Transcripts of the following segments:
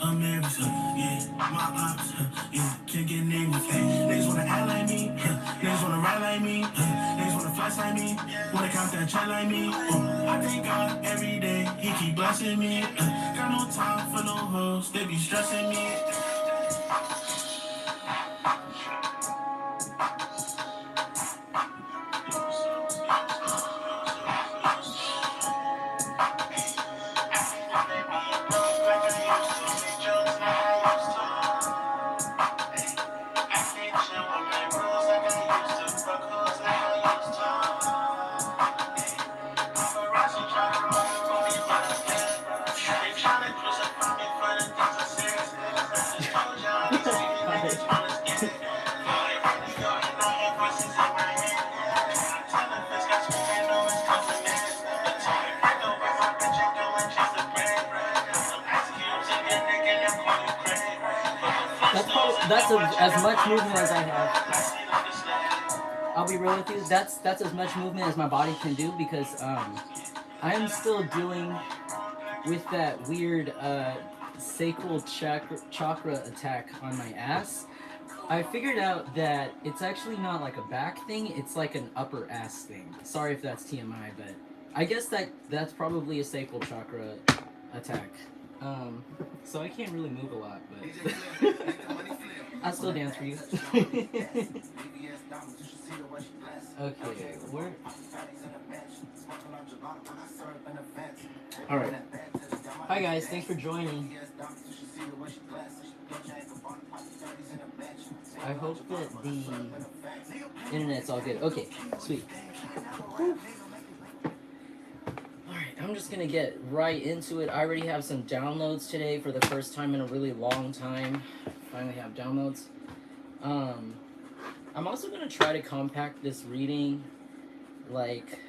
America, yeah, my ops, yeah, can't get niggas. Niggas wanna act like me, niggas wanna ride like me, niggas wanna flex like me, wanna count that check like me. I thank God every day, He keep blessing me. Got no time for no hoes, they be stressing me. That's as much movement as I have. I'll be real with you. That's as much movement as my body can do because I am still dealing with that weird sacral chakra attack on my ass. I figured out that it's actually not like a back thing; it's like an upper ass thing. Sorry if that's TMI, but I guess that's probably a sacral chakra attack. Um, so I can't really move a lot, but I'll still dance for you. Okay, where? All right. Hi guys, thanks for joining. I hope that the internet's all good. Okay, sweet. Alright, I'm just gonna get right into it. I already have some downloads today for the first time in a really long time. Finally have downloads. I'm also gonna try to compact this reading like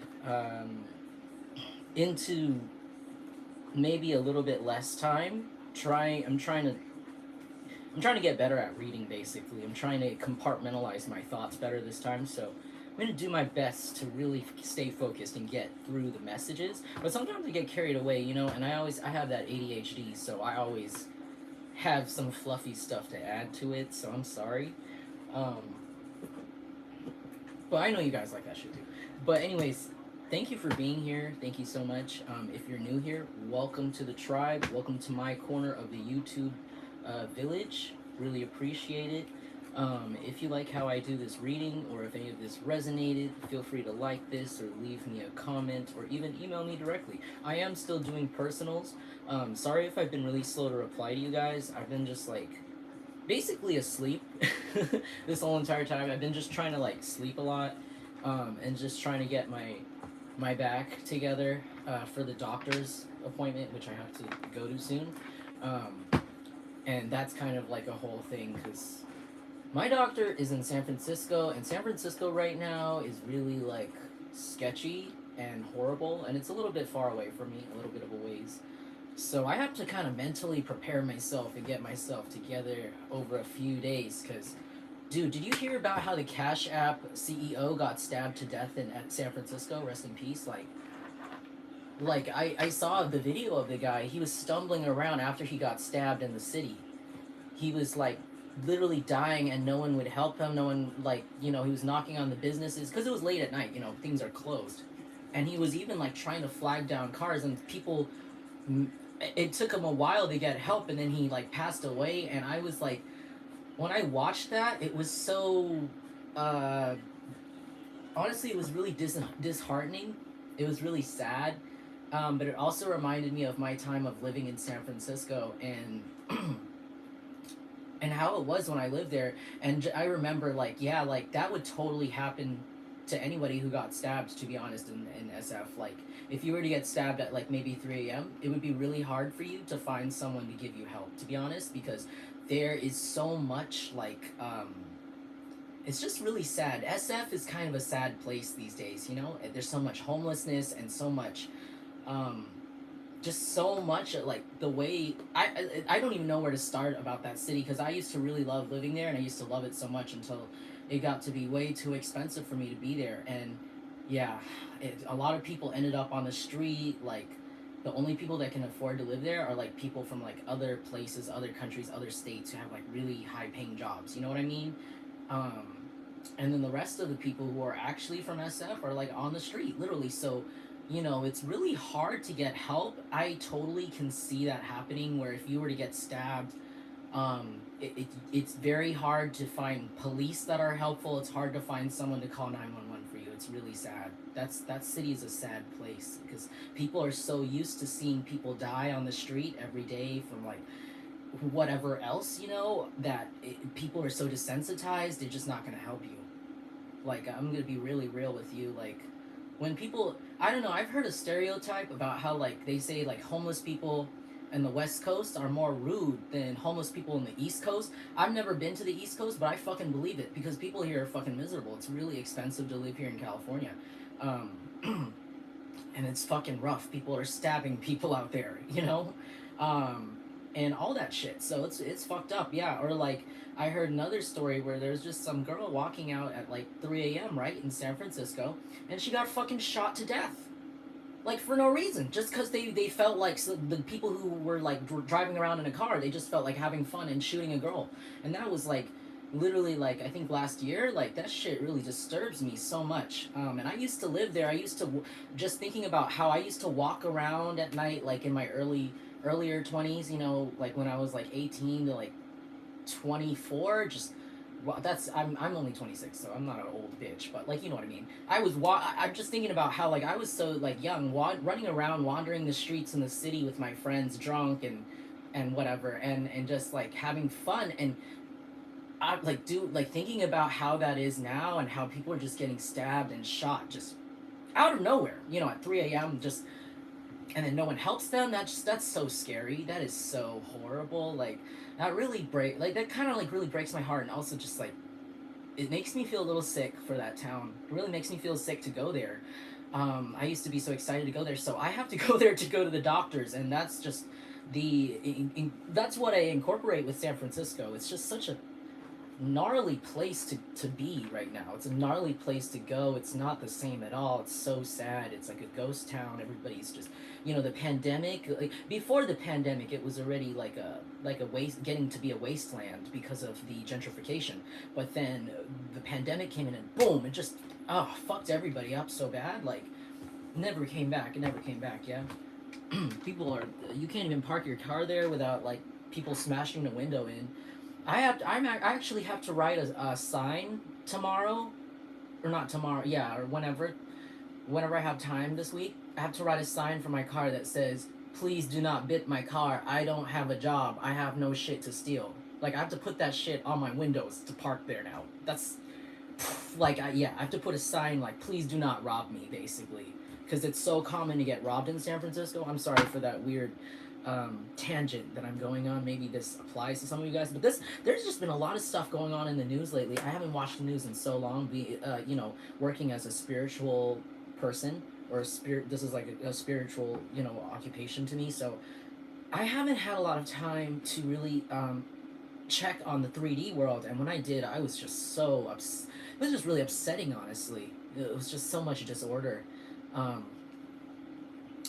into maybe a little bit less time. I'm trying to get better at reading, basically. I'm trying to compartmentalize my thoughts better this time, so I'm going to do my best to really stay focused and get through the messages. But sometimes I get carried away, you know, and I have that ADHD, so I always have some fluffy stuff to add to it, so I'm sorry. But I know you guys like that shit too. But anyways, thank you for being here. Thank you so much. If you're new here, welcome to the tribe. Welcome to my corner of the YouTube village. Really appreciate it. If you like how I do this reading, or if any of this resonated, feel free to like this or leave me a comment or even email me directly. I am still doing personals. Sorry if I've been really slow to reply to you guys. I've been just like basically asleep this whole entire time. I've been just trying to like sleep a lot and just trying to get my back together for the doctor's appointment, which I have to go to soon. And that's kind of like a whole thing because my doctor is in San Francisco, and San Francisco right now is really like sketchy and horrible, and it's a little bit far away from me, a little bit of a ways. So I have to kind of mentally prepare myself and get myself together over a few days because, dude, did you hear about how the Cash App CEO got stabbed to death at San Francisco? Rest in peace. I saw the video of the guy. He was stumbling around after he got stabbed in the city. He was like literally dying and no one would help him. No one, like, you know, he was knocking on the businesses because it was late at night, you know, things are closed. And he was even like trying to flag down cars, and people, it took him a while to get help, and then he like passed away. And I was like, when I watched that, it was so honestly, it was really disheartening. It was really sad. But it also reminded me of my time of living in San Francisco and and how it was when I lived there. And I remember, like, yeah, like that would totally happen to anybody who got stabbed, to be honest, in SF. Like, if you were to get stabbed at like maybe 3 a.m., it would be really hard for you to find someone to give you help, to be honest, because there is so much like it's just really sad. SF is kind of a sad place these days, you know? There's so much homelessness and so much just so much like the way I don't even know where to start about that city, because I used to really love living there and I used to love it so much until it got to be way too expensive for me to be there. And yeah, a lot of people ended up on the street, like The only people that can afford to live there are like people from like other places, other countries, other states who have like really high paying jobs. You know what I mean? Um, and then the rest of the people who are actually from SF are like on the street, literally. So, it's really hard to get help. I totally can see that happening. Where if you were to get stabbed, it's very hard to find police that are helpful. It's hard to find someone to call 911 for you. It's really sad. That city is a sad place because people are so used to seeing people die on the street every day from like whatever else, that people are so desensitized. They're just not gonna help you. Like, I'm gonna be really real with you. Like, when people, I don't know, I've heard a stereotype about how like they say like homeless people in the West Coast are more rude than homeless people in the East Coast. I've never been to the East Coast, but I fucking believe it because people here are fucking miserable. It's really expensive to live here in California. Um, and it's fucking rough. People are stabbing people out there, um, and all that shit. So it's fucked up, yeah. Or like I heard another story where there's just some girl walking out at like 3 a.m. right in San Francisco, and she got fucking shot to death, like for no reason, just because they felt like the people who were like driving around in a car, they just felt like having fun and shooting a girl, and that was like literally like I think last year. Like that shit really disturbs me so much. And I used to live there. I used to just thinking about how I used to walk around at night, like in my earlier 20s, like when I was like 18 to like 24, just well, I'm only 26, so I'm not an old bitch, but like you know what I mean. I'm just thinking about how like I was so like young, running around, wandering the streets in the city with my friends, drunk and whatever, and just like having fun. And I like thinking about how that is now and how people are just getting stabbed and shot just out of nowhere, at 3 a.m. just, and then no one helps them. That's so scary. That is so horrible. Like that kind of like really breaks my heart, and also just like it makes me feel a little sick for that town. It really makes me feel sick to go there. I used to be so excited to go there, so I have to go there to go to the doctors, and that's just that's what I incorporate with San Francisco. It's just such a gnarly place to be right now. It's a gnarly place to go. It's not the same at all. It's so sad. It's like a ghost town. Everybody's just, the pandemic. Like before the pandemic, it was already like a waste, getting to be a wasteland because of the gentrification. But then the pandemic came in and boom, it just fucked everybody up so bad. Like never came back. It never came back. Yeah, people are. You can't even park your car there without like people smashing the window in. I actually have to write a sign tomorrow, or not tomorrow, yeah, or whenever I have time this week. I have to write a sign for my car that says, "Please do not bit my car. I don't have a job. I have no shit to steal." Like I have to put that shit on my windows to park there now. That's like I have to put a sign like, "Please do not rob me," basically, because it's so common to get robbed in San Francisco. I'm sorry for that weird tangent that I'm going on. Maybe this applies to some of you guys, but there's just been a lot of stuff going on in the news lately. I haven't watched the news in so long. Working as a spiritual person or a spirit, this is like a spiritual, occupation to me. So I haven't had a lot of time to really check on the 3D world. And when I did, I was just it was just really upsetting, honestly. It was just so much disorder. Um,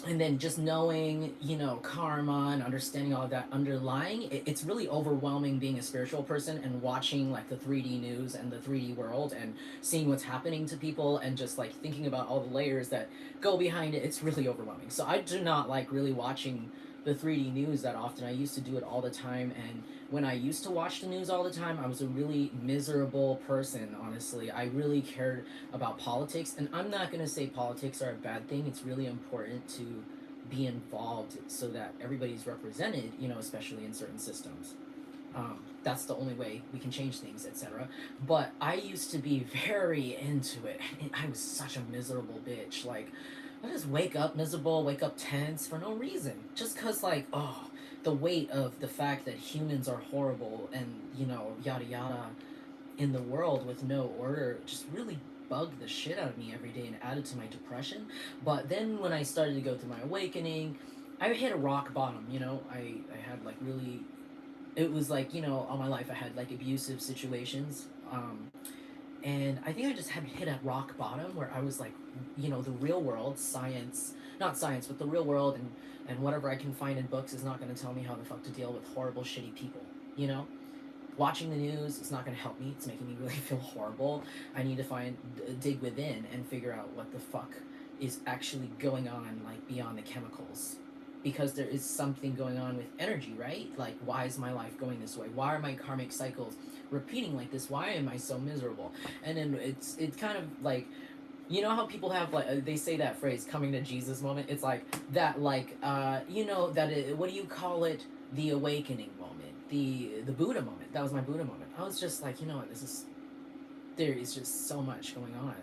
and then just knowing, karma and understanding all of that underlying, it's really overwhelming being a spiritual person and watching like the 3D news and the 3D world and seeing what's happening to people and just like thinking about all the layers that go behind it. It's really overwhelming. So I do not like really watching the 3D news that often. I used to do it all the time, and when I used to watch the news all the time, I was a really miserable person, honestly. I really cared about politics, and I'm not going to say politics are a bad thing. It's really important to be involved so that everybody's represented, especially in certain systems. That's the only way we can change things, etc. But I used to be very into it, and I was such a miserable bitch. Like, I just wake up miserable, wake up tense for no reason. Just because, like, the weight of the fact that humans are horrible and, yada yada in the world with no order just really bugged the shit out of me every day and added to my depression. But then when I started to go through my awakening, I hit a rock bottom, I had, like, really... It was like, all my life I had, like, abusive situations. And I think I just had hit a rock bottom where I was like, you know, the real world, science, not science, but the real world and whatever I can find in books is not going to tell me how the fuck to deal with horrible, shitty people, you know? Watching the news, it's not going to help me. It's making me really feel horrible. I need to dig within and figure out what the fuck is actually going on, like, beyond the chemicals. Because there is something going on with energy, right? Like, why is my life going this way? Why are my karmic cycles repeating like this? Why am I so miserable? And then it's kind of like, you know how people have like they say that phrase coming to Jesus moment. It's like that, like you know that what do you call it? The awakening moment, the Buddha moment. That was my Buddha moment. I was just like, you know what, there is just so much going on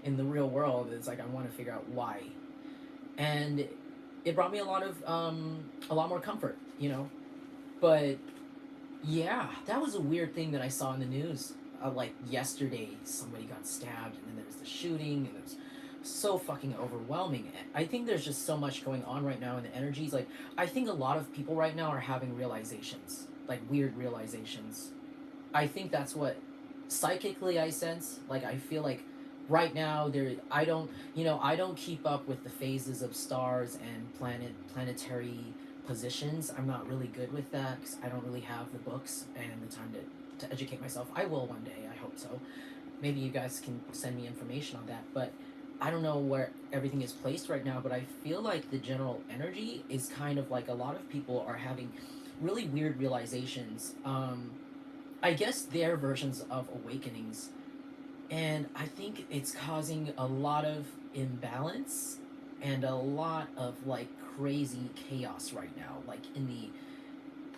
in the real world. It's like I want to figure out why, and it brought me a lot more comfort, you know. But yeah, that was a weird thing that I saw in the news. Like yesterday, somebody got stabbed, and then there was the shooting, and it was so fucking overwhelming. I think there's just so much going on right now in the energies. Like, I think a lot of people right now are having realizations, like weird realizations. I think that's what psychically I sense. Like, I feel like right now I don't, you know, I don't keep up with the phases of stars and planetary positions. I'm not really good with that because I don't really have the books and the time to educate myself. I will one day, I hope so. Maybe you guys can send me information on that, but I don't know where everything is placed right now, but I feel like the general energy is kind of like a lot of people are having really weird realizations. I guess their versions of awakenings, and I think it's causing a lot of imbalance and a lot of like crazy chaos right now, like in the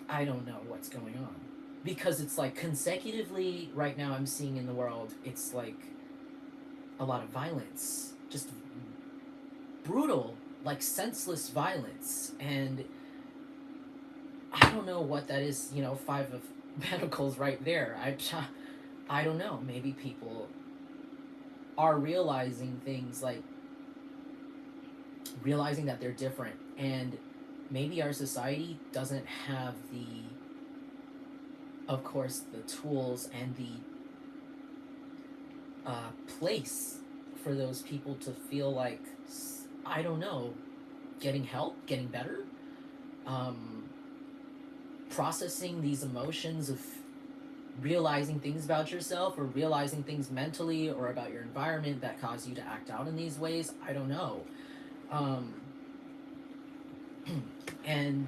I don't know what's going on, because it's like consecutively right now I'm seeing in the world, it's like a lot of violence, just brutal, like senseless violence. And I don't know what that is, you know, five of pentacles right there. I don't know, maybe people are realizing things, like realizing that they're different, and maybe our society doesn't have the, of course, the tools and the place for those people to feel like, I don't know, getting help, getting better, um, processing these emotions of realizing things about yourself, or realizing things mentally or about your environment that cause you to act out in these ways. I don't know. Um, and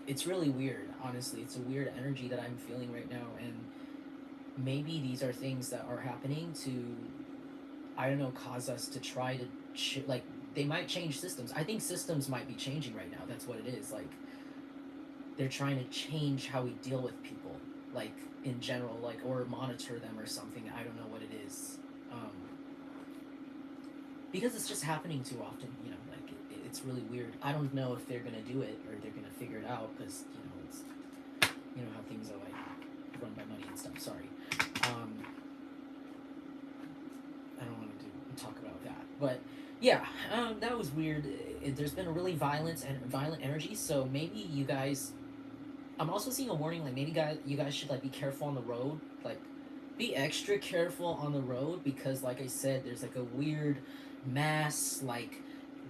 it's really weird, honestly. It's a weird energy that I'm feeling right now, and maybe these are things that are happening to, I don't know, cause us to try to like, they might change systems. I think systems might be changing right now. That's what it is. Like, they're trying to change how we deal with people, like in general, like, or monitor them or something. I don't know what it is, because it's just happening too often. You know, like it's really weird. I don't know if they're gonna do it or they're gonna figure it out, because you know it's, you know how things are, like run by money and stuff. Sorry, I don't want to talk about that, but yeah, that was weird. There's been a really violent energy, so maybe you guys. I'm also seeing a warning, like maybe you guys should like be careful on the road, like be extra careful on the road, because like I said, there's like a weird mass like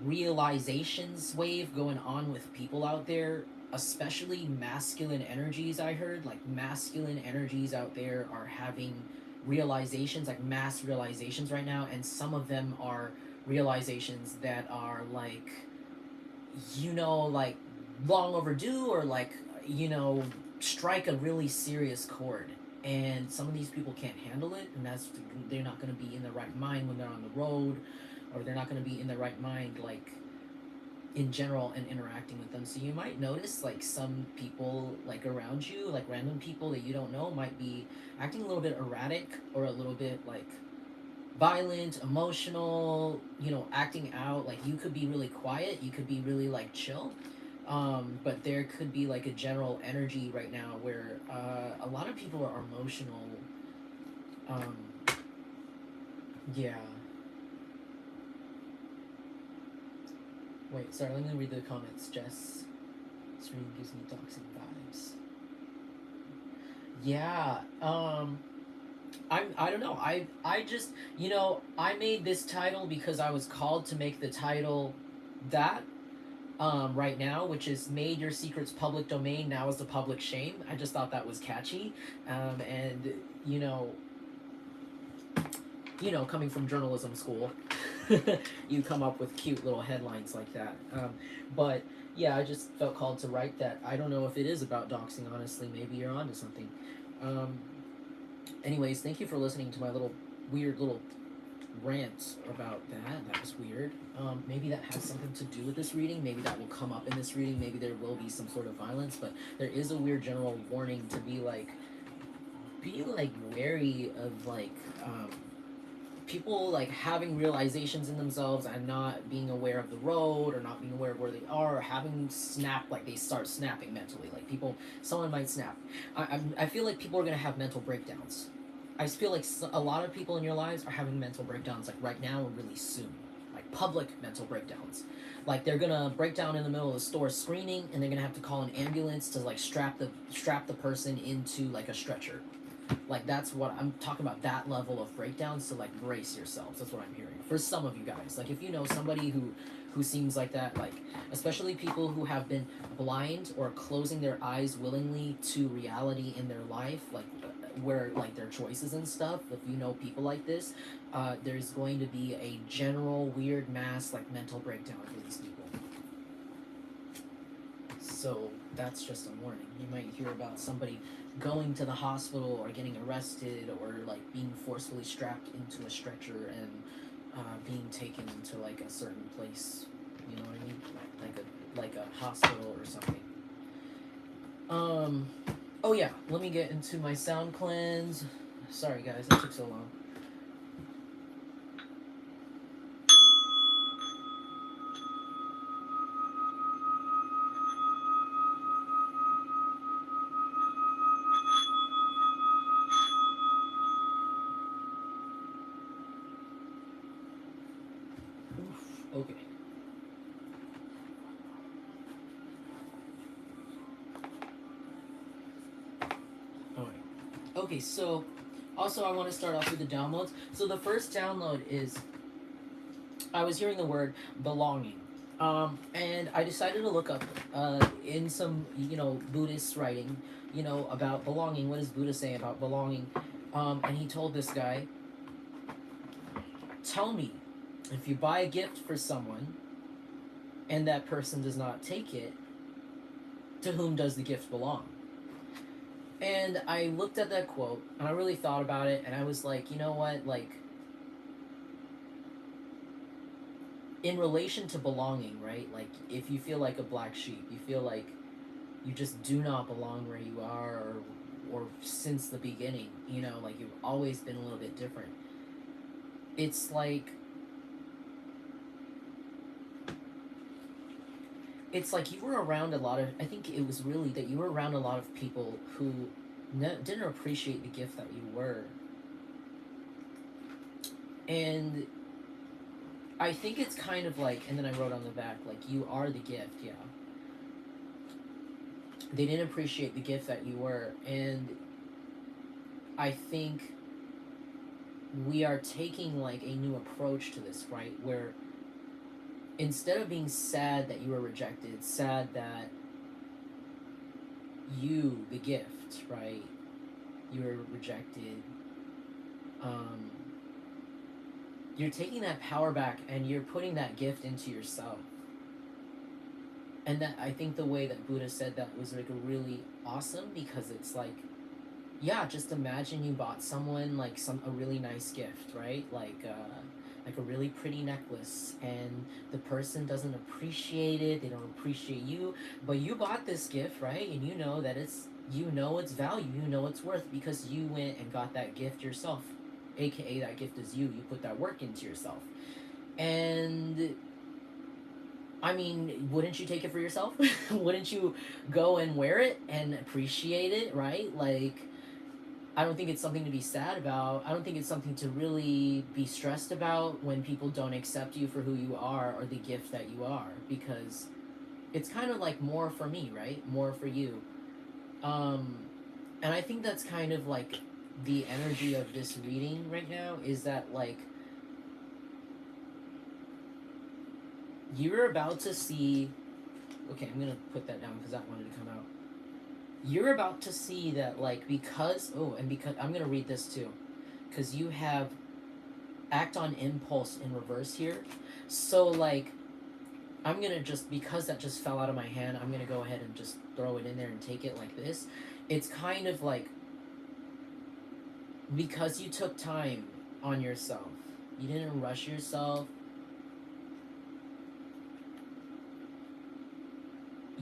realizations wave going on with people out there, especially masculine energies. I heard like masculine energies out there are having realizations, like mass realizations right now, and some of them are realizations that are like, you know, like long overdue, or like, you know, strike a really serious chord. And some of these people can't handle it, and they're not going to be in the right mind when they're on the road, or they're not going to be in the right mind, like in general, and interacting with them. So you might notice like some people like around you, like random people that you don't know, might be acting a little bit erratic, or a little bit like violent, emotional, you know, acting out. Like you could be really quiet, you could be really like chill, but there could be like a general energy right now where a lot of people are emotional. um, yeah. Wait, sorry, let me read the comments. Jess, stream gives me toxic vibes. Yeah, I don't know. I just, I made this title because I was called to make the title that right now, which is made your secrets public domain. Now is the public shame. I just thought that was catchy, and you know, coming from journalism school, you come up with cute little headlines like that. But yeah, I just felt called to write that. I don't know if it is about doxing. Honestly, maybe you're onto something. Um, Anyways, thank you for listening to my little weird little rant about that. That was weird. Maybe that has something to do with this reading. Maybe that will come up in this reading. Maybe there will be some sort of violence, but there is a weird general warning to be like wary of people like having realizations in themselves and not being aware of the road or not being aware of where they are or having like they start snapping mentally. Like someone might snap. I feel like people are gonna have mental breakdowns. I feel like a lot of people in your lives are having mental breakdowns like right now and really soon, like public mental breakdowns. Like they're gonna break down in the middle of the store screening and they're gonna have to call an ambulance to like strap the person into like a stretcher. Like that's what I'm talking about, that level of breakdowns. So like brace yourselves. That's what I'm hearing for some of you guys. Like if you know somebody who seems like that, like especially people who have been blind or closing their eyes willingly to reality in their life, like where like their choices and stuff. If you know people like this, there's going to be a general weird mass like mental breakdown for these people. So that's just a warning. You might hear about somebody going to the hospital or getting arrested or like being forcefully strapped into a stretcher and being taken to like a certain place. You know what I mean? Like a hospital or something. Oh yeah, let me get into my sound cleanse. Sorry guys, it took so long. Okay. Alright. Okay, so also I want to start off with the downloads. So the first download is I was hearing the word belonging. And I decided to look up in some, Buddhist writing, about belonging. What does Buddha say about belonging? And he told this guy, tell me, if you buy a gift for someone and that person does not take it, to whom does the gift belong? And I looked at that quote and I really thought about it and I was like, you know what? Like, in relation to belonging, right? Like, if you feel like a black sheep, you feel like you just do not belong where you are, or since the beginning, like you've always been a little bit different. It's like you were around a lot of, I think it was really that you were around a lot of people who didn't appreciate the gift that you were. And I think it's kind of like, and then I wrote on the back, like, you are the gift, yeah. They didn't appreciate the gift that you were, and I think we are taking, like, a new approach to this, right? Where instead of being sad that you were rejected, sad that you, the gift, right, you were rejected, you're taking that power back and you're putting that gift into yourself. And that, I think the way that Buddha said that was like a really awesome, because it's like, yeah, just imagine you bought someone like a really nice gift, right? Like a really pretty necklace, and the person doesn't appreciate it, they don't appreciate you, but you bought this gift, right? And you know that its value, you know its worth, because you went and got that gift yourself, aka that gift is you put that work into yourself. And I mean, wouldn't you take it for yourself? Wouldn't you go and wear it and appreciate it, right? Like, I don't think it's something to be sad about. I don't think it's something to really be stressed about when people don't accept you for who you are or the gift that you are, because it's kind of like more for me, right? More for you. And I think that's kind of like the energy of this reading right now is that, like, you're about to see. Okay, I'm gonna put that down because that wanted to come out. You're about to see that, like, because. Oh, and because. I'm gonna read this too. Because you have act on impulse in reverse here. So, like, I'm gonna just. Because that just fell out of my hand, I'm gonna go ahead and just throw it in there and take it like this. It's kind of like. Because you took time on yourself, you didn't rush yourself.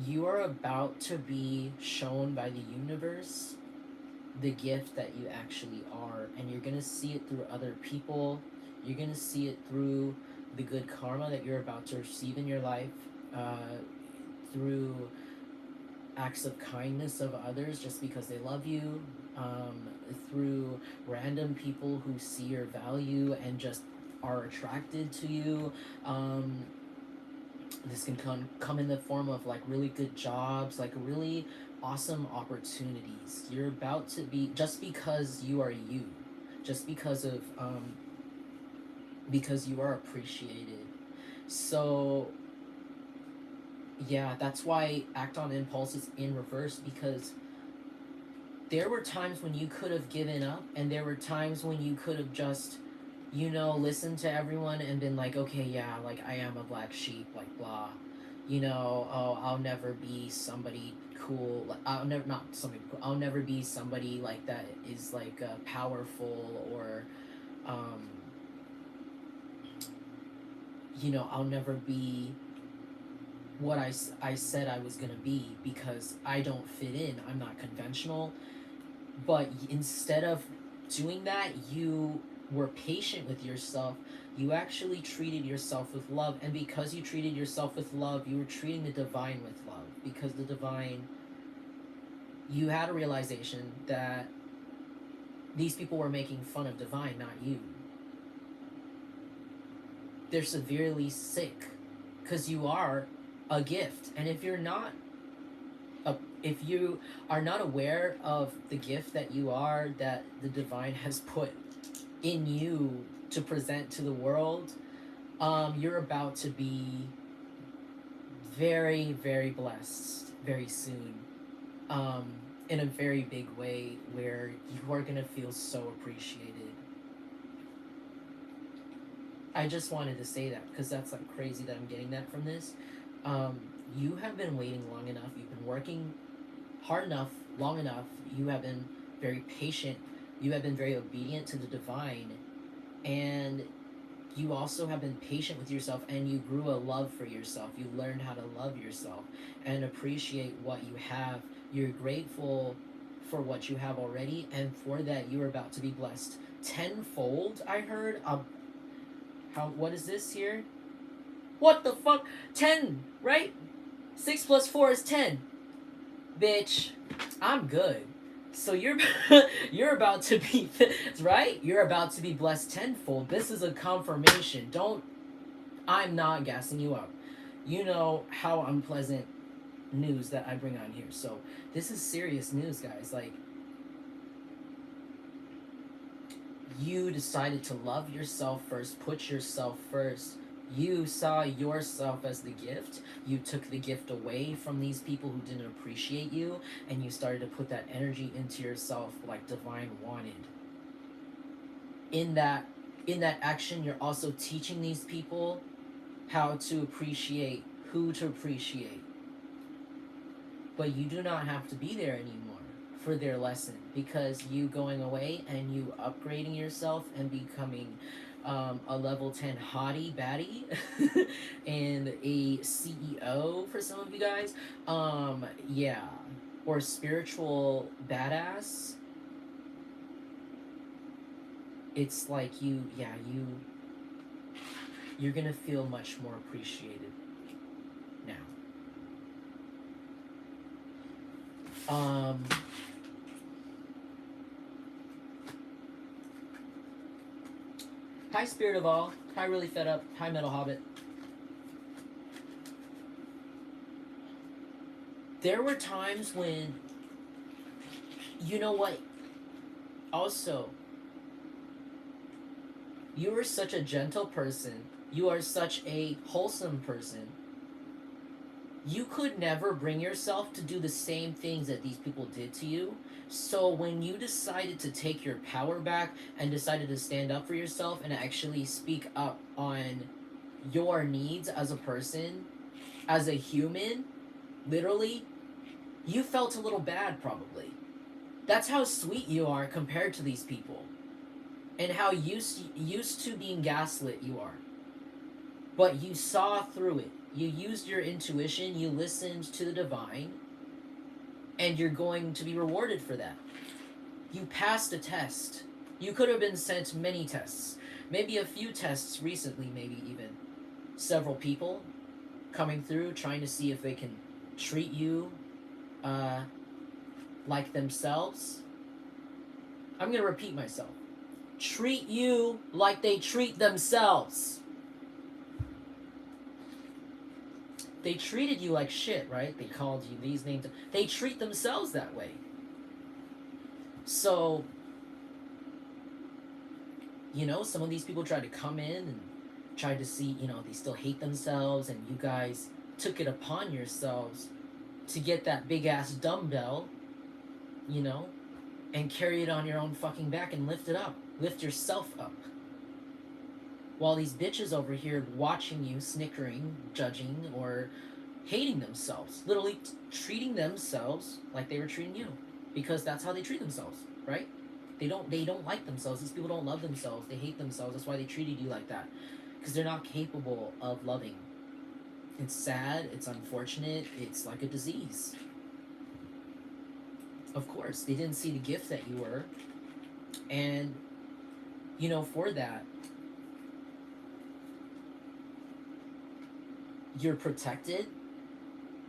You are about to be shown by the universe the gift that you actually are, and you're gonna see it through other people. You're gonna see it through the good karma that you're about to receive in your life, through acts of kindness of others just because they love you, through random people who see your value and just are attracted to you. This can come in the form of like really good jobs, like really awesome opportunities. You're about to be, just because you are you, just because you are appreciated. So yeah, that's why act on impulse is in reverse, because there were times when you could have given up, and there were times when you could have just, listened to everyone and been like, okay, yeah, like I am a black sheep, like blah. Oh, I'll never be somebody cool. Like, I'll never, not somebody cool. I'll never be somebody like that is like powerful, or, um, I'll never be what I said I was gonna be because I don't fit in. I'm not conventional. But instead of doing that, you were patient with yourself. You actually treated yourself with love. And because you treated yourself with love, you were treating the divine with love. Because the divine, you had a realization that these people were making fun of divine, not you. They're severely sick because you are a gift. And if you are not aware of the gift that you are, that the divine has put in you to present to the world, you're about to be very, very blessed very soon, in a very big way, where you are going to feel so appreciated. I just wanted to say that because that's like crazy that I'm getting that from this. You have been waiting long enough. You've been working hard enough, long enough. You have been very patient. You have been very obedient to the divine. And you also have been patient with yourself, and you grew a love for yourself. You learned how to love yourself and appreciate what you have. You're grateful for what you have already, and for that you are about to be blessed tenfold. I heard. What is this here? What the fuck? 10, right? 6 plus 4 is 10. Bitch, I'm good. So you're you're about to be right. You're about to be blessed tenfold. This is a confirmation. I'm not gassing you up. You know how unpleasant news that I bring on here. So this is serious news, guys. Like, you decided to love yourself first, put yourself first. You saw yourself as the gift. You took the gift away from these people who didn't appreciate you, and you started to put that energy into yourself like divine wanted. In that action, you're also teaching these people how to appreciate who to appreciate. But you do not have to be there anymore for their lesson, because you going away and you upgrading yourself and becoming a level 10 hottie baddie and a CEO for some of you guys, yeah, or spiritual badass. It's like you're gonna feel much more appreciated now. Hi, Spirit of All. Hi, Really Fed Up. Hi, Metal Hobbit. There were times when, you know what? Also, you are such a gentle person. You are such a wholesome person. You could never bring yourself to do the same things that these people did to you. So when you decided to take your power back and decided to stand up for yourself and actually speak up on your needs as a person, as a human, literally, you felt a little bad probably. That's how sweet you are compared to these people, and how used to being gaslit you are. But you saw through it. You used your intuition, you listened to the divine, and you're going to be rewarded for that. You passed a test. You could have been sent many tests. Maybe a few tests recently, maybe even several people coming through trying to see if they can treat you uh, like themselves. I'm going to repeat myself. Treat you like they treat themselves. They treated you like shit, right? They called you these names. They treat themselves that way. So, you know, some of these people tried to come in and tried to see, you know, they still hate themselves, and you guys took it upon yourselves to get that big ass dumbbell, you know, and carry it on your own fucking back and lift it up. Lift yourself up. While these bitches over here watching you, snickering, judging, or hating themselves. Literally treating themselves like they were treating you. Because that's how they treat themselves, right? They don't like themselves. These people don't love themselves. They hate themselves. That's why they treated you like that. Because they're not capable of loving. It's sad. It's unfortunate. It's like a disease. Of course, they didn't see the gift that you were. And, you know, for that, you're protected,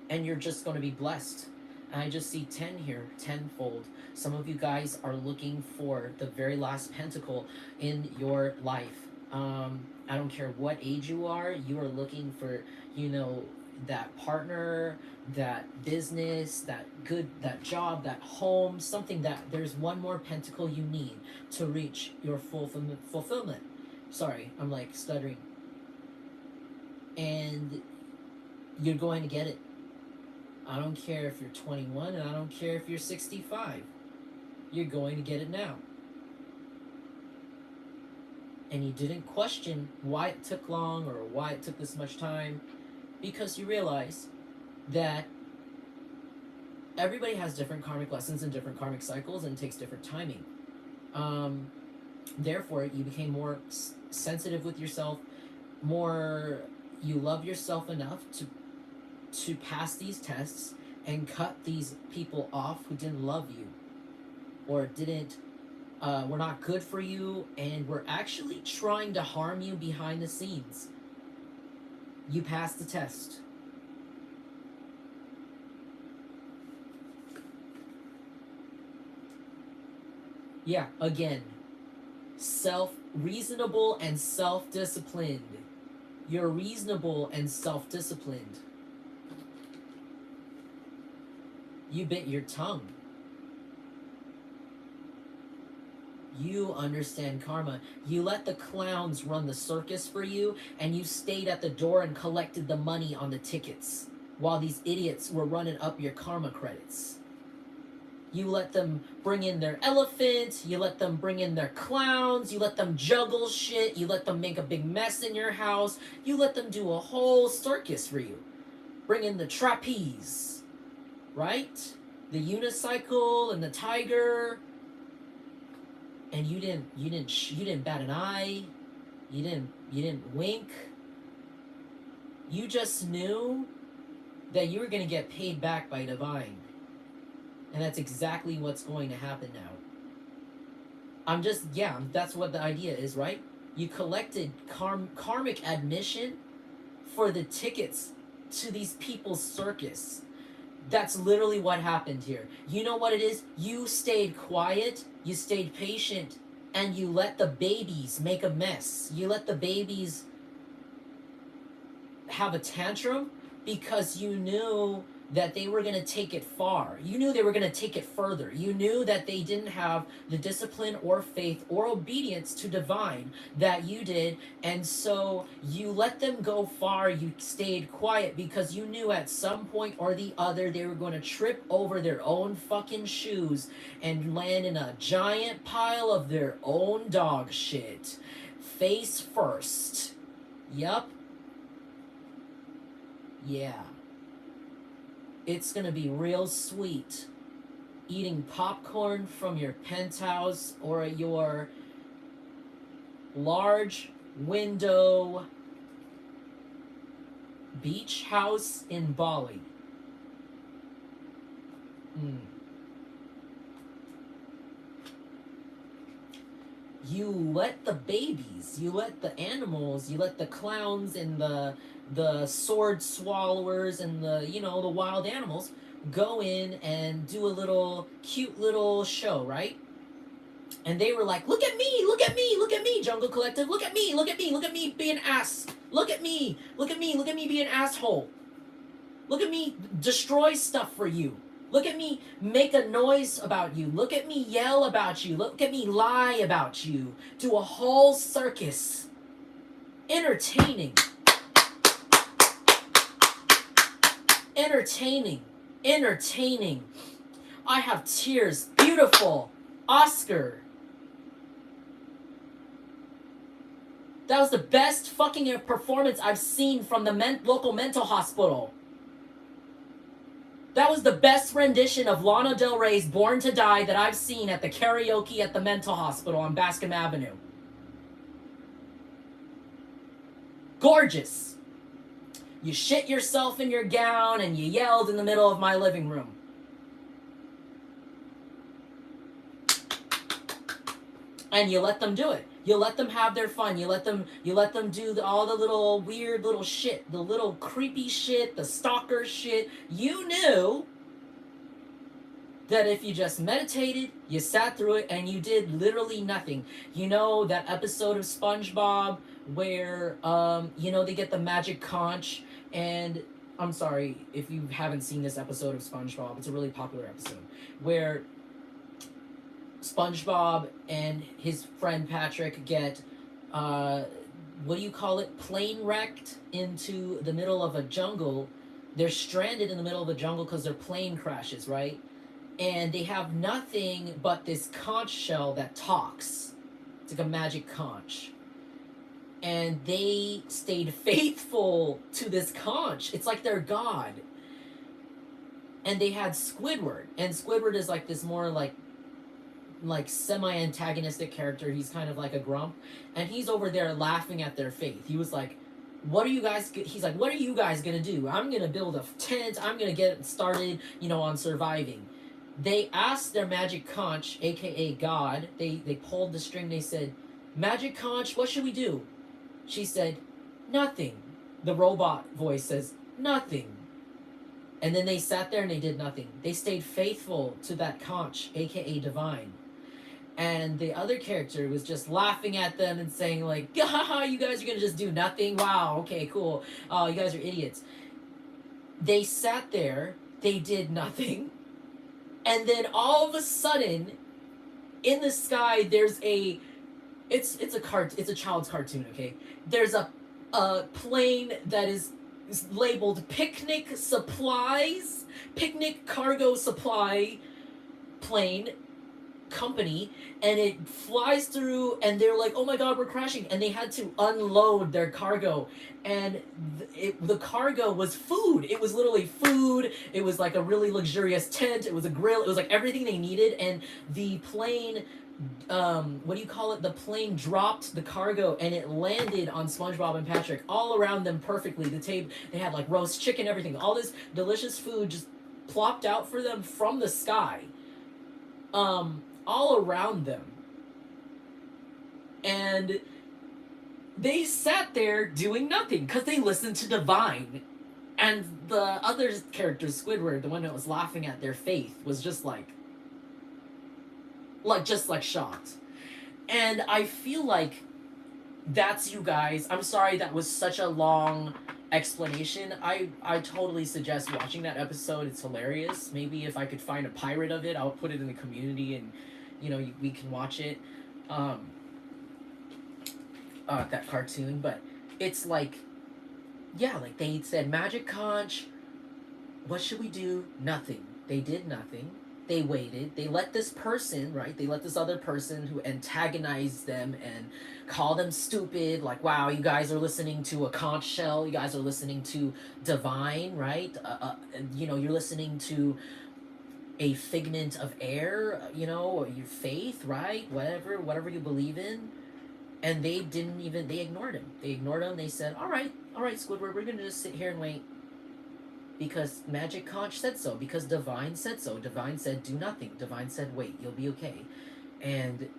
and you're just going to be blessed. And I just see 10 here, tenfold. Some of you guys are looking for the very last pentacle in your life. I don't care what age you are looking for, you know, that partner, that business, that job, that home, something that there's one more pentacle you need to reach your fulfillment. Sorry, I'm like stuttering. And you're going to get it. I don't care if you're 21, and I don't care if you're 65. You're going to get it now. And you didn't question why it took long or why it took this much time, because you realize that everybody has different karmic lessons and different karmic cycles, and it takes different timing. Therefore, you became more sensitive with yourself, more you love yourself enough to pass these tests and cut these people off who didn't love you or didn't were not good for you and were actually trying to harm you behind the scenes. You passed the test. Yeah, again, reasonable and self-disciplined. You're reasonable and self-disciplined. You bit your tongue. You understand karma. You let the clowns run the circus for you, and you stayed at the door and collected the money on the tickets while these idiots were running up your karma credits. You let them bring in their elephant, you let them bring in their clowns, you let them juggle shit, you let them make a big mess in your house, you let them do a whole circus for you. Bring in the trapeze, right? The unicycle and the tiger. And you didn't bat an eye. You didn't wink. You just knew that you were going to get paid back by divine. And that's exactly what's going to happen now. That's what the idea is, right? You collected karmic admission for the tickets to these people's circus. That's literally what happened here. You know what it is? You stayed quiet, you stayed patient, and you let the babies make a mess. You let the babies have a tantrum because you knew that they were going to take it far. You knew they were going to take it further. You knew that they didn't have the discipline or faith or obedience to divine that you did, and so you let them go far. You stayed quiet because you knew at some point or the other they were going to trip over their own fucking shoes and land in a giant pile of their own dog shit. Face first. Yup. Yeah. It's gonna be real sweet eating popcorn from your penthouse or your large window beach house in Bali. You let the babies, you let the animals, you let the clowns and the sword swallowers and the, you know, the wild animals go in and do a little cute little show, right? And they were like, look at me, look at me, look at me, Jungle Collective, look at me, look at me, look at me being ass, look at me, look at me, look at me being asshole, look at me destroy stuff for you, look at me make a noise about you, look at me yell about you, look at me lie about you, do a whole circus. Entertaining. Entertaining. Entertaining. I have tears. Beautiful. Oscar. That was the best fucking performance I've seen from the local mental hospital. That was the best rendition of Lana Del Rey's Born to Die that I've seen at the karaoke at the mental hospital on Bascom Avenue. Gorgeous. You shit yourself in your gown and you yelled in the middle of my living room. And you let them do it. You let them have their fun. You let them do all the little weird little shit, the little creepy shit, the stalker shit. You knew that if you just meditated, you sat through it, and you did literally nothing. You know that episode of SpongeBob where, you know, they get the magic conch, and I'm sorry if you haven't seen this episode of SpongeBob. It's a really popular episode where SpongeBob and his friend Patrick get, what do you call it, plane wrecked into the middle of a jungle. They're stranded in the middle of a jungle because their plane crashes, right? And they have nothing but this conch shell that talks. It's like a magic conch. And they stayed faithful to this conch. It's like their god. And they had Squidward. And Squidward is like this more like semi-antagonistic character. He's kind of like a grump. And he's over there laughing at their faith. He was like, he's like, what are you guys gonna do? I'm gonna build a tent. I'm gonna get started, you know, on surviving. They asked their magic conch, aka God, they pulled the string, they said, Magic Conch, what should we do? She said, nothing. The robot voice says, nothing. And then they sat there and they did nothing. They stayed faithful to that conch, aka divine. And the other character was just laughing at them and saying like, haha, you guys are gonna just do nothing? Wow, okay, cool. You guys are idiots. They sat there, they did nothing. And then all of a sudden, in the sky, there's a, it's a child's cartoon, okay? There's a plane that is labeled picnic supplies, picnic cargo supply plane company, and it flies through, and they're like, oh my god, we're crashing, and they had to unload their cargo, and the cargo was food. It was literally food. It was like a really luxurious tent. It was a grill. It was like everything they needed, and the plane, what do you call it? The plane dropped the cargo, and it landed on SpongeBob and Patrick, all around them perfectly. The table, they had like roast chicken, everything. All this delicious food just plopped out for them from the sky. All around them. And they sat there doing nothing because they listened to Divine. And the other character, Squidward, the one that was laughing at their faith, was just like shocked. And I feel like that's you guys. I'm sorry that was such a long explanation, I totally suggest watching that episode. It's hilarious. Maybe if I could find a pirate of it, I'll put it in the community, and we can watch it. Um, that cartoon, but it's like, yeah, like they said, Magic Conch, what should we do? Nothing. They did nothing. They waited. They let this person, right? They let this other person who antagonized them and call them stupid. Like, wow, you guys are listening to a conch shell. You guys are listening to divine, right? You're listening to a figment of air, or your faith, right? Whatever you believe in. And they didn't even, they ignored him. They ignored him. They said, all right, Squidward, we're going to just sit here and wait. Because Magic Conch said so. Because Divine said so. Divine said, do nothing. Divine said, wait, you'll be okay. And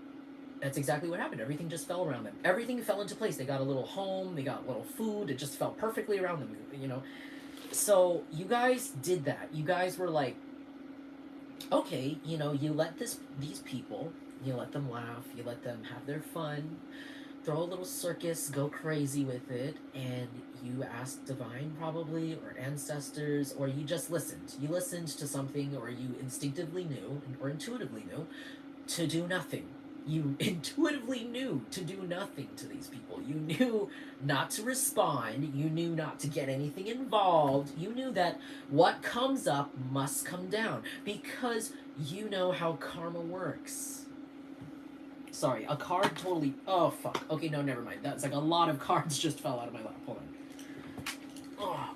that's exactly what happened. Everything just fell around them. Everything fell into place. They got a little home. They got a little food. It just fell perfectly around them, So you guys did that. You guys were like, okay, you let these people, you let them laugh. You let them have their fun. Throw a little circus, go crazy with it, and you asked Divine probably, or ancestors, or you just listened. You listened to something, or you instinctively knew, or intuitively knew, to do nothing. You intuitively knew to do nothing to these people. You knew not to respond. You knew not to get anything involved. You knew that what comes up must come down, because you know how karma works. Sorry, a card totally... Oh, fuck. Okay, no, never mind. That's like a lot of cards just fell out of my lap. Hold on. Oh.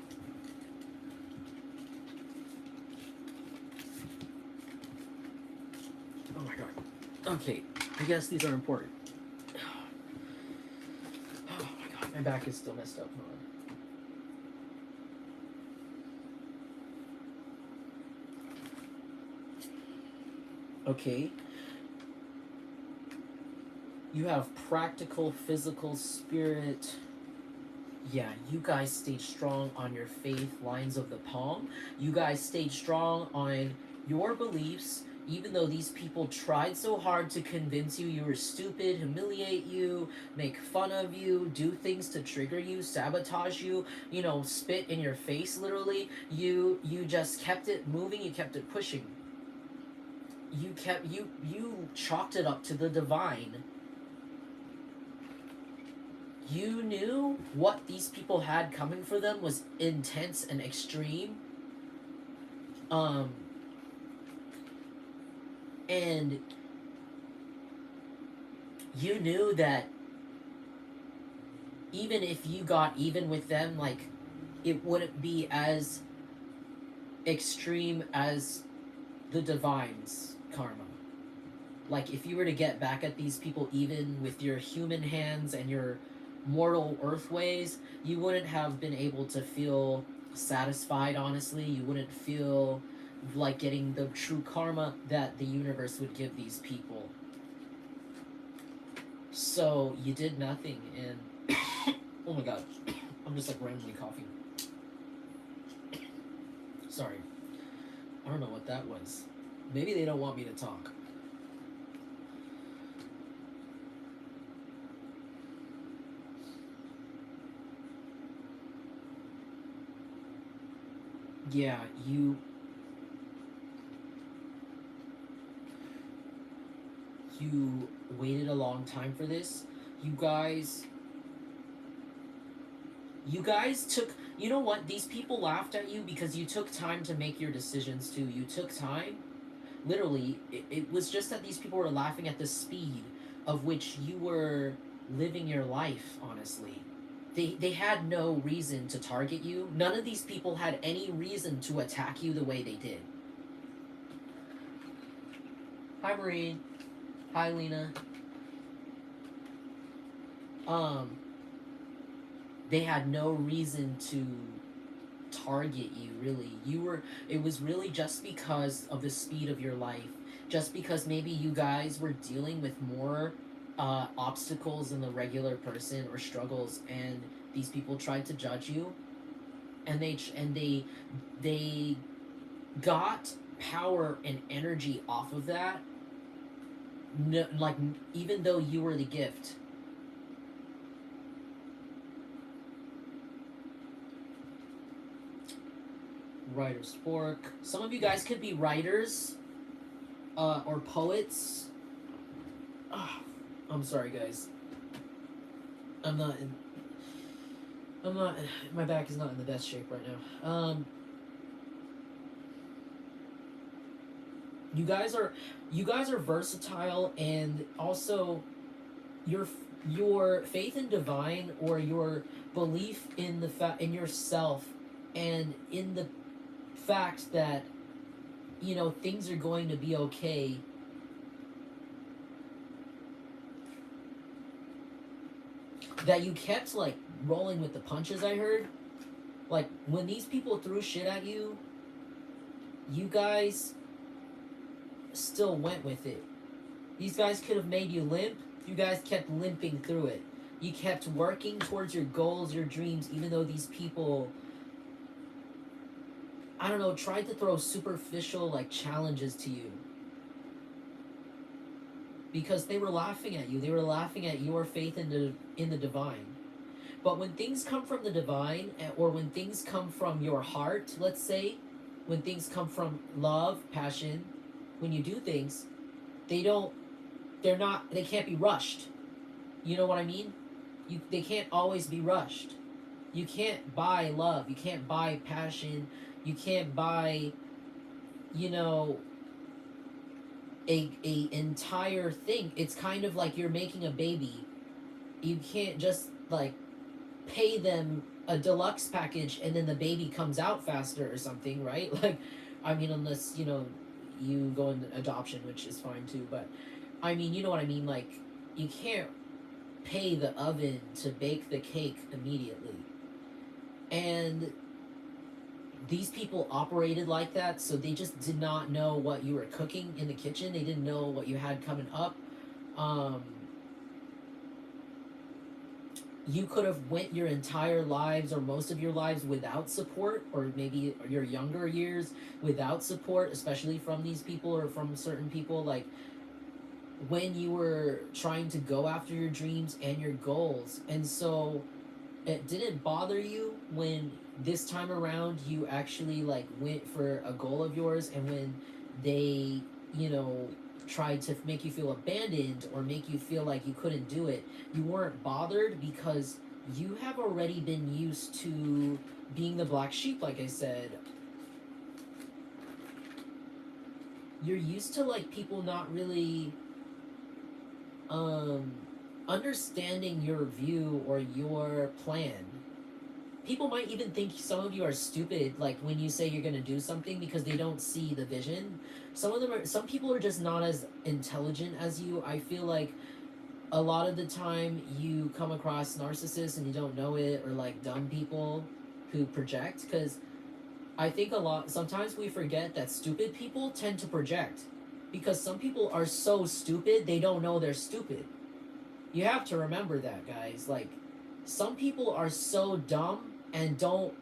Oh my god. Okay, I guess these are important. Oh my god, my back is still messed up. Hold on. Okay. You have practical, physical, spirit. Yeah, you guys stayed strong on your faith, lines of the palm. You guys stayed strong on your beliefs, even though these people tried so hard to convince you were stupid, humiliate you, make fun of you, do things to trigger you, sabotage you, spit in your face, literally. You just kept it moving, you kept it pushing. You chalked it up to the divine. You knew what these people had coming for them was intense and extreme. And you knew that even if you got even with them, like, it wouldn't be as extreme as the divine's karma. Like, if you were to get back at these people even with your human hands and your mortal earth ways, you wouldn't have been able to feel satisfied, honestly. You wouldn't feel like getting the true karma that the universe would give these people. So you did nothing, and oh my god, I'm just like randomly coughing. Sorry, I don't know what that was. Maybe they don't want me to talk. Yeah, you waited a long time for this. You guys took, you know what, these people laughed at you because you took time to make your decisions too. You took time. Literally, it was just that these people were laughing at the speed of which you were living your life, honestly. They had no reason to target you. None of these people had any reason to attack you the way they did. Hi, Marine. Hi, Lena. They had no reason to target you, really. It was really just because of the speed of your life. Just because maybe you guys were dealing with more obstacles than the regular person, or struggles, and these people tried to judge you, and they got power and energy off of that. No, like, even though you were the gift. Writer's fork. Some of you guys could be writers or poets. Ah, I'm sorry, guys. I'm not in. I'm not. My back is not in the best shape right now. You guys are versatile, and also your faith in divine, or your belief in in yourself, and in the fact that things are going to be okay. That you kept like rolling with the punches. I heard, like, when these people threw shit at you, you guys still went with it. These guys could have made you limp. You guys kept limping through it. You kept working towards your goals, your dreams, even though these people, I don't know, tried to throw superficial like challenges to you. Because they were laughing at you. They were laughing at your faith in the divine. But when things come from the divine, or when things come from your heart, let's say, when things come from love, passion, when you do things, they can't be rushed. You know what I mean? They can't always be rushed. You can't buy love. You can't buy passion. You can't buy, a entire thing. It's kind of like you're making a baby. You can't just like pay them a deluxe package and then the baby comes out faster or something, right? Like, I mean, unless you go into adoption, which is fine too, but I mean, you know what I mean? Like, you can't pay the oven to bake the cake immediately. And these people operated like that, so they just did not know what you were cooking in the kitchen. They didn't know what you had coming up. You could have went your entire lives, or most of your lives, without support, or maybe your younger years without support, especially from these people or from certain people. Like, when you were trying to go after your dreams and your goals. And so it didn't bother you when this time around you actually like went for a goal of yours, and when they tried to make you feel abandoned or make you feel like you couldn't do it, you weren't bothered, because you have already been used to being the black sheep. Like I said, you're used to like people not really understanding your view or your plan. People might even think some of you are stupid, like when you say you're going to do something, because they don't see the vision. Some people are just not as intelligent as you. I feel like a lot of the time you come across narcissists and you don't know it, or like dumb people who project, because I think sometimes we forget that stupid people tend to project, because some people are so stupid they don't know they're stupid. You have to remember that, guys. Like, some people are so dumb and don't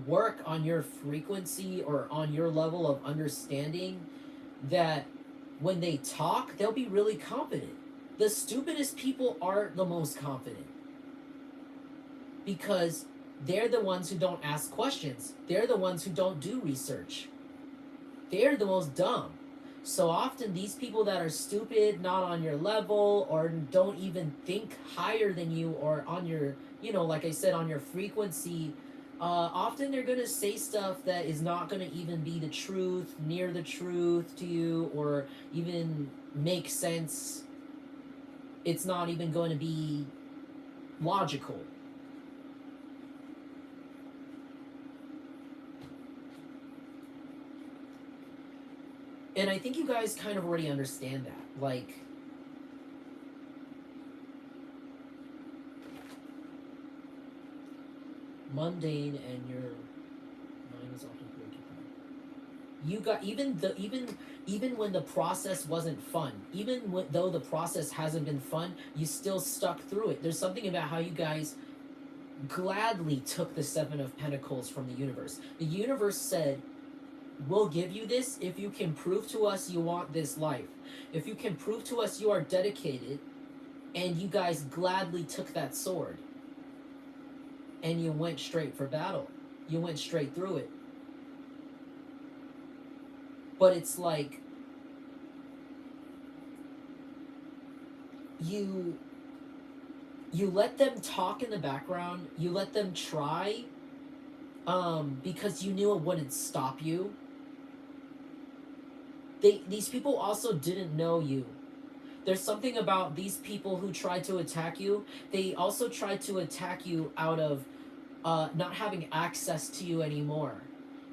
work on your frequency or on your level of understanding that when they talk, they'll be really confident. The stupidest people are the most confident, because they're the ones who don't ask questions. They're the ones who don't do research. They're the most dumb. So often these people that are stupid, not on your level, or don't even think higher than you, or on your, like I said, on your frequency, often they're going to say stuff that is not going to even be the truth, near the truth to you, or even make sense. It's not even going to be logical. And I think you guys kind of already understand that. Like, mundane, and your mind is often preoccupied. You got even when the process wasn't fun, though the process hasn't been fun, you still stuck through it. There's something about how you guys gladly took the Seven of Pentacles from the universe. The universe said, we'll give you this if you can prove to us you want this life. If you can prove to us you are dedicated. And you guys gladly took that sword. And you went straight for battle. You went straight through it. But it's like you let them talk in the background, you let them try, because you knew it wouldn't stop you. These people also didn't know you. There's something about these people who tried to attack you. They also tried to attack you out of not having access to you anymore.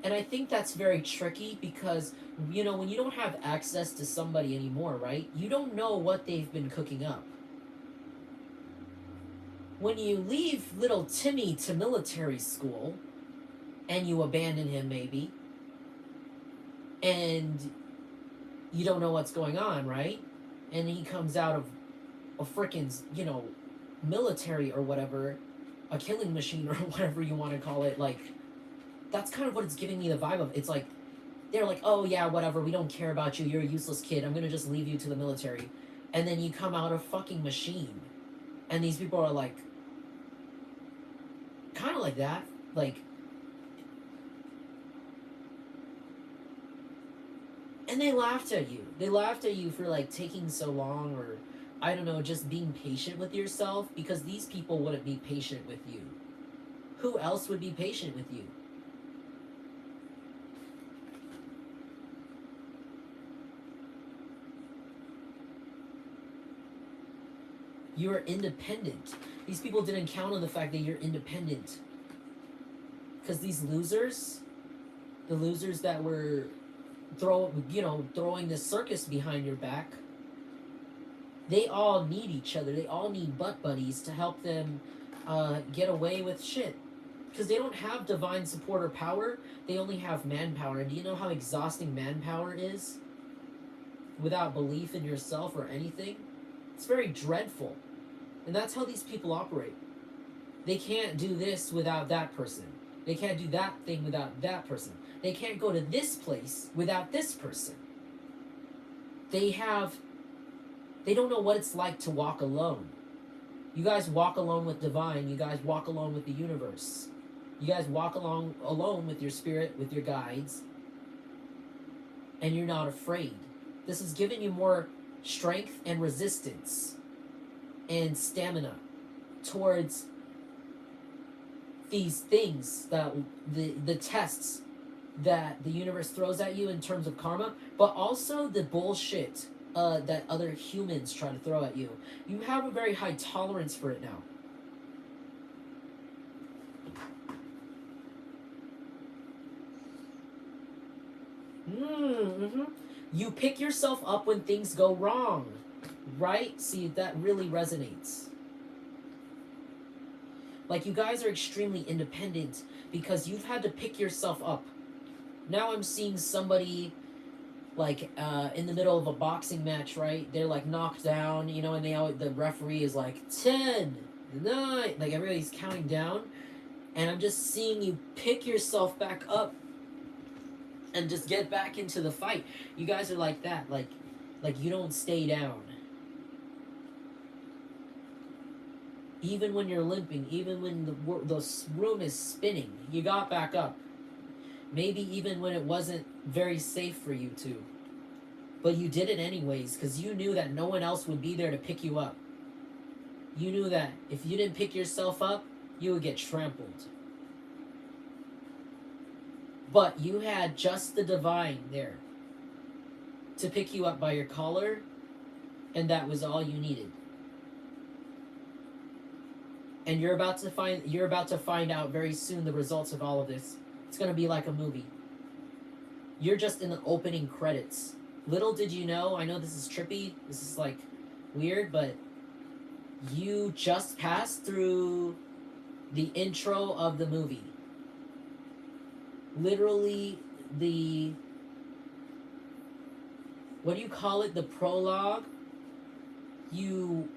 And I think that's very tricky because, you know, when you don't have access to somebody anymore, right? You don't know what they've been cooking up. When you leave little Timmy to military school, and you abandon him maybe, and you don't know what's going on, right? And he comes out of a frickin', you know, military or whatever, a killing machine or whatever you want to call it, like, that's kind of what it's giving me the vibe of. It's like, they're like, oh yeah, whatever, we don't care about you, you're a useless kid, I'm gonna just leave you to the military. And then you come out a fucking machine. And these people are like, kind of like that, like, and they laughed at you. They laughed at you for like taking so long, or I don't know, just being patient with yourself, because these people wouldn't be patient with you. Who else would be patient with you? You're independent. These people didn't count on the fact that you're independent. Because these losers, the losers that were throwing this circus behind your back, they all need each other. They all need butt buddies to help them get away with shit. Because they don't have divine support or power, they only have manpower. And do you know how exhausting manpower is? Without belief in yourself or anything? It's very dreadful. And that's how these people operate. They can't do this without that person. They can't do that thing without that person. They can't go to this place without this person. They don't know what it's like to walk alone. You guys walk alone with divine. You guys walk alone with the universe. You guys walk alone with your spirit, with your guides. And you're not afraid. This has given you more strength and resistance and stamina towards these things, that the tests that the universe throws at you in terms of karma, but also the bullshit that other humans try to throw at you. You have a very high tolerance for it now. Mm-hmm. You pick yourself up when things go wrong, right? See, that really resonates. Like, you guys are extremely independent because you've had to pick yourself up. Now I'm seeing somebody, like, in the middle of a boxing match, right? They're, like, knocked down, you know, and the referee is like, 10, 9, like, everybody's counting down. And I'm just seeing you pick yourself back up and just get back into the fight. You guys are like that, like you don't stay down. Even when you're limping, even when the room is spinning, you got back up. Maybe even when it wasn't very safe for you to. But you did it anyways, because you knew that no one else would be there to pick you up. You knew that if you didn't pick yourself up, you would get trampled. But you had just the divine there to pick you up by your collar, and that was all you needed. And you're about to find out very soon the results of all of this. It's going to be like a movie. You're just in the opening credits. Little did you know, I know this is trippy, this is like weird, but you just passed through the intro of the movie. Literally what do you call it? The prologue? You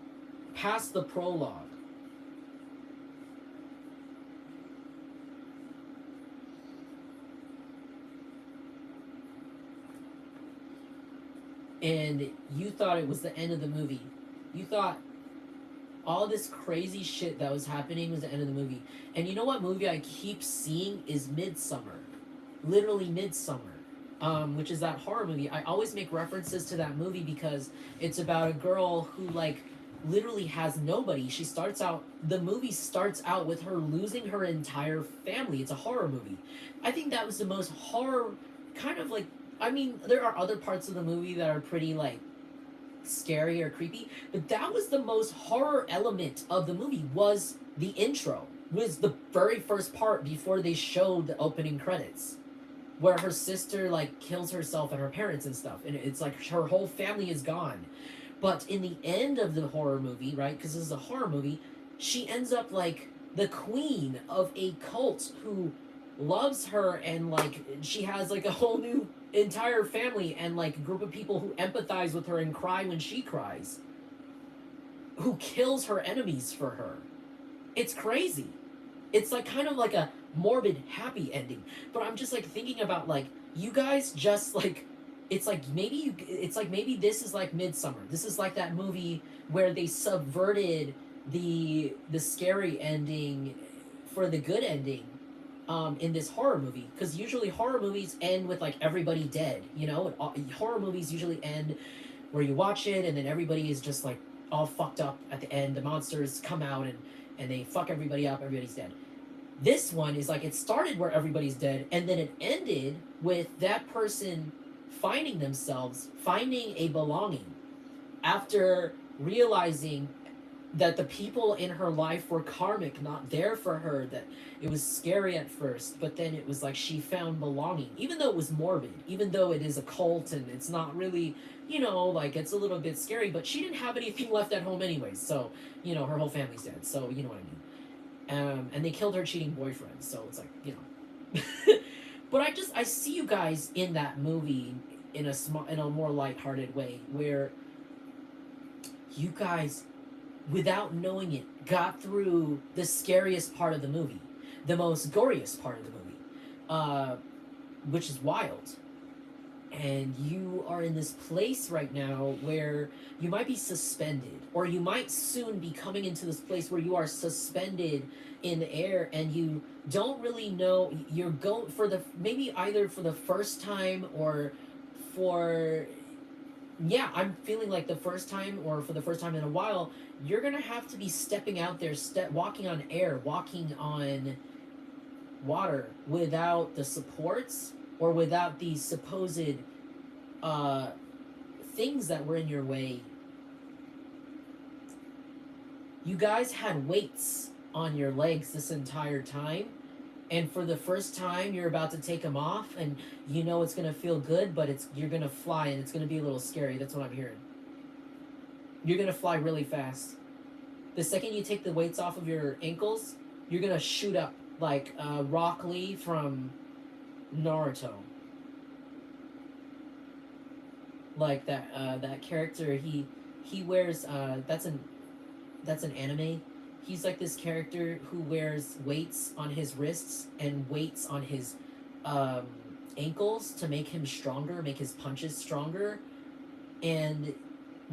passed the prologue. And you thought it was the end of the movie. You thought all this crazy shit that was happening was the end of the movie. And you know what movie I keep seeing is Midsummer. Literally Midsummer. which is that horror movie. I always make references to that movie because it's about a girl who like literally has nobody. The movie starts out with her losing her entire family. It's a horror movie. I think that was the most horror kind of like, I mean, there are other parts of the movie that are pretty like scary or creepy, but that was the most horror element of the movie, was the intro, was the very first part before they showed the opening credits, where her sister like kills herself and her parents and stuff, and it's like her whole family is gone. But in the end of the horror movie, right, because this is a horror movie, she ends up like the queen of a cult who loves her, and like she has like a whole new entire family and like a group of people who empathize with her and cry when she cries, who kills her enemies for her. It's crazy. It's like kind of like a morbid happy ending. But I'm just like thinking about like you guys just like, it's like maybe this is like Midsummer. This is like that movie where they subverted the scary ending for the good ending, in this horror movie, because usually horror movies end with like everybody dead, you know. Horror movies usually end where you watch it and then everybody is just like all fucked up at the end. The monsters come out and they fuck everybody up. Everybody's dead. This one is like it started where everybody's dead and then it ended with that person finding themselves, finding a belonging after realizing that the people in her life were karmic, not there for her, that it was scary at first, but then it was like she found belonging, even though it was morbid, even though it is a cult and it's not really, you know, like it's a little bit scary, but she didn't have anything left at home anyways, so, you know, her whole family's dead, so you know what I mean. And they killed her cheating boyfriend, so it's like, you know. But I see you guys in that movie in a more lighthearted way, where you guys, without knowing it, got through the scariest part of the movie, the most goriest part of the movie, which is wild. And you are in this place right now where you might be suspended, or you might soon be coming into this place where you are suspended in the air and you don't really know, you're going for the, maybe either for the first time or for, yeah, I'm feeling like the first time or for the first time in a while, you're gonna have to be stepping out there, walking on air, walking on water without the supports or without these supposed things that were in your way. You guys had weights on your legs this entire time, and for the first time you're about to take them off, and you know it's gonna feel good, but you're gonna fly and it's gonna be a little scary. That's what I'm hearing. You're gonna fly really fast. The second you take the weights off of your ankles, you're gonna shoot up like Rock Lee from Naruto. Like that character, he wears that's an anime. He's like this character who wears weights on his wrists and weights on his ankles to make him stronger, make his punches stronger. And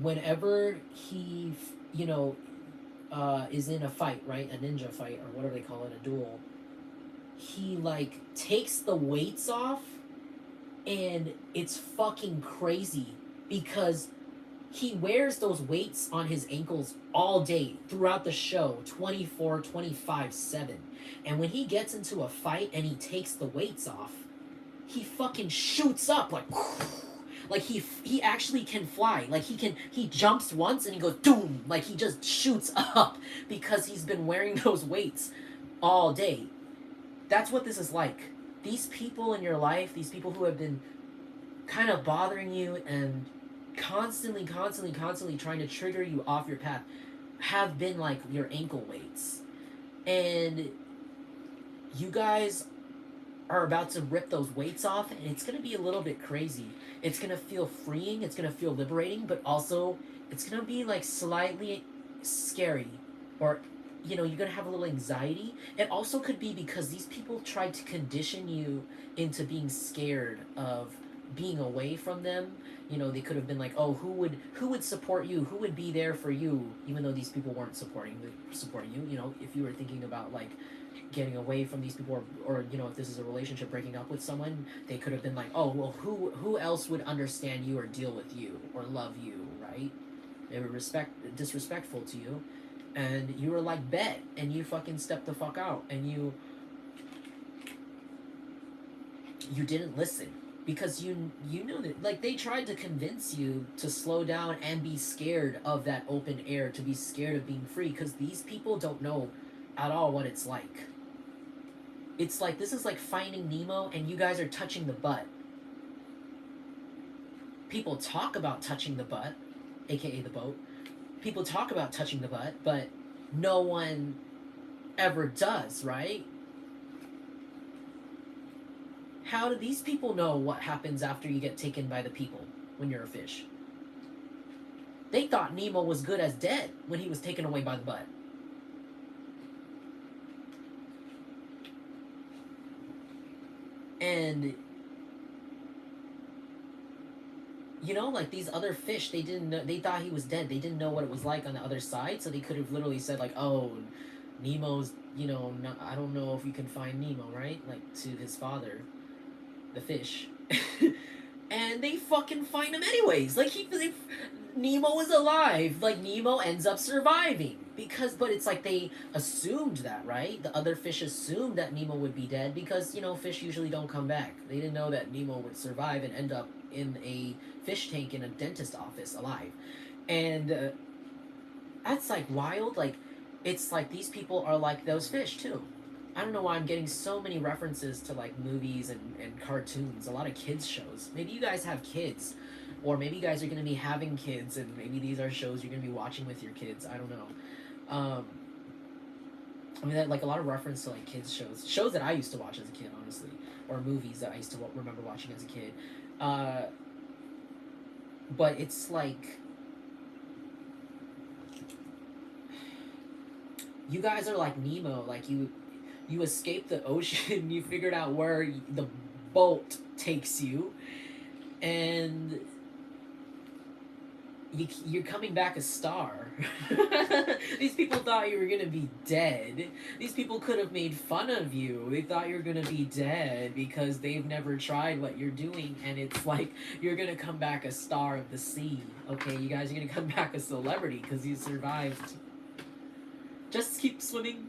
whenever he, you know, is in a fight, right, a ninja fight or whatever they call it, a duel, he like takes the weights off, and it's fucking crazy because he wears those weights on his ankles all day throughout the show, 24/25/7. And when he gets into a fight and he takes the weights off, he fucking shoots up like he actually can fly. Like he jumps once and he goes doom, like he just shoots up because he's been wearing those weights all day. That's what this is like. These people in your life, these people who have been kind of bothering you and constantly trying to trigger you off your path, have been like your ankle weights. And you guys are about to rip those weights off, and it's going to be a little bit crazy. It's going to feel freeing, it's going to feel liberating, but also it's going to be like slightly scary, or you know, you're going to have a little anxiety. It also could be because these people tried to condition you into being scared of being away from them. You know, they could have been like, oh, who would support you? Who would be there for you? Even though these people weren't supporting you. You know, if you were thinking about like getting away from these people, or you know, if this is a relationship, breaking up with someone, they could have been like, oh, well, who else would understand you or deal with you or love you, right? They were disrespectful to you, and you were like, bet, and you fucking stepped the fuck out, and you didn't listen, because you knew that, like, they tried to convince you to slow down and be scared of that open air, to be scared of being free, because these people don't know at all what it's like. It's like, this is like Finding Nemo, and you guys are touching the butt. People talk about touching the butt, aka the boat. People talk about touching the butt, but no one ever does, right? How do these people know what happens after you get taken by the people when you're a fish? They thought Nemo was good as dead when he was taken away by the butt. And you know, like, these other fish, they didn't know, they thought he was dead. They didn't know what it was like on the other side, so they could have literally said like, oh, Nemo's, you know, no, I don't know if you can find Nemo, right? Like, to his father, the fish. And they fucking find him anyways. Like, Nemo is alive. Like, Nemo ends up surviving. But it's like they assumed that, right? The other fish assumed that Nemo would be dead because, you know, fish usually don't come back. They didn't know that Nemo would survive and end up in a fish tank in a dentist office alive. And that's, like, wild. Like, it's like these people are like those fish, too. I don't know why I'm getting so many references to, like, movies and cartoons, a lot of kids shows. Maybe you guys have kids, or maybe you guys are going to be having kids, and maybe these are shows you're going to be watching with your kids. I don't know. I mean, that, like, a lot of reference to, like, kids shows that I used to watch as a kid, honestly, or movies that I used to remember watching as a kid. But it's like, you guys are like Nemo. Like, you escaped the ocean, you figured out where the boat takes you, and you're coming back a star. These people thought you were gonna be dead. These people could have made fun of you. They thought you were gonna be dead because they've never tried what you're doing, and it's like, you're gonna come back a star of the sea. Okay, you guys are gonna come back a celebrity because you survived. Just keep swimming.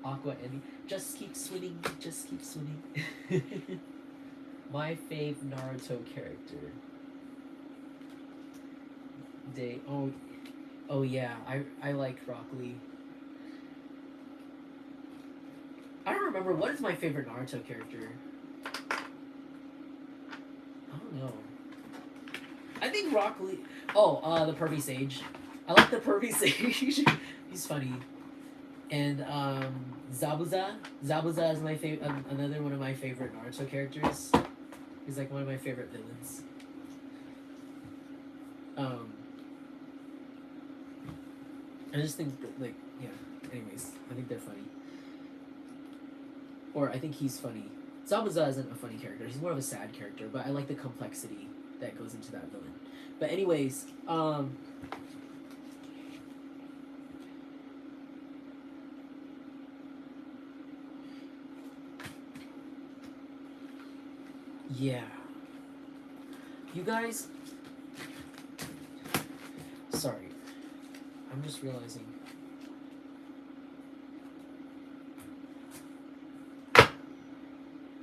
Aqua Eddie. Just keep swimming. Just keep swimming. My fave Naruto character. Oh yeah, I like Rock Lee. I don't remember, what is my favorite Naruto character? I don't know. I think Rock Lee. Oh, the Pervy Sage. I like the Pervy Sage. He's funny. And Zabuza. Zabuza is my favorite. Another one of my favorite Naruto characters. He's like one of my favorite villains. I just think that, like, yeah. Anyways, I think they're funny. Or I think he's funny. Zabuza isn't a funny character. He's more of a sad character, but I like the complexity that goes into that villain. But anyways, yeah. You guys... Sorry. I'm just realizing.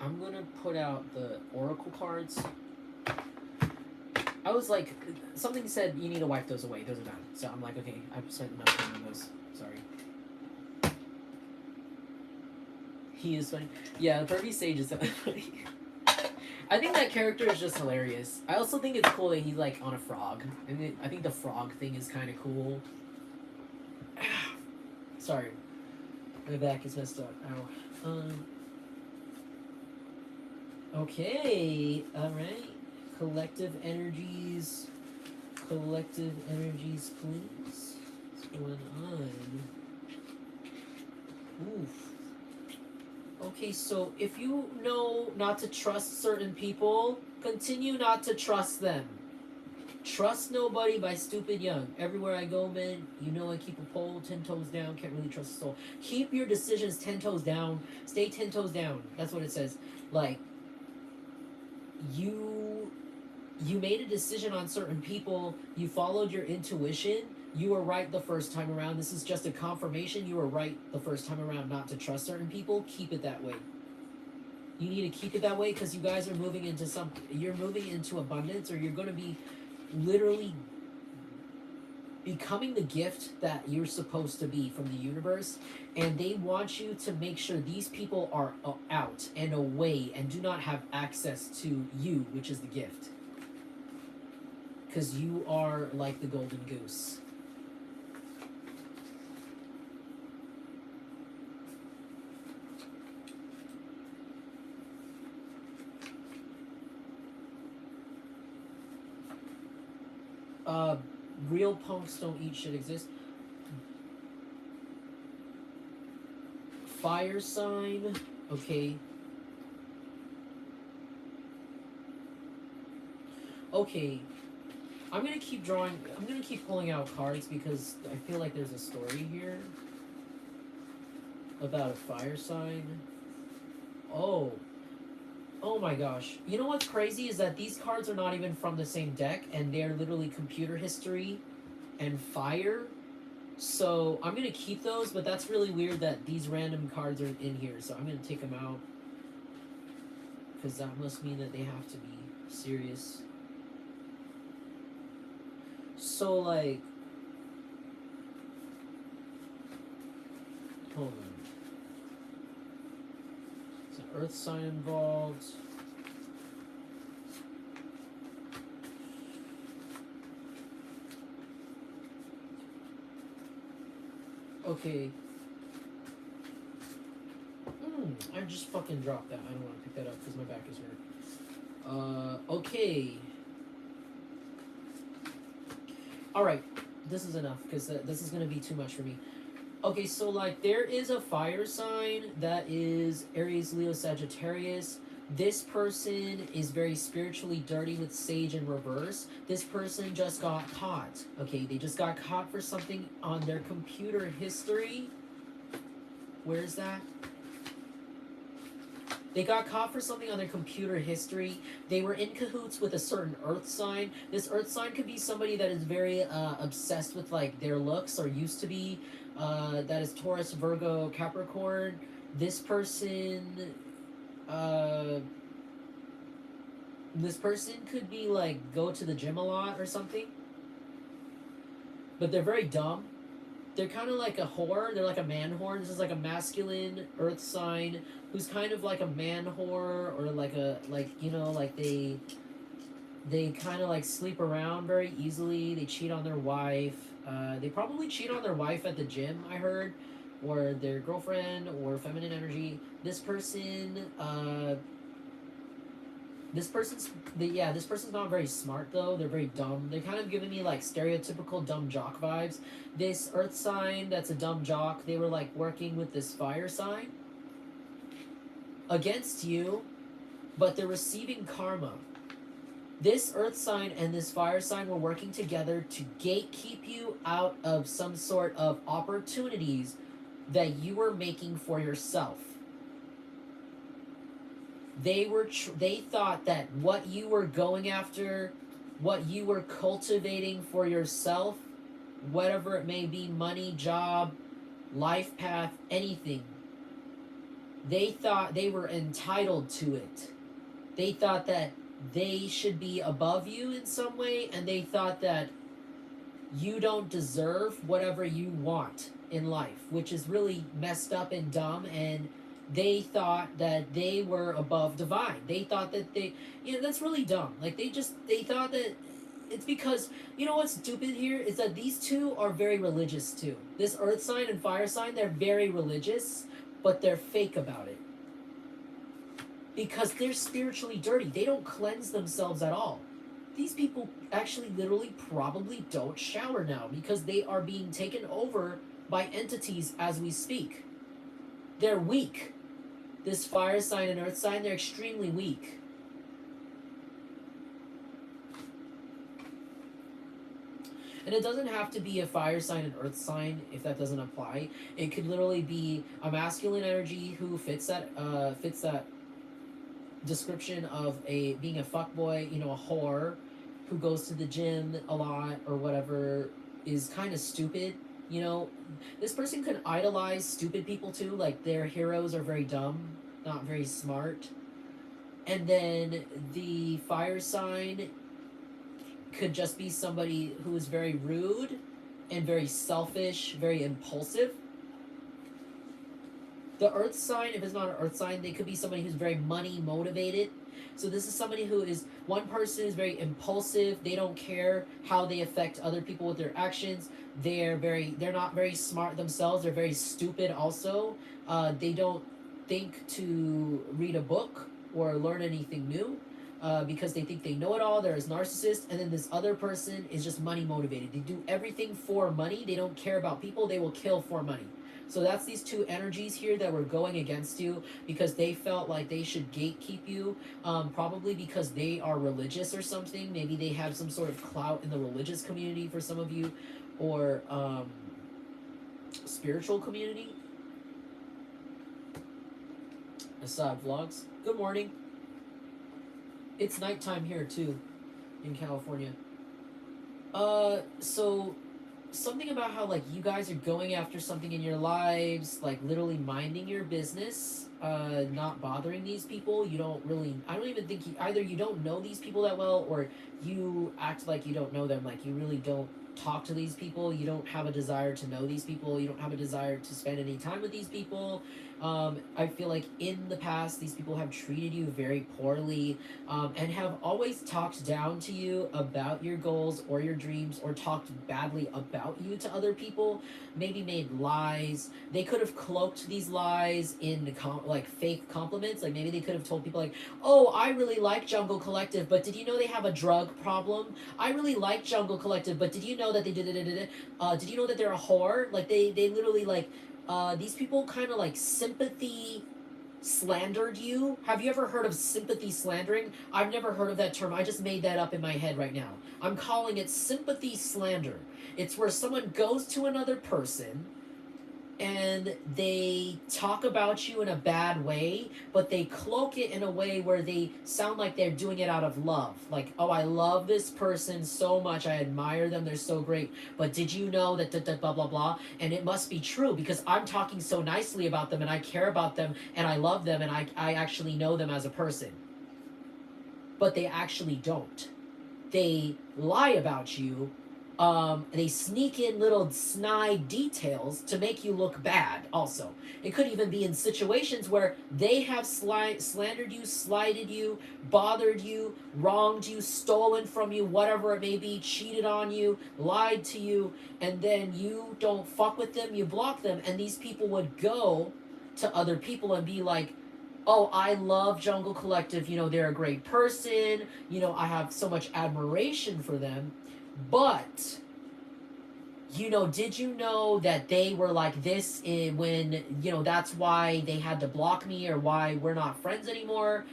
I'm gonna put out the oracle cards. I was like, something said you need to wipe those away. Those are done. So I'm like, okay, I've spent enough time on those. Sorry. He is funny. Yeah, the Pervy Sage is funny. I think that character is just hilarious. I also think it's cool that he's like on a frog. And I think the frog thing is kind of cool. Sorry. My back is messed up. Ow. Okay. Alright. Collective energies. Collective energies, please. What's going on? Oof. Okay, so if you know not to trust certain people, continue not to trust them. Trust nobody by Stupid Young. Everywhere I go, man, you know I keep a pole 10 toes down. Can't really trust a soul. Keep your decisions 10 toes down. Stay 10 toes down. That's what it says. Like, you you made a decision on certain people. You followed your intuition. You were right the first time around. This is just a confirmation. You were right the first time around not to trust certain people. Keep it that way. You need to keep it that way because you guys are moving into you're moving into abundance, or you're going to be literally becoming the gift that you're supposed to be from the universe, and they want you to make sure these people are out and away and do not have access to you, which is the gift, because you are like the golden goose. Real punks don't eat shit exists. Fire sign. Okay. Okay. I'm gonna keep pulling out cards because I feel like there's a story here about a fire sign. Oh. Oh my gosh. You know what's crazy is that these cards are not even from the same deck, and they're literally computer history and fire. So I'm going to keep those, but that's really weird that these random cards are in here. So I'm going to take them out because that must mean that they have to be serious. So, like, hold on. Earth sign involved. Okay. I just fucking dropped that. I don't want to pick that up because my back is hurt. Okay. Alright. This is enough because this is going to be too much for me. Okay, so, like, there is a fire sign that is Aries, Leo, Sagittarius. This person is very spiritually dirty with Sage in reverse. This person just got caught. Okay, they just got caught for something on their computer history. Where is that? They got caught for something on their computer history. They were in cahoots with a certain earth sign. This earth sign could be somebody that is very obsessed with, like, their looks, or used to be. That is Taurus, Virgo, Capricorn. This person could be, like, go to the gym a lot or something. But they're very dumb. They're kind of like a whore. They're like a man whore. This is like a masculine earth sign who's kind of like a man whore, or like a, like, you know, like they kind of like sleep around very easily. They cheat on their wife. They probably cheat on their wife at the gym, I heard, or their girlfriend, or feminine energy. This person's not very smart though. They're very dumb. They're kind of giving me like stereotypical dumb jock vibes. This earth sign that's a dumb jock, they were like working with this fire sign against you, but they're receiving karma. This earth sign and this fire sign were working together to gatekeep you out of some sort of opportunities that you were making for yourself. They thought that what you were going after, what you were cultivating for yourself, whatever it may be, money, job, life path, anything, they thought they were entitled to it. They thought that they should be above you in some way, and they thought that you don't deserve whatever you want in life, which is really messed up and dumb. And they thought that they were above divine. They thought that that's really dumb. Like, they thought that it's because, you know what's stupid here is that these two are very religious too. This earth sign and fire sign, they're very religious, but they're fake about it. Because they're spiritually dirty. They don't cleanse themselves at all. These people actually literally probably don't shower now because they are being taken over by entities as we speak. They're weak. this fire sign and earth sign, they're extremely weak. And it doesn't have to be a fire sign and earth sign if that doesn't apply. It could literally be a masculine energy who fits that description of a being a fuckboy, you know, a whore who goes to the gym a lot or whatever, is kind of stupid. You know, this person could idolize stupid people too, like their heroes are very dumb, not very smart. And then the fire sign could just be somebody who is very rude and very selfish, very impulsive. The earth sign, if it's not an earth sign, they could be somebody who's very money motivated. So this is somebody who is, one person is very impulsive. They don't care how they affect other people with their actions. They're not very smart themselves. They're very stupid also. They don't think to read a book or learn anything new. Because they think they know it all. They're a narcissist. And then this other person is just money motivated. They do everything for money. They don't care about people. They will kill for money. So that's these two energies here that were going against you because they felt like they should gatekeep you, probably because they are religious or something. Maybe they have some sort of clout in the religious community for some of you, or spiritual community. Assad Vlogs. Good morning. It's nighttime here too, in California. So something about how like you guys are going after something in your lives, like literally minding your business, not bothering these people. You don't really, I don't even think either you don't know these people that well, or you act like you don't know them, like you really don't talk to these people. You don't have a desire to know these people. You don't have a desire to spend any time with these people. I feel like in the past, these people have treated you very poorly, and have always talked down to you about your goals or your dreams, or talked badly about you to other people, maybe made lies. They could have cloaked these lies in like fake compliments. Like maybe they could have told people like, oh, I really like Jungle Collective, but did you know they have a drug problem? I really like Jungle Collective, but did you know that they did it? Did you know that they're a whore? Like they literally like, these people kind of like sympathy slandered you. Have you ever heard of sympathy slandering? I've never heard of that term. I just made that up in my head right now. I'm calling it sympathy slander. It's where someone goes to another person and they talk about you in a bad way, but they cloak it in a way where they sound like they're doing it out of love. Like, oh, I love this person so much. I admire them. They're so great. But did you know that blah, blah, blah? And it must be true because I'm talking so nicely about them and I care about them and I love them and I actually know them as a person. But they actually don't. They lie about you. They sneak in little snide details to make you look bad also. It could even be in situations where they have slandered you, slighted you, bothered you, wronged you, stolen from you, whatever it may be, cheated on you, lied to you, and then you don't fuck with them, you block them, and these people would go to other people and be like, oh, I love Jungle Collective, you know, they're a great person, you know, I have so much admiration for them. But, you know, did you know that they were like this when, you know, that's why they had to block me or why we're not friends anymore?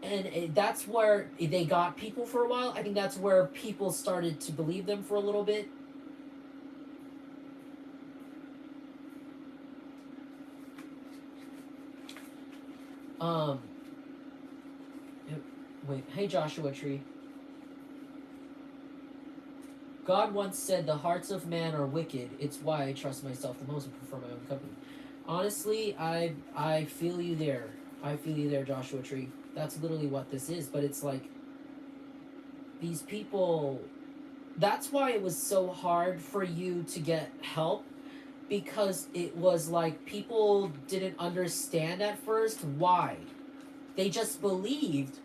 And that's where they got people for a while. I think that's where people started to believe them for a little bit. Wait, hey Joshua Tree. God once said, the hearts of man are wicked. It's why I trust myself the most and prefer my own company. Honestly, I feel you there. I feel you there, Joshua Tree. That's literally what this is. But it's like, these people... That's why it was so hard for you to get help. Because it was like, people didn't understand at first why. They just believed...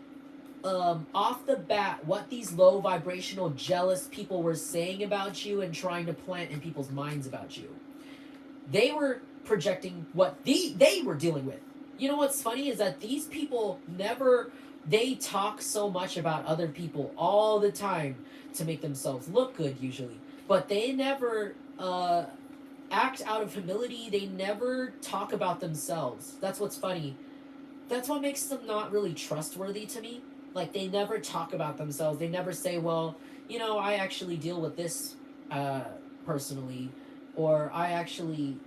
off the bat, what these low vibrational jealous people were saying about you and trying to plant in people's minds about you. They were projecting what they were dealing with. You know what's funny is that these people never, they talk so much about other people all the time to make themselves look good usually, but they never act out of humility. They never talk about themselves. That's what's funny. That's what makes them not really trustworthy to me. Like, they never talk about themselves. They never say, well, you know, I actually deal with this uh, personally, or I actually,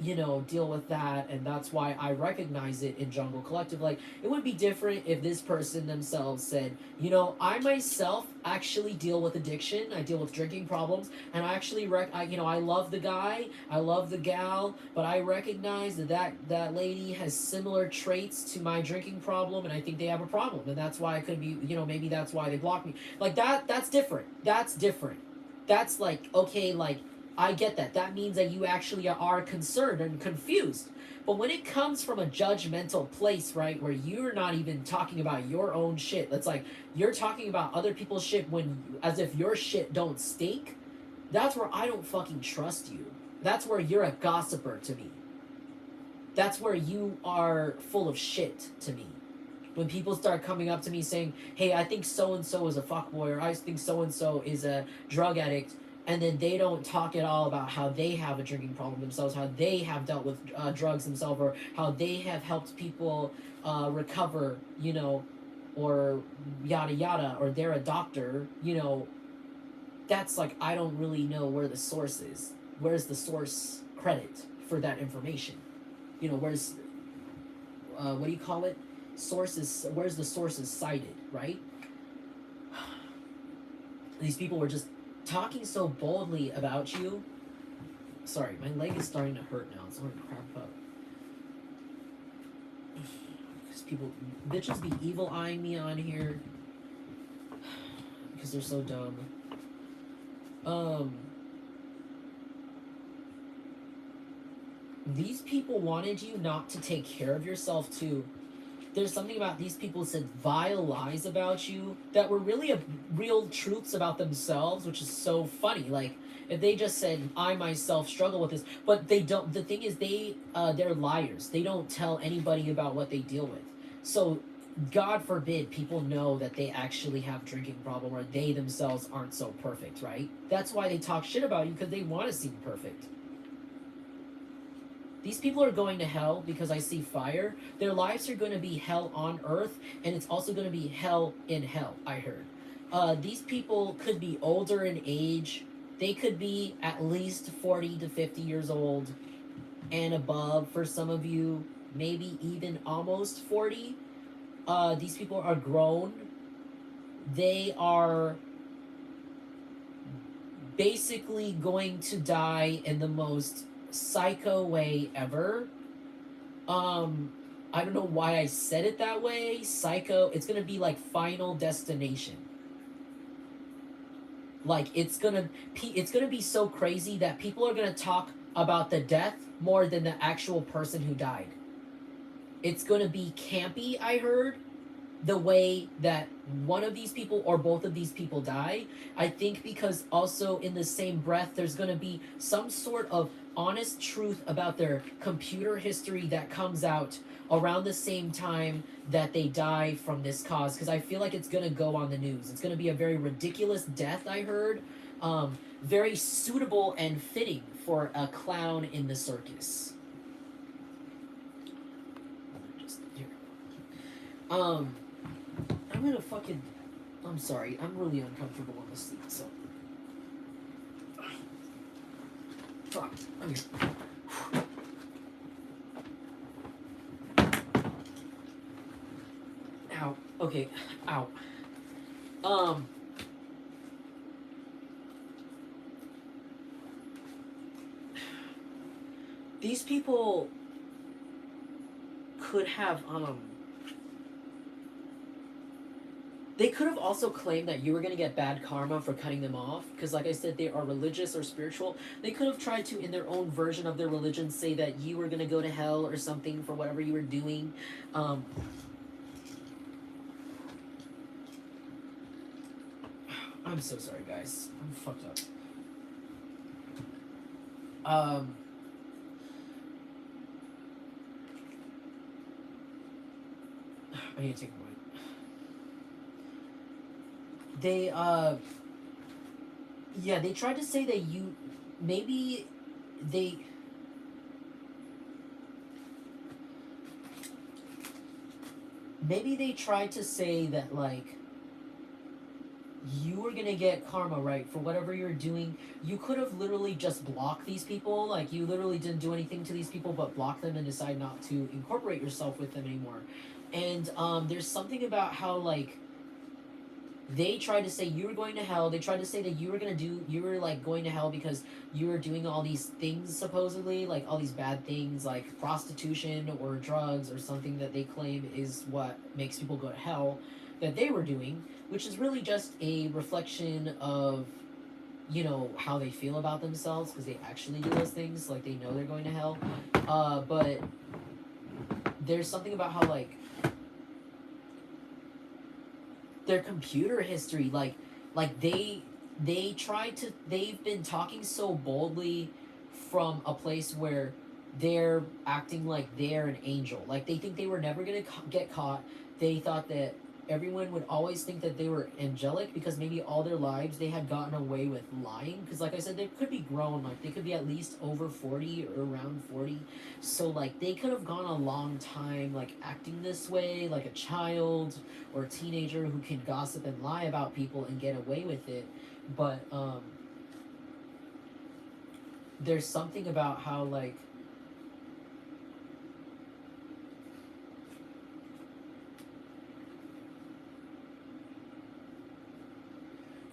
you know, deal with that, and that's why I recognize it in Jungle Collective. Like, it would be different if this person themselves said, you know, I myself actually deal with addiction, I deal with drinking problems, and I actually you know, I love the guy, I love the gal, but I recognize that lady has similar traits to my drinking problem, and I think they have a problem, and that's why I could be, you know, maybe that's why they blocked me. Like, that's different. That's different. That's like, okay, like, I get that. That means that you actually are concerned and confused. But when it comes from a judgmental place, right, where you're not even talking about your own shit, that's like you're talking about other people's shit when as if your shit don't stink, that's where I don't fucking trust you. That's where you're a gossiper to me. That's where you are full of shit to me. When people start coming up to me saying, hey, I think so and so is a fuckboy, or I think so and so is a drug addict, and then they don't talk at all about how they have a drinking problem themselves, how they have dealt with drugs themselves, or how they have helped people recover, you know, or yada yada, or they're a doctor, you know, that's like, I don't really know where the source is. Where's the source credit for that information? You know, where's, what do you call it? Sources, where's the sources cited, right? These people were just talking so boldly about you. Sorry, my leg is starting to hurt now. It's starting to cramp up. Because people, bitches be evil eyeing me on here. Because they're so dumb. These people wanted you not to take care of yourself too. There's something about these people said vile lies about you that were really real truths about themselves, which is so funny. Like, if they just said, I myself struggle with this, but they don't, the thing is, they're liars. They don't tell anybody about what they deal with. So, God forbid people know that they actually have drinking problem, or they themselves aren't so perfect, right? That's why they talk shit about you, because they want to seem perfect. These people are going to hell because I see fire. Their lives are going to be hell on earth, and it's also going to be hell in hell, I heard. These people could be older in age. They could be at least 40 to 50 years old and above for some of you, maybe even almost 40. These people are grown. They are basically going to die in the most psycho way ever. I don't know why I said it that way. Psycho. It's gonna be like Final Destination. Like, it's gonna be so crazy that people are gonna talk about the death more than the actual person who died. It's gonna be campy, I heard, the way that one of these people or both of these people die. I think because also in the same breath, there's going to be some sort of honest truth about their computer history that comes out around the same time that they die from this cause. Because I feel like it's going to go on the news. It's going to be a very ridiculous death, I heard. Very suitable and fitting for a clown in the circus. Just here. I'm gonna fucking... I'm sorry, I'm really uncomfortable on the seat, so... Fuck, okay. Ow, okay, ow. These people could have, they could have also claimed that you were going to get bad karma for cutting them off, because like I said, they are religious or spiritual. They could have tried to, in their own version of their religion, say that you were going to go to hell or something for whatever you were doing. I'm so sorry, guys. I'm fucked up. I need to take a break. They, yeah, they tried to say that you, maybe they, maybe they tried to say that, like, you were gonna get karma, right, for whatever you're doing. You could have literally just blocked these people. Like, you literally didn't do anything to these people but block them and decide not to incorporate yourself with them anymore. And there's something about how, like, they tried to say you were going to hell. They tried to say that you were like going to hell because you were doing all these things, supposedly, like all these bad things, like prostitution or drugs or something that they claim is what makes people go to hell, that they were doing, which is really just a reflection of, you know, how they feel about themselves, because they actually do those things, like they know they're going to hell. But there's something about how, like, their computer history, like they've been talking so boldly from a place where they're acting like they're an angel. Like, they think they were never gonna get caught. They thought that everyone would always think that they were angelic because maybe all their lives they had gotten away with lying. Because, like I said, they could be grown. Like, they could be at least over 40 or around 40. So, like, they could have gone a long time, like, acting this way, like a child or a teenager who can gossip and lie about people and get away with it. But there's something about how, like,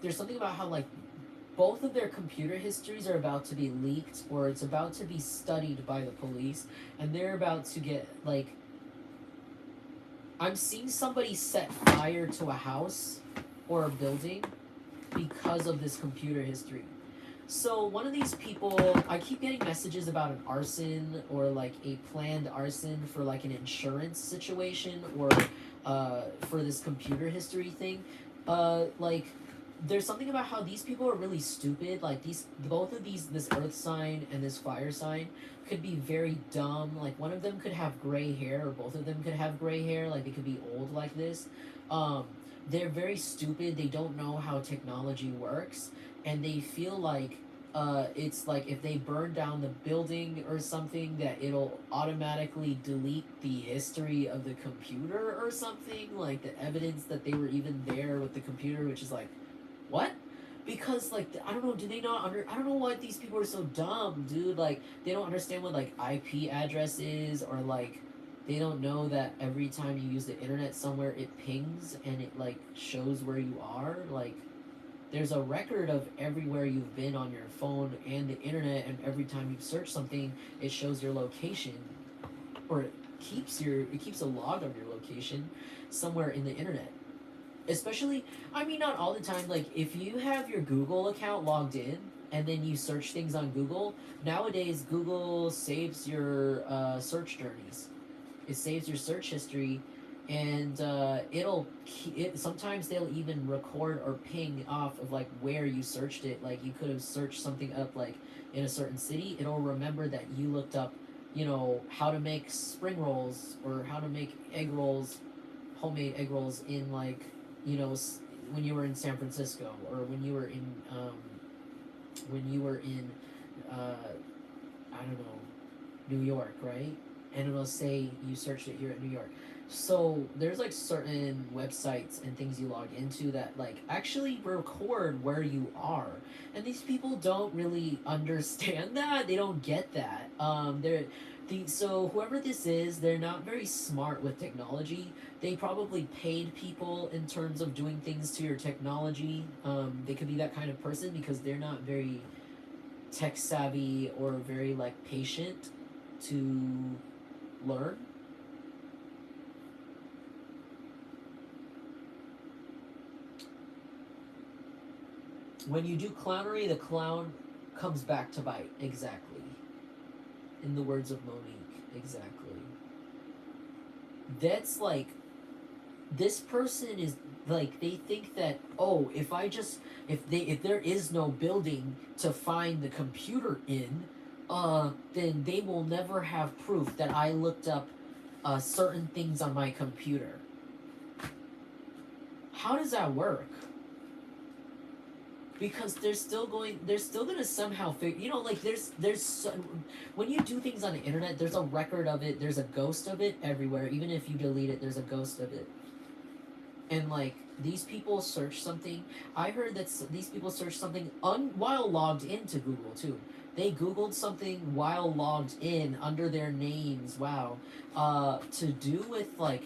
there's something about how, like, both of their computer histories are about to be leaked, or it's about to be studied by the police, and they're about to get, like, I'm seeing somebody set fire to a house or a building because of this computer history. So one of these people, I keep getting messages about an arson or like a planned arson for like an insurance situation, or for this computer history thing. Like, there's something about how these people are really stupid. Like, both of these, this earth sign and this fire sign, could be very dumb. Like, one of them could have gray hair, or both of them could have gray hair. Like, they could be old like this. They're very stupid. They don't know how technology works, and they feel like it's like if they burn down the building or something, that it'll automatically delete the history of the computer or something, like the evidence that they were even there with the computer, which is like, what? Because, like, I don't know, do they not I don't know why these people are so dumb, dude. Like, they don't understand what, like, IP address is, or, like, they don't know that every time you use the internet somewhere, it pings and it, like, shows where you are. Like, there's a record of everywhere you've been on your phone and the internet, and every time you search something, it shows your location, or it keeps a log of your location somewhere in the internet. Especially, I mean, not all the time. Like, if you have your Google account logged in and then you search things on Google, nowadays Google saves your search journeys. It saves your search history, and sometimes they'll even record or ping off of, like, where you searched it. Like, you could have searched something up, like, in a certain city. It'll remember that you looked up, you know, how to make spring rolls, or how to make egg rolls, homemade egg rolls, in, like, you know, when you were in San Francisco, or when you were in I don't know, New York, right? And it'll say you searched it here at New York. So there's, like, certain websites and things you log into that, like, actually record where you are, and these people don't really understand that. They don't get that. So whoever this is, they're not very smart with technology. They probably paid people in terms of doing things to your technology. They could be that kind of person because they're not very tech savvy or very, like, patient to learn. When you do clownery, the clown comes back to bite. Exactly. In the words of Monique. Exactly. That's like, this person is like, they think that, oh, if there is no building to find the computer in, then they will never have proof that I looked up certain things on my computer. How does that work? because they're still gonna somehow figure, you know, like when you do things on the internet, there's a record of it, there's a ghost of it everywhere. Even if you delete it, there's a ghost of it. And like these people search something. I heard that these people search something while logged into Google too. They Googled something while logged in under their names. Wow, to do with like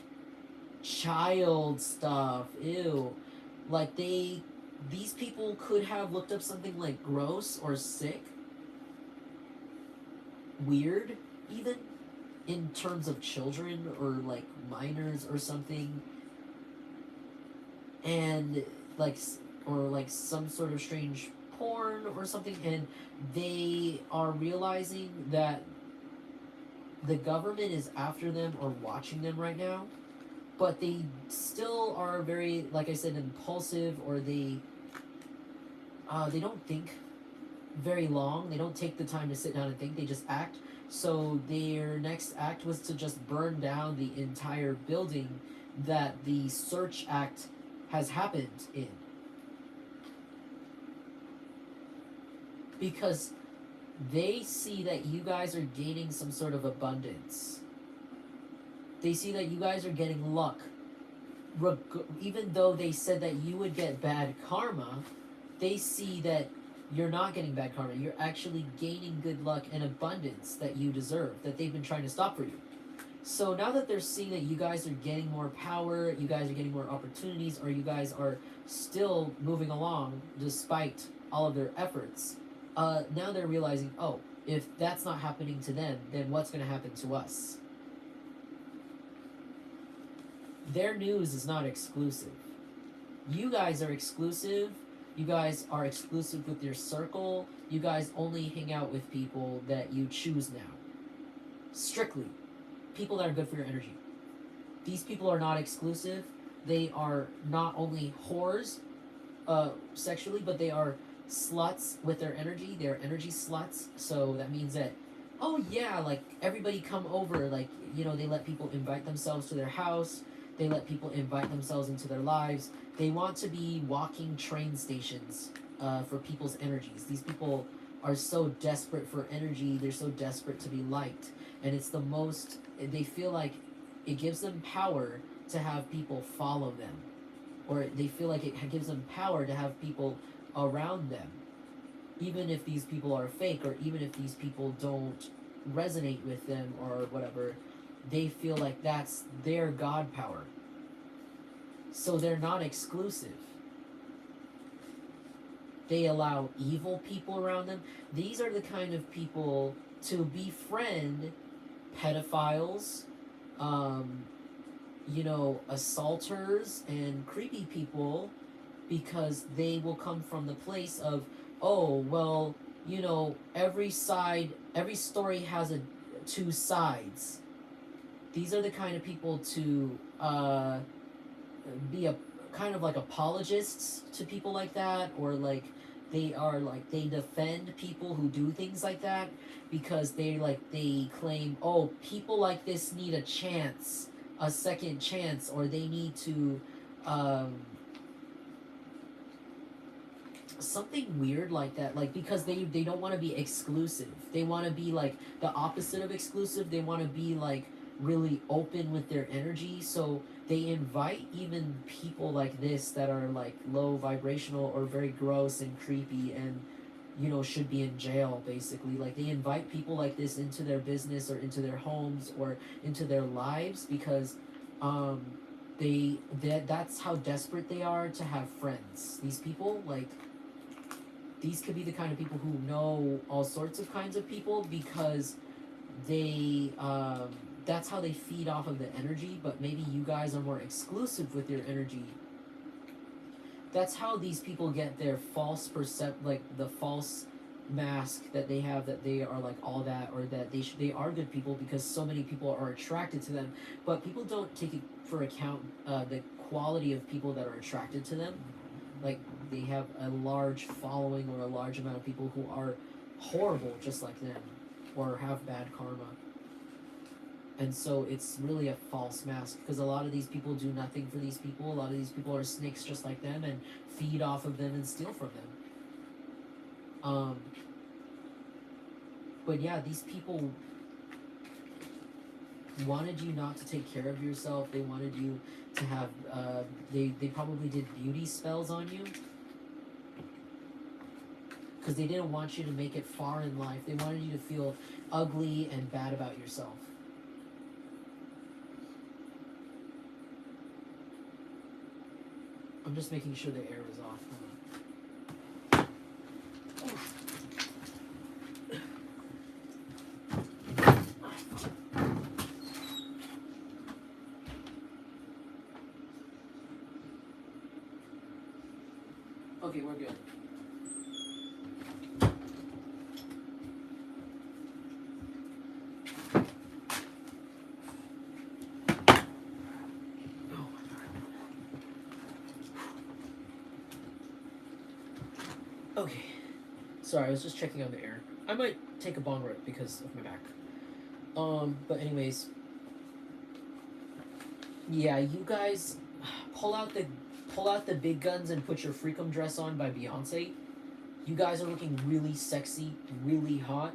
child stuff. Ew, like these people could have looked up something like gross or sick, weird, even in terms of children or like minors or something, and like or like some sort of strange porn or something, and they are realizing that the government is after them or watching them right now, but they still are very, like I said, impulsive, or they don't think very long. They don't take the time to sit down and think. They just act. So their next act was to just burn down the entire building that the search act has happened in. Because they see that you guys are gaining some sort of abundance. They see that you guys are getting luck. Even though they said that you would get bad karma, they see that you're not getting bad karma. You're actually gaining good luck and abundance that you deserve, that they've been trying to stop for you. So now that they're seeing that you guys are getting more power, you guys are getting more opportunities, or you guys are still moving along despite all of their efforts, now they're realizing, oh, if that's not happening to them, then what's going to happen to us? Their news is not exclusive. You guys are exclusive. You guys are exclusive with your circle. You guys only hang out with people that you choose now. Strictly. People that are good for your energy. These people are not exclusive. They are not only whores sexually, but they are sluts with their energy. They're energy sluts. So that means that, oh yeah, like everybody come over. Like, you know, they let people invite themselves to their house. They let people invite themselves into their lives. They want to be walking train stations for people's energies. These people are so desperate for energy. They're so desperate to be liked. And it's the most, they feel like it gives them power to have people follow them. Or they feel like it gives them power to have people around them. Even if these people are fake, or even if these people don't resonate with them or whatever, they feel like that's their God power. So they're not exclusive. They allow evil people around them. These are the kind of people to befriend pedophiles, you know, assaulters and creepy people, because they will come from the place of, oh, well, you know, every story has two sides. These are the kind of people to be a kind of like apologists to people like that, or like they defend people who do things like that, because they claim, oh, people like this need a chance, a second chance, or they need to something weird like that, like because they don't want to be exclusive. They want to be like the opposite of exclusive. They want to be like really open with their energy, so they invite even people like this that are like low vibrational or very gross and creepy and, you know, should be in jail basically. Like they invite people like this into their business or into their homes or into their lives, because that's how desperate they are to have friends. These people, like, these could be the kind of people who know all sorts of kinds of people, because they that's how they feed off of the energy. But maybe you guys are more exclusive with your energy. That's how these people get their false like the false mask that they have, that they are like all that, or that they are good people, because so many people are attracted to them. But people don't take it for account the quality of people that are attracted to them. Like they have a large following, or a large amount of people who are horrible just like them, or have bad karma. And so it's really a false mask, because a lot of these people do nothing for these people. A lot of these people are snakes just like them and feed off of them and steal from them. But yeah, these people wanted you not to take care of yourself. They wanted you to have, they probably did beauty spells on you. Because they didn't want you to make it far in life. They wanted you to feel ugly and bad about yourself. I'm just making sure the air is off. Okay, we're good. Okay. Sorry, I was just checking on the air. I might take a bong rip because of my back. But anyways. Yeah, you guys pull out the big guns and put your Freakum Dress On by Beyonce. You guys are looking really sexy, really hot.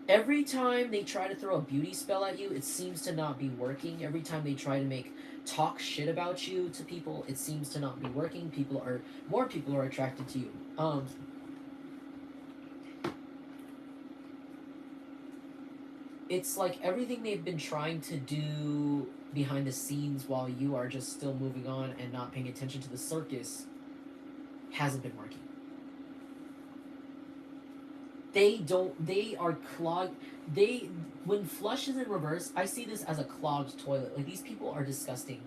Every time they try to throw a beauty spell at you, it seems to not be working. Every time they try to talk shit about you to people, it seems to not be working. More people are attracted to you. It's like everything they've been trying to do behind the scenes while you are just still moving on and not paying attention to the circus hasn't been working. They are clogged. When flush is in reverse, I see this as a clogged toilet. Like, these people are disgusting.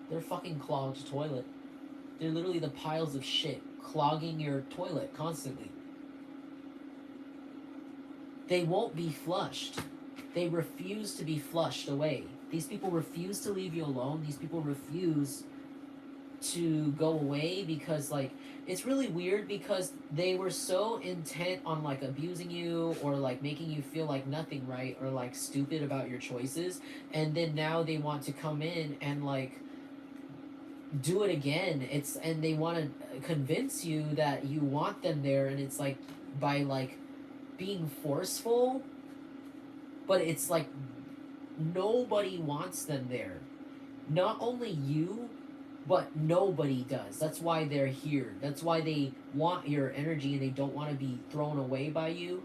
They're fucking clogged toilet. They're literally the piles of shit clogging your toilet constantly. They won't be flushed. They refuse to be flushed away. These people refuse to leave you alone. These people refuse to go away because, like, it's really weird because they were so intent on, like, abusing you or, like, making you feel like nothing right or, like, stupid about your choices. And then now they want to come in and, like, do it again. And they want to convince you that you want them there. And it's, like, by, like, being forceful, but it's like nobody wants them there. Not only you, but nobody does. That's why they're here. That's why they want your energy and they don't want to be thrown away by you,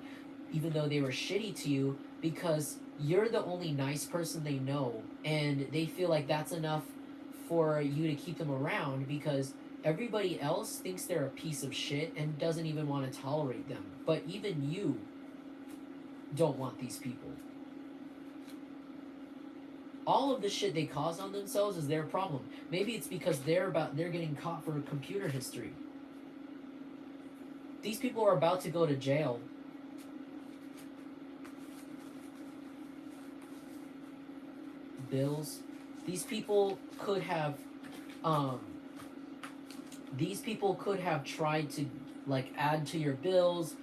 even though they were shitty to you, because you're the only nice person they know, and they feel like that's enough for you to keep them around because everybody else thinks they're a piece of shit and doesn't even want to tolerate them. But even you don't want these people. All of the shit they cause on themselves is their problem. Maybe it's because they're getting caught for computer history. These people are about to go to jail. Bills. These people could have tried to, like, add to your bills,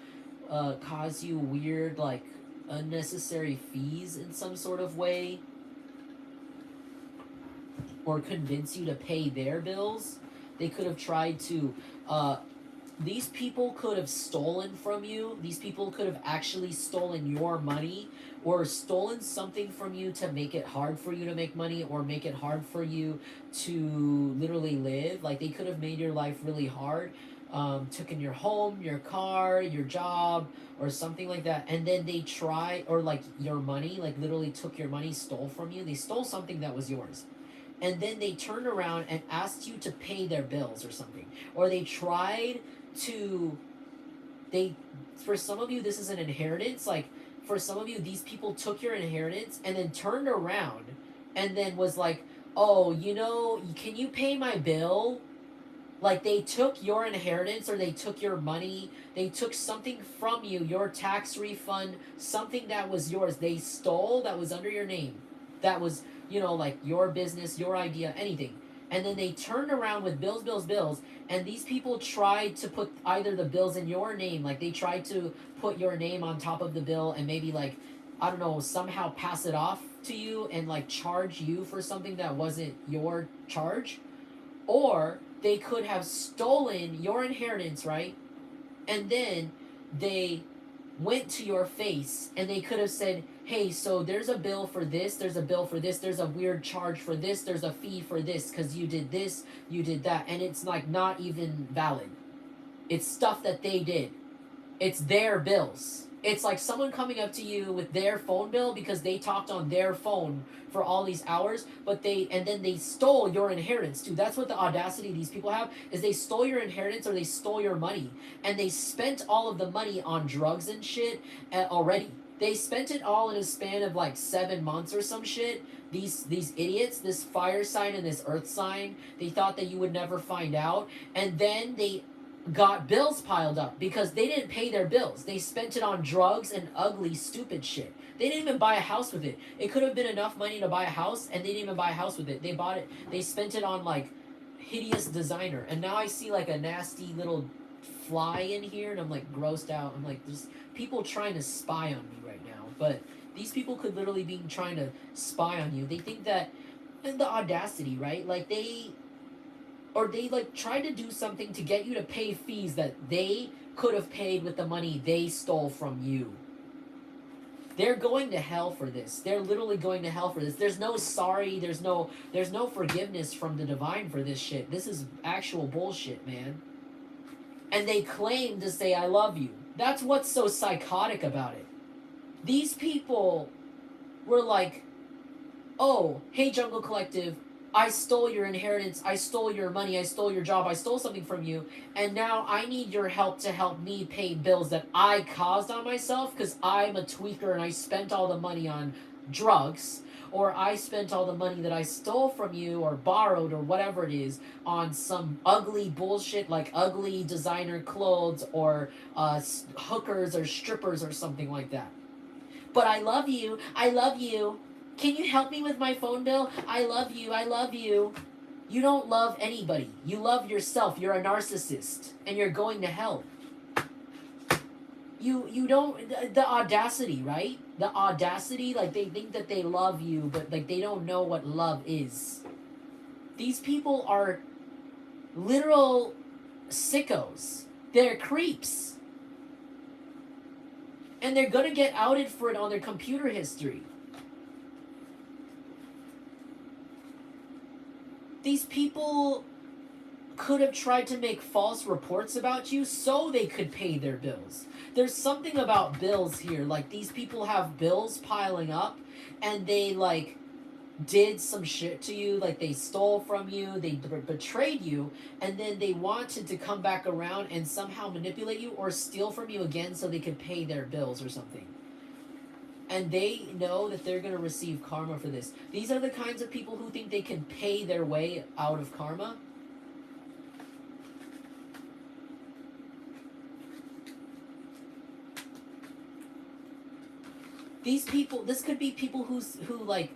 cause you weird, like, unnecessary fees in some sort of way, or convince you to pay their bills. They could have tried to, these people could have stolen from you. These people could have actually stolen your money or stolen something from you to make it hard for you to make money or make it hard for you to literally live. Like, they could have made your life really hard, taken your home, your car, your job, or something like that. And then they try, or like your money, like literally took your money, stole from you. They stole something that was yours. And then they turned around and asked you to pay their bills or something. Or they tried to, for some of you, this is an inheritance. Like, for some of you, these people took your inheritance and then turned around and then was like, oh, can you pay my bill? Like, they took your inheritance or they took your money. They took something from you, your tax refund, something that was yours. They stole that was under your name. That was, like your business, your idea, anything. And then they turned around with bills, and these people tried to put either the bills in your name, like they tried to put your name on top of the bill and maybe, like, I don't know, somehow pass it off to you and, like, charge you for something that wasn't your charge. Or they could have stolen your inheritance, right? And then they went to your face and they could have said, hey, so there's a bill for this, there's a bill for this, there's a weird charge for this, there's a fee for this because you did this, you did that, and it's like not even valid. It's stuff that they did. It's their bills. It's like someone coming up to you with their phone bill because they talked on their phone for all these hours, but then they stole your inheritance too. That's what the audacity these people have, is they stole your inheritance or they stole your money, and they spent all of the money on drugs and shit already. They spent it all in a span of like 7 months or some shit. These idiots, this fire sign and this earth sign, they thought that you would never find out, and then they got bills piled up because they didn't pay their bills. They spent it on drugs and ugly, stupid shit. They didn't even buy a house with it. It could have been enough money to buy a house, and they didn't even buy a house with it. They bought it, they spent it on like hideous designer. And now I see like a nasty little fly in here, and I'm like grossed out. I'm like, there's people trying to spy on me right now. But these people could literally be trying to spy on you. They think that, and the audacity, right? Like they like tried to do something to get you to pay fees that they could have paid with the money they stole from you. They're going to hell for this. They're literally going to hell for this. There's no sorry, there's no forgiveness from the divine for this shit. This is actual bullshit, man. And they claim to say I love you. That's what's so psychotic about it. These people were like, oh, hey Jungle Collective, I stole your inheritance, I stole your money, I stole your job, I stole something from you, and now I need your help to help me pay bills that I caused on myself because I'm a tweaker and I spent all the money on drugs, or I spent all the money that I stole from you or borrowed or whatever it is on some ugly bullshit like ugly designer clothes or hookers or strippers or something like that. But I love you, I love you. Can you help me with my phone bill? I love you, I love you. You don't love anybody. You love yourself. You're a narcissist. And you're going to hell. You don't, the audacity, right? The audacity, like they think that they love you, but like they don't know what love is. These people are literal sickos. They're creeps. And they're gonna get outed for it on their computer history. These people could have tried to make false reports about you so they could pay their bills. There's something about bills here. Like, these people have bills piling up, and they, like, did some shit to you. Like, they stole from you, they betrayed you, and then they wanted to come back around and somehow manipulate you or steal from you again so they could pay their bills or something. And they know that they're going to receive karma for this. These are the kinds of people who think they can pay their way out of karma. These people, this could be people who like,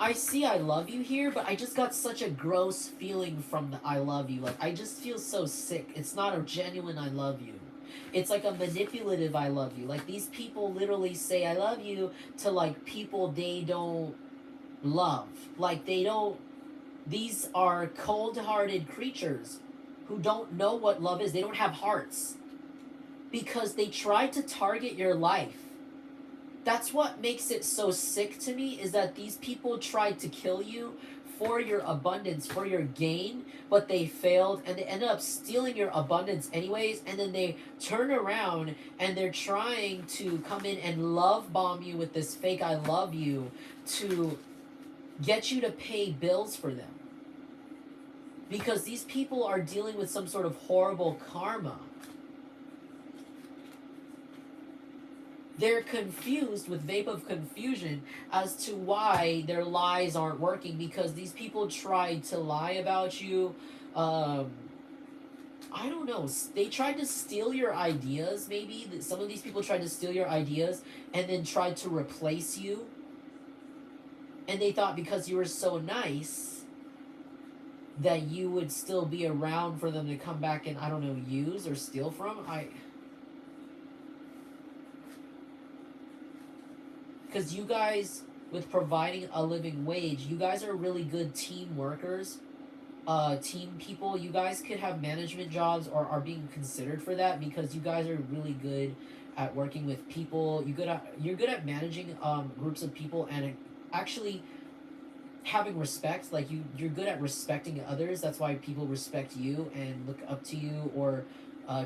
I see I love you here, but I just got such a gross feeling from the I love you. Like, I just feel so sick. It's not a genuine I love you. It's like a manipulative I love you. Like, these people literally say I love you to, like, people they don't love. Like, they don't... These are cold-hearted creatures who don't know what love is. They don't have hearts. Because they try to target your life. That's what makes it so sick to me, is that these people tried to kill you for your abundance, for your gain, but they failed, and they ended up stealing your abundance anyways, and then they turn around and they're trying to come in and love bomb you with this fake I love you to get you to pay bills for them. Because these people are dealing with some sort of horrible karma. They're confused with vape of confusion as to why their lies aren't working, because these people tried to lie about you. I don't know. They tried to steal your ideas, maybe. Some of these people tried to steal your ideas and then tried to replace you. And they thought because you were so nice that you would still be around for them to come back and, I don't know, use or steal from. Because you guys, with providing a living wage, you guys are really good team workers. team people. You guys could have management jobs or are being considered for that because you guys are really good at working with people. You're good at managing groups of people and actually having respect. Like you're good at respecting others. That's why people respect you and look up to you or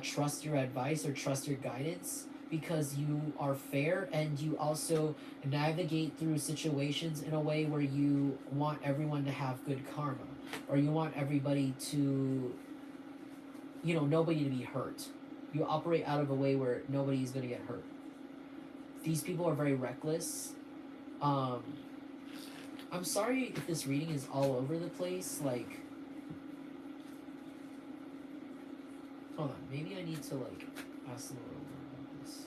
trust your advice or trust your guidance because you are fair and you also navigate through situations in a way where you want everyone to have good karma or you want everybody to, nobody to be hurt. You operate out of a way where nobody's going to get hurt. These people are very reckless. um, I'm sorry if this reading is all over the place. Like, hold on. Maybe I need to, like, ask a little more about this.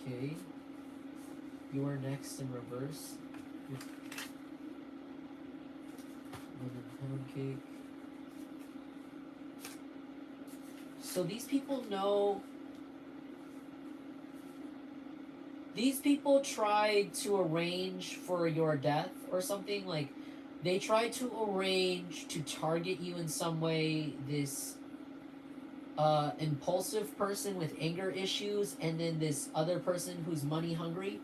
Okay. You are next in reverse. Lemon pound cake. So these people know. These people tried to arrange for your death or something. Like, they tried to arrange to target you in some way. This impulsive person with anger issues, and then this other person who's money hungry.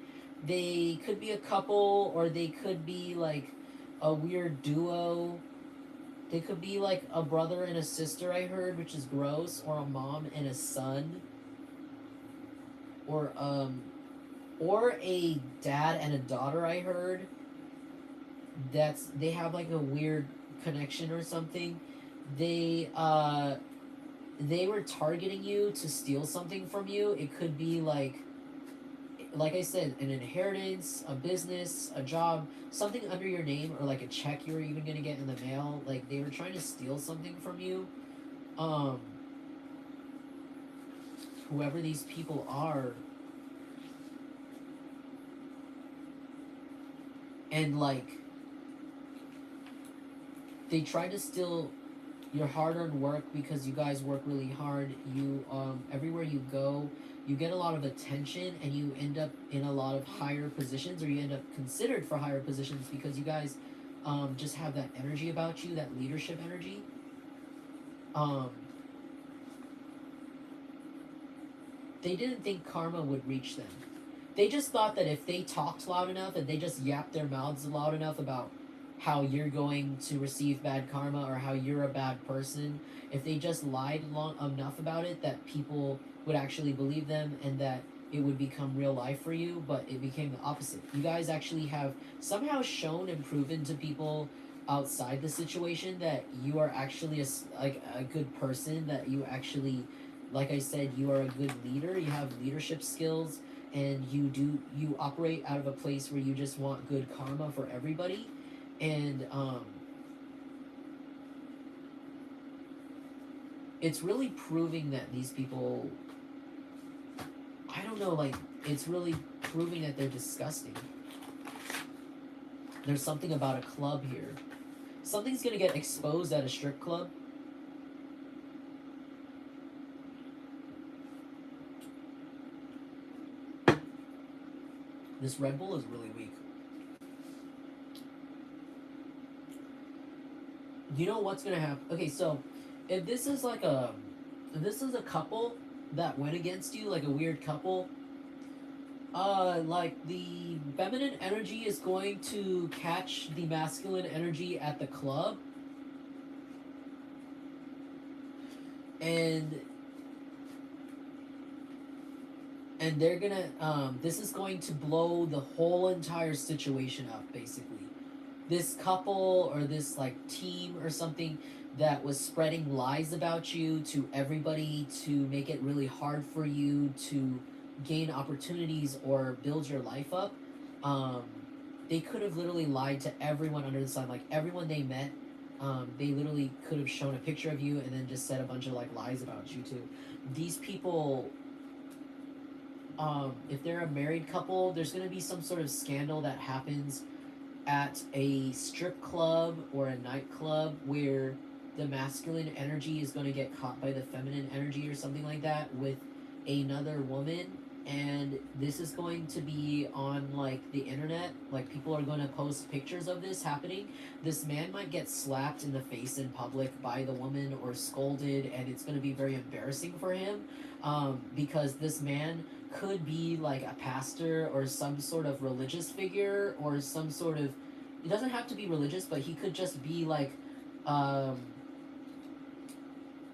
They could be a couple, or they could be like a weird duo. They could be like a brother and a sister, I heard, which is gross, or a mom and a son, or a dad and a daughter, I heard. They have like a weird connection or something. They were targeting you to steal something from you. It could be like I said, an inheritance, a business, a job, something under your name, or like a check you were even gonna get in the mail. Like, they were trying to steal something from you. Whoever these people are, and like they tried to steal your hard-earned work because you guys work really hard. You everywhere you go, you get a lot of attention and you end up in a lot of higher positions, or you end up considered for higher positions because you guys just have that energy about you, that leadership energy. They didn't think karma would reach them. They just thought that if they talked loud enough and they just yapped their mouths loud enough about how you're going to receive bad karma or how you're a bad person, if they just lied long enough about it, that people would actually believe them and that it would become real life for you. But it became the opposite. You guys actually have somehow shown and proven to people outside the situation that you are actually a good person, that you actually, like I said, you are a good leader. You have leadership skills, and you operate out of a place where you just want good karma for everybody. And it's really proving that these people, I don't know, like, it's really proving that they're disgusting. There's something about a club here. Something's gonna get exposed at a strip club. This Red Bull is really weak. You know what's gonna happen? Okay, so if this is a couple that went against you, like a weird couple, like the feminine energy is going to catch the masculine energy at the club, and they're gonna this is going to blow the whole entire situation up, basically. This couple or this like team or something that was spreading lies about you to everybody to make it really hard for you to gain opportunities or build your life up. They could have literally lied to everyone under the sun, like everyone they met. They literally could have shown a picture of you and then just said a bunch of like lies about you too. These people, if they're a married couple, there's going to be some sort of scandal that happens at a strip club or a nightclub where the masculine energy is going to get caught by the feminine energy or something like that with another woman. and this is going to be on like the internet. Like people are going to post pictures of this happening. This man might get slapped in the face in public by the woman or scolded, and it's going to be very embarrassing for him, because this man could be like a pastor or some sort of religious figure or some sort of, it doesn't have to be religious, but he could just be um,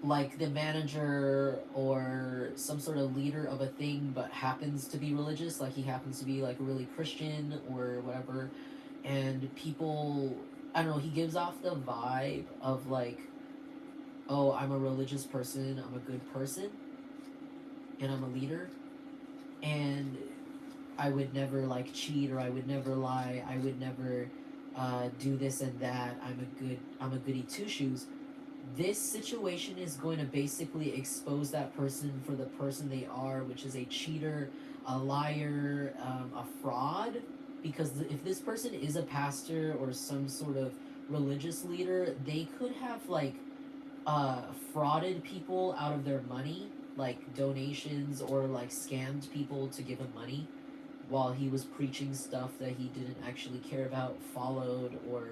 like the manager or some sort of leader of a thing, but happens to be religious. Like he happens to be like really Christian or whatever, and people, I don't know, he gives off the vibe of like, oh, I'm a religious person, I'm a good person, and I'm a leader, and I would never like cheat, or I would never lie, I would never do this and that. I'm a goody two shoes. This situation is going to basically expose that person for the person they are, which is a cheater, a liar, a fraud. Because if this person is a pastor or some sort of religious leader, they could have like frauded people out of their money, like donations, or like scammed people to give him money while he was preaching stuff that he didn't actually care about, followed, or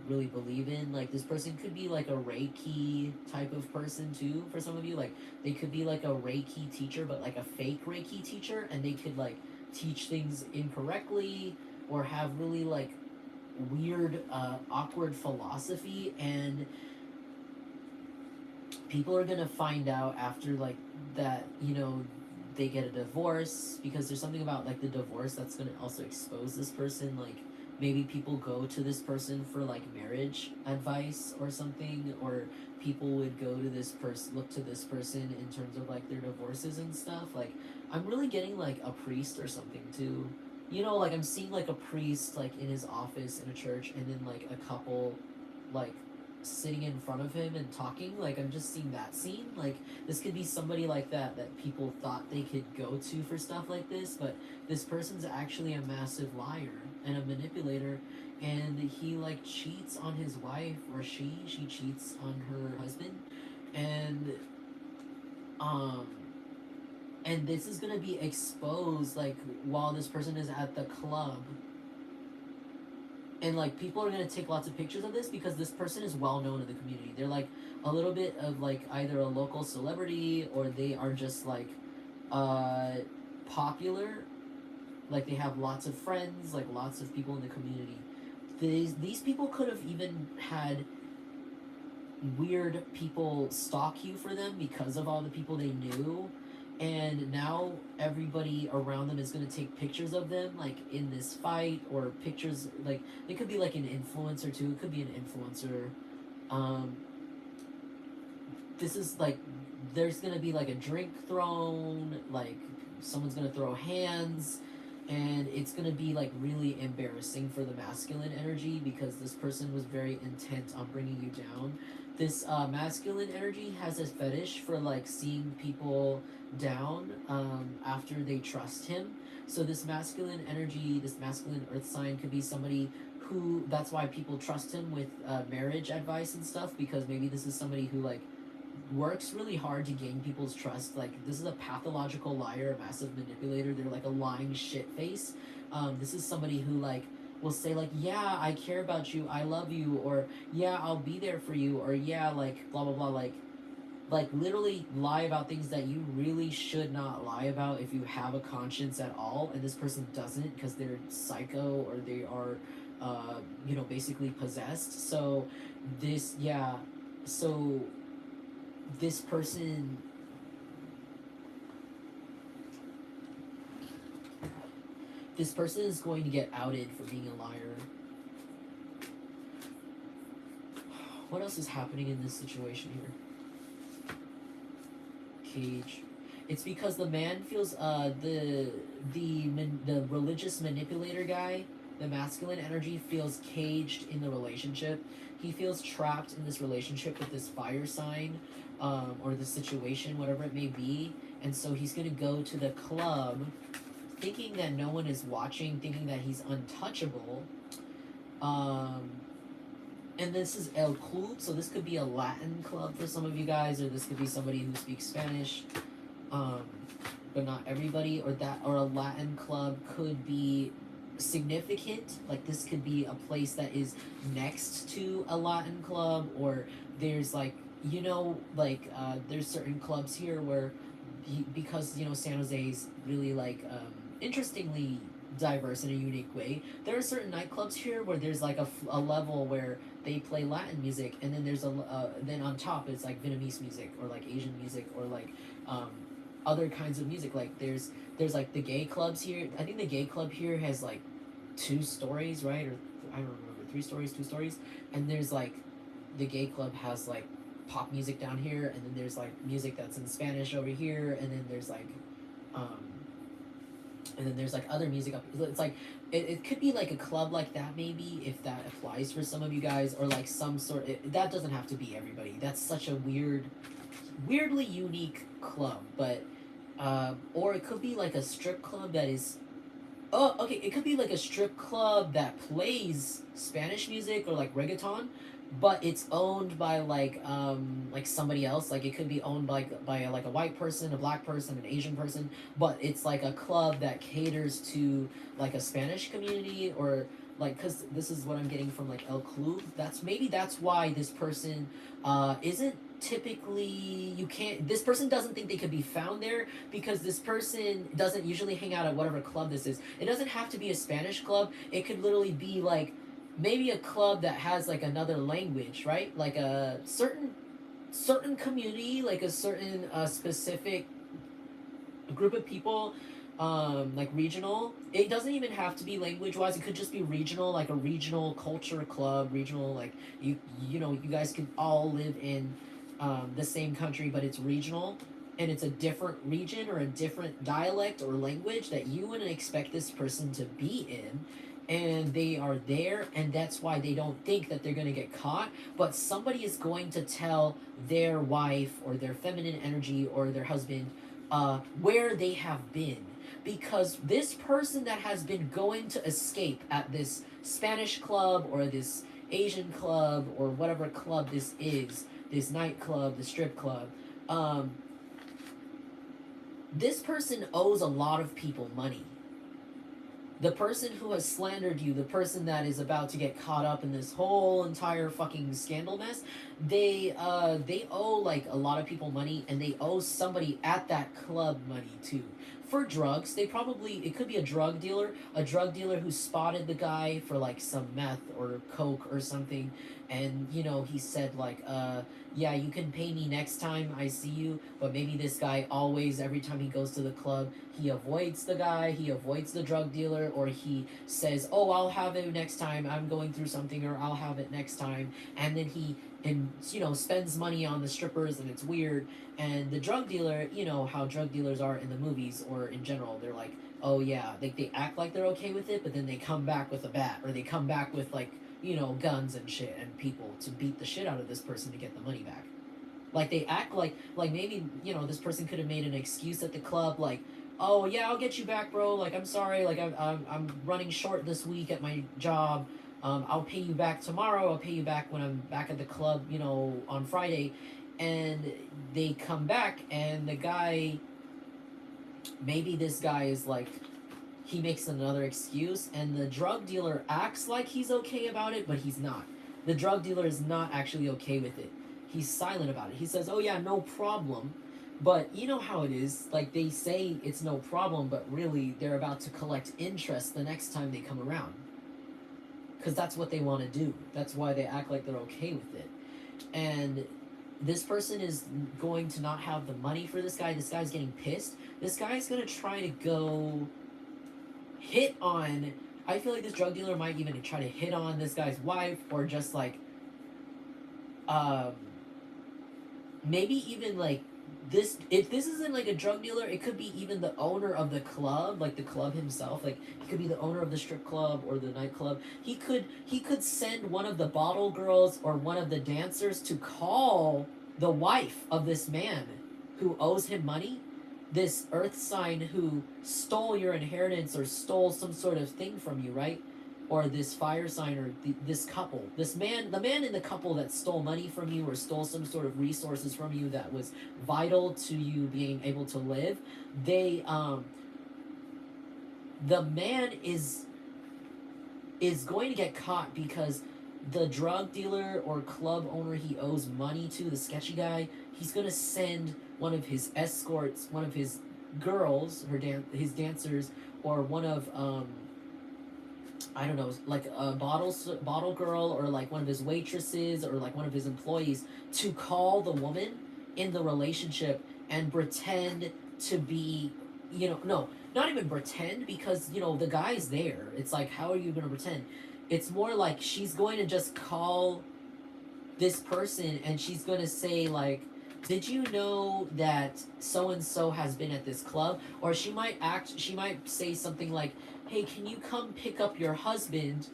really believe in. Like this person could be like a Reiki type of person too for some of you. Like they could be like a Reiki teacher, but like a fake Reiki teacher, and they could like teach things incorrectly or have really like weird awkward philosophy, and people are gonna find out after like that, you know, they get a divorce, because there's something about like the divorce that's gonna also expose this person. Like maybe people go to this person for like marriage advice or something, or people would go to this person, look to this person in terms of like their divorces and stuff. Like I'm really getting like a priest or something too, you know, like I'm seeing like a priest like in his office in a church, and then like a couple like sitting in front of him and talking. Like I'm just seeing that scene. Like this could be somebody like that people thought they could go to for stuff like this, but this person's actually a massive liar and a manipulator, and he like cheats on his wife, or she cheats on her husband, and um and this is gonna be exposed like while this person is at the club, and like people are gonna take lots of pictures of this because this person is well known in the community. They're like a little bit of like either a local celebrity, or they are just like uh popular. Like they have lots of friends, like lots of people in the community. These people could have even had weird people stalk you for them because of all the people they knew, and now everybody around them is going to take pictures of them like in this fight, or pictures like it could be like an influencer too. It could be an influencer. um this is like there's going to be like a drink thrown, like someone's going to throw hands, and it's going to be like really embarrassing for the masculine energy, because this person was very intent on bringing you down. This masculine energy has a fetish for like seeing people down after they trust him. So this masculine energy, this masculine earth sign, could be somebody who, that's why people trust him with marriage advice and stuff, because maybe this is somebody who like works really hard to gain people's trust. Like this is a pathological liar, a massive manipulator. They're like a lying shit face. This is somebody who like will say like, yeah, I care about you, I love you, or yeah, I'll be there for you, or yeah, like blah blah blah, like literally lie about things that you really should not lie about if you have a conscience at all. And this person doesn't, because they're psycho, or they are you know, basically possessed. So this, yeah, so this person is going to get outed for being a liar. What else is happening in this situation here? Cage. It's because the man feels the religious manipulator guy, the masculine energy, feels caged in the relationship. He feels trapped in this relationship with this fire sign, or the situation, whatever it may be. And so he's gonna go to the club, thinking that no one is watching, thinking that he's untouchable. And this is El Club, so this could be a Latin club for some of you guys, or this could be somebody who speaks Spanish. Um, but not everybody, or that, or a Latin club could be significant. Like this could be a place that is next to a Latin club, or there's like, like there's certain clubs here where because San Jose is really like interestingly diverse in a unique way. There are certain nightclubs here where there's like a level where they play Latin music, and then there's then on top it's like Vietnamese music or like Asian music or like um, other kinds of music. Like there's like the gay clubs here. I think the gay club here has like 2 stories, right? Or I don't remember, 3 stories, 2 stories. And there's like the gay club has like pop music down here, and then there's like music that's in Spanish over here, and then there's like um, other music up. It's like it could be like a club like that, maybe, if that applies for some of you guys, or like some sort. That doesn't have to be everybody. That's such a weirdly unique club, but or it could be like a strip club that is. Oh, okay. It could be like a strip club that plays Spanish music or like reggaeton, but it's owned by like somebody else. Like it could be owned by like a white person, a black person, an Asian person, but it's like a club that caters to like a Spanish community, or like, because this is what I'm getting from like El Club. That's why this person isn't typically, you can't, this person doesn't think they could be found there, because this person doesn't usually hang out at whatever club this is. It doesn't have to be a Spanish club. It could literally be like maybe a club that has like another language, right? Like a certain community, like a certain specific group of people, like regional. It doesn't even have to be language wise. It could just be regional, like a regional culture club, regional, like you guys could all live in the same country, but it's regional, and it's a different region or a different dialect or language that you wouldn't expect this person to be in, and they are there, and that's why they don't think that they're going to get caught. But somebody is going to tell their wife or their feminine energy or their husband where they have been, because this person that has been going to escape at this Spanish club or this Asian club or whatever club this is, this nightclub, the strip club, this person owes a lot of people money. The person who has slandered you, the person that is about to get caught up in this whole entire fucking scandal mess, they owe like a lot of people money, and they owe somebody at that club money too. For drugs, it could be a drug dealer who spotted the guy for like some meth or coke or something, and he said like, yeah, you can pay me next time I see you. But maybe this guy always, every time he goes to the club, he avoids the guy, he avoids the drug dealer, or he says, oh, I'll have it next time, I'm going through something, or I'll have it next time. And then he spends money on the strippers, and it's weird. And the drug dealer, how drug dealers are in the movies or in general, they're like, oh yeah, they act like they're okay with it, but then they come back with a bat, or they come back with like guns and shit and people to beat the shit out of this person to get the money back. Like they act like maybe this person could have made an excuse at the club, like, oh yeah, I'll get you back, bro. Like, I'm sorry, like I'm running short this week at my job. I'll pay you back tomorrow. I'll pay you back when I'm back at the club, on Friday. And they come back, and the guy, maybe this guy is like, he makes another excuse, and the drug dealer acts like he's okay about it, but he's not. The drug dealer is not actually okay with it. He's silent about it. He says, oh yeah, no problem. But you know how it is. Like, they say it's no problem, but really they're about to collect interest the next time they come around. Because that's what they want to do. That's why they act like they're okay with it. And this person is going to not have the money for this guy. This guy's getting pissed. This guy's going to try to go hit on, I feel like this drug dealer might even try to hit on this guy's wife, or just like maybe even like this, if this isn't like a drug dealer, it could be even the owner of the club, like the club himself. Like, he could be the owner of the strip club or the nightclub. He could send one of the bottle girls or one of the dancers to call the wife of this man who owes him money, this earth sign who stole your inheritance or stole some sort of thing from you, right? or this fire sign, or this couple, the man in the couple that stole money from you or stole some sort of resources from you that was vital to you being able to live, they the man is going to get caught because the drug dealer or club owner he owes money to, the sketchy guy, he's going to send one of his escorts, one of his girls, his dancers, or one of I don't know, like a bottle girl, or like one of his waitresses, or like one of his employees, to call the woman in the relationship and pretend to be, no, not even pretend, because the guy's there. It's like, how are you going to pretend? It's more like she's going to just call this person and she's going to say, like, did you know that so and so has been at this club? Or she might say something like, hey, can you come pick up your husband?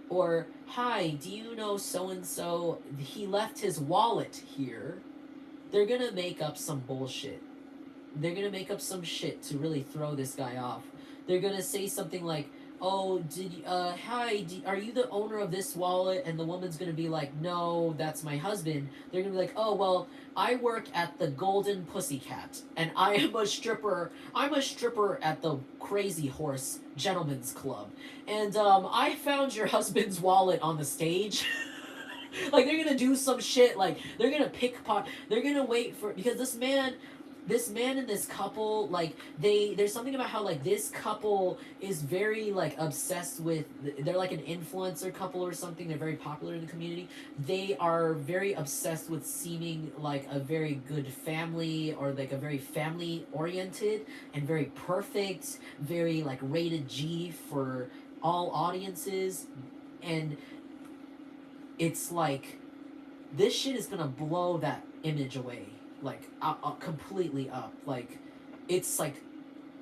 Or, hi, do you know so and so, he left his wallet here? They're gonna make up some bullshit. They're gonna make up some shit to really throw this guy off. They're gonna say something like, oh, are you the owner of this wallet? And the woman's gonna be like, no, that's my husband. They're gonna be like, oh, well, I work at the Golden Pussycat, and I am a stripper. I'm a stripper at the Crazy Horse Gentlemen's Club, and I found your husband's wallet on the stage. Like, they're gonna do some shit, like, they're gonna they're gonna wait for, because this man and this couple, like, there's something about how, like, this couple is very, like, obsessed with, they're like an influencer couple or something. They're very popular in the community. They are very obsessed with seeming like a very good family, or like a very family oriented and very perfect, very like rated G for all audiences. And it's like, this shit is gonna blow that image away, like, completely up. Like, it's like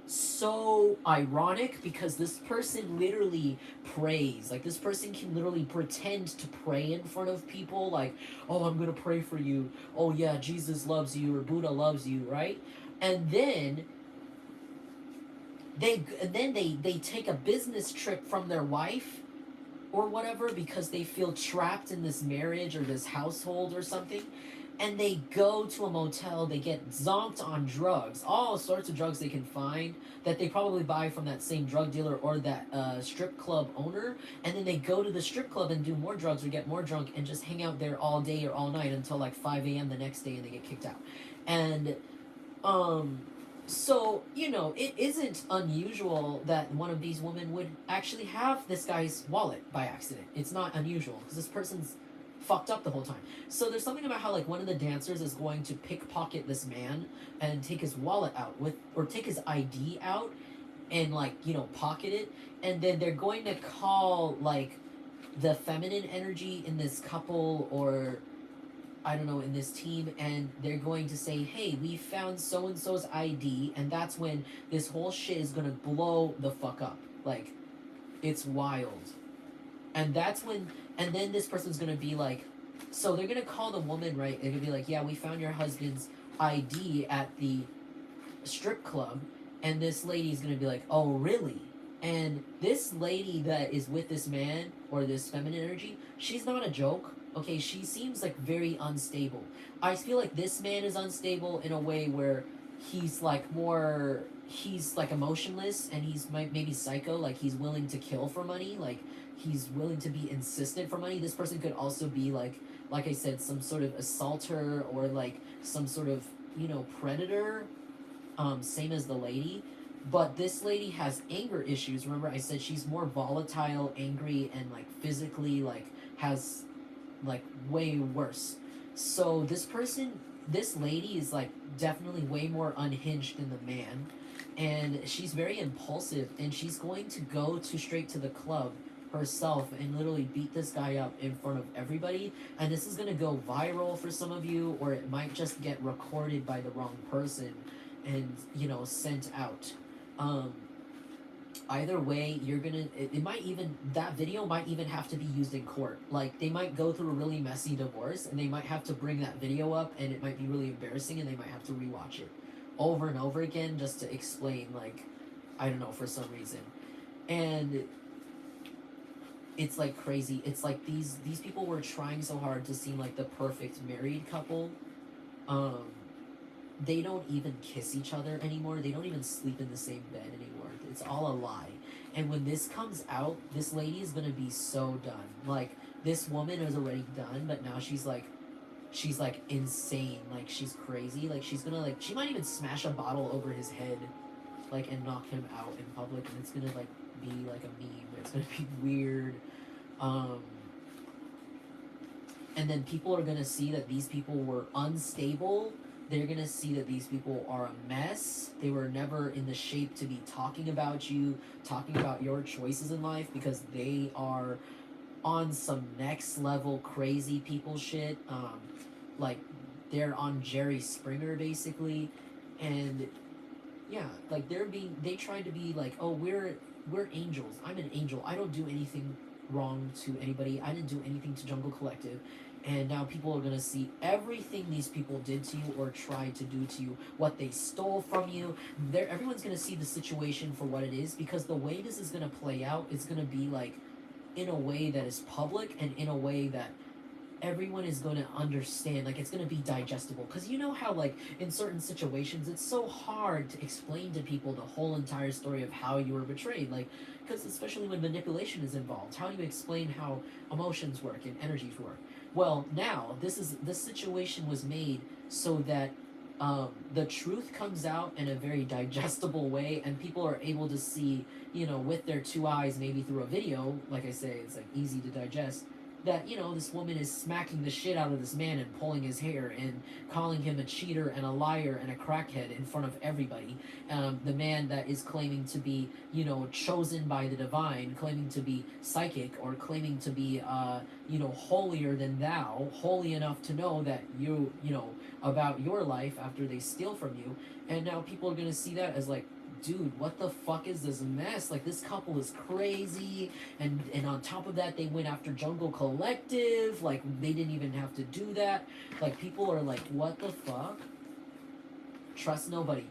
so ironic, because this person literally prays. Like, this person can literally pretend to pray in front of people, like, oh, I'm gonna pray for you, oh yeah, Jesus loves you, or Buddha loves you, right? And then they take a business trip from their wife or whatever, because they feel trapped in this marriage or this household or something, and they go to a motel. They get zonked on drugs, all sorts of drugs they can find, that they probably buy from that same drug dealer or that strip club owner, and then they go to the strip club and do more drugs or get more drunk and just hang out there all day or all night until like 5 a.m. the next day, and they get kicked out. And so, it isn't unusual that one of these women would actually have this guy's wallet by accident. It's not unusual, because this person's fucked up the whole time. So there's something about how, like, one of the dancers is going to pickpocket this man and take his wallet out or take his ID out and, like, pocket it. And then they're going to call, like, the feminine energy in this couple, or I don't know, in this team, and they're going to say, hey, we found so-and-so's ID, and that's when this whole shit is gonna blow the fuck up. Like, it's wild. And then this person's gonna be like, so they're gonna call the woman, right? They're gonna be like, yeah, we found your husband's ID at the strip club, and this lady's gonna be like, oh, really? And this lady that is with this man, or this feminine energy, she's not a joke. Okay, she seems like very unstable. I feel like this man is unstable in a way where he's like emotionless, and he's maybe psycho, like he's willing to kill for money, like he's willing to be insistent for money. This person could also be like I said, some sort of assaulter, or like some sort of, predator, same as the lady. But this lady has anger issues. Remember, I said she's more volatile, angry, and like physically, like, has like way worse. So this lady is like definitely way more unhinged than the man, and she's very impulsive, and she's going to go straight to the club herself and literally beat this guy up in front of everybody. And this is going to go viral for some of you, or it might just get recorded by the wrong person and sent out. Either way, that video might even have to be used in court. Like, they might go through a really messy divorce, and they might have to bring that video up, and it might be really embarrassing, and they might have to rewatch it over and over again just to explain, like, I don't know, for some reason. And it's like crazy. It's like these people were trying so hard to seem like the perfect married couple. Um, they don't even kiss each other anymore. They don't even sleep in the same bed anymore. It's all a lie. And when this comes out, this lady is gonna be so done. Like, this woman is already done, but now she's like insane. Like, she's crazy. Like, she's gonna like she might even smash a bottle over his head, like, and knock him out in public, and it's gonna like be like a meme. It's gonna be weird. Um, and then people are gonna see that these people were unstable. They're gonna see that these people are a mess. They were never in the shape to be talking about you, talking about your choices in life, because they are on some next level crazy people shit. Like, they're on Jerry Springer basically, and yeah, like they tried to be like, oh, we're angels. I'm an angel. I don't do anything wrong to anybody. I didn't do anything to Jungle Collective. And now people are gonna see everything these people did to you or tried to do to you, what they stole from you. Everyone's gonna see the situation for what it is, because the way this is gonna play out is gonna be like in a way that is public and in a way that everyone is going to understand. Like, it's going to be digestible, because you know how, like, in certain situations it's so hard to explain to people the whole entire story of how you were betrayed, like, because especially when manipulation is involved, how do you explain how emotions work and energies work? Well, now this situation was made so that the truth comes out in a very digestible way, and people are able to see, you know, with their two eyes, maybe through a video. Like I say, it's like easy to digest, that, you know, this woman is smacking the shit out of this man and pulling his hair and calling him a cheater and a liar and a crackhead in front of everybody. The man that is claiming to be, you know, chosen by the divine, claiming to be psychic, or claiming to be, you know, holier than thou, holy enough to know that you know, about your life after they steal from you. And now people are going to see that as like, dude, what the fuck is this mess? Like, this couple is crazy, and on top of that, they went after Jungle Collective. Like, they didn't even have to do that. Like, people are like, what the fuck? Trust nobody.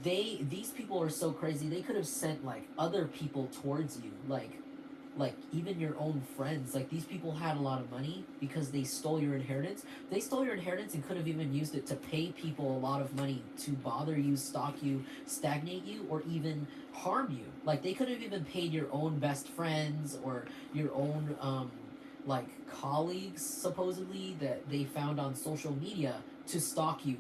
These people are so crazy. They could have sent like other people towards you, like even your own friends. Like, these people had a lot of money because they stole your inheritance. They stole your inheritance and could have even used it to pay people a lot of money to bother you, stalk you, stagnate you, or even harm you. Like, they could have even paid your own best friends or your own like colleagues, supposedly, that they found on social media to stalk you.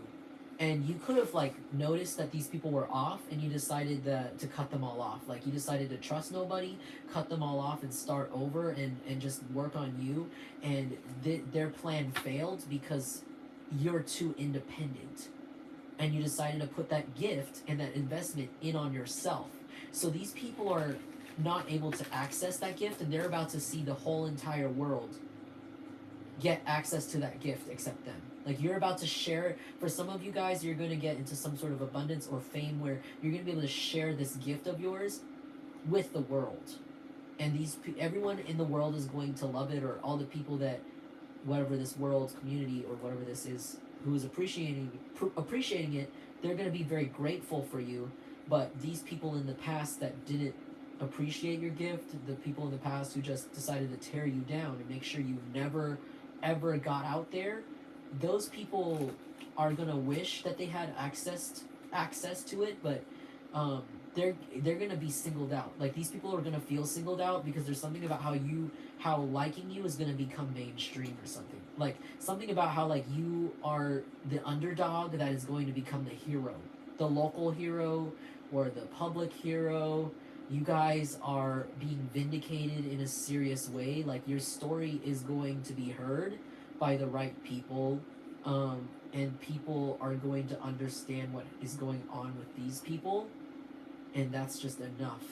And you could have like noticed that these people were off, and you decided to cut them all off. Like, you decided to trust nobody, cut them all off, and start over, and just work on you. And their plan failed because you're too independent, and you decided to put that gift and that investment in on yourself. So these people are not able to access that gift, and they're about to see the whole entire world get access to that gift except them. Like, you're about to share it. For some of you guys, you're going to get into some sort of abundance or fame where you're going to be able to share this gift of yours with the world. And everyone in the world is going to love it, or all the people that, whatever this world's community or whatever this is, who is appreciating it, they're going to be very grateful for you. But these people in the past that didn't appreciate your gift, the people in the past who just decided to tear you down and make sure you never ever got out there, those people are gonna wish that they had access to it, but they're gonna be singled out. Like, these people are gonna feel singled out because there's something about how liking you is gonna become mainstream, or something. Like, something about how, like, you are the underdog that is going to become the hero, the local hero or the public hero. You guys are being vindicated in a serious way. Like, your story is going to be heard by the right people, and people are going to understand what is going on with these people, and that's just enough.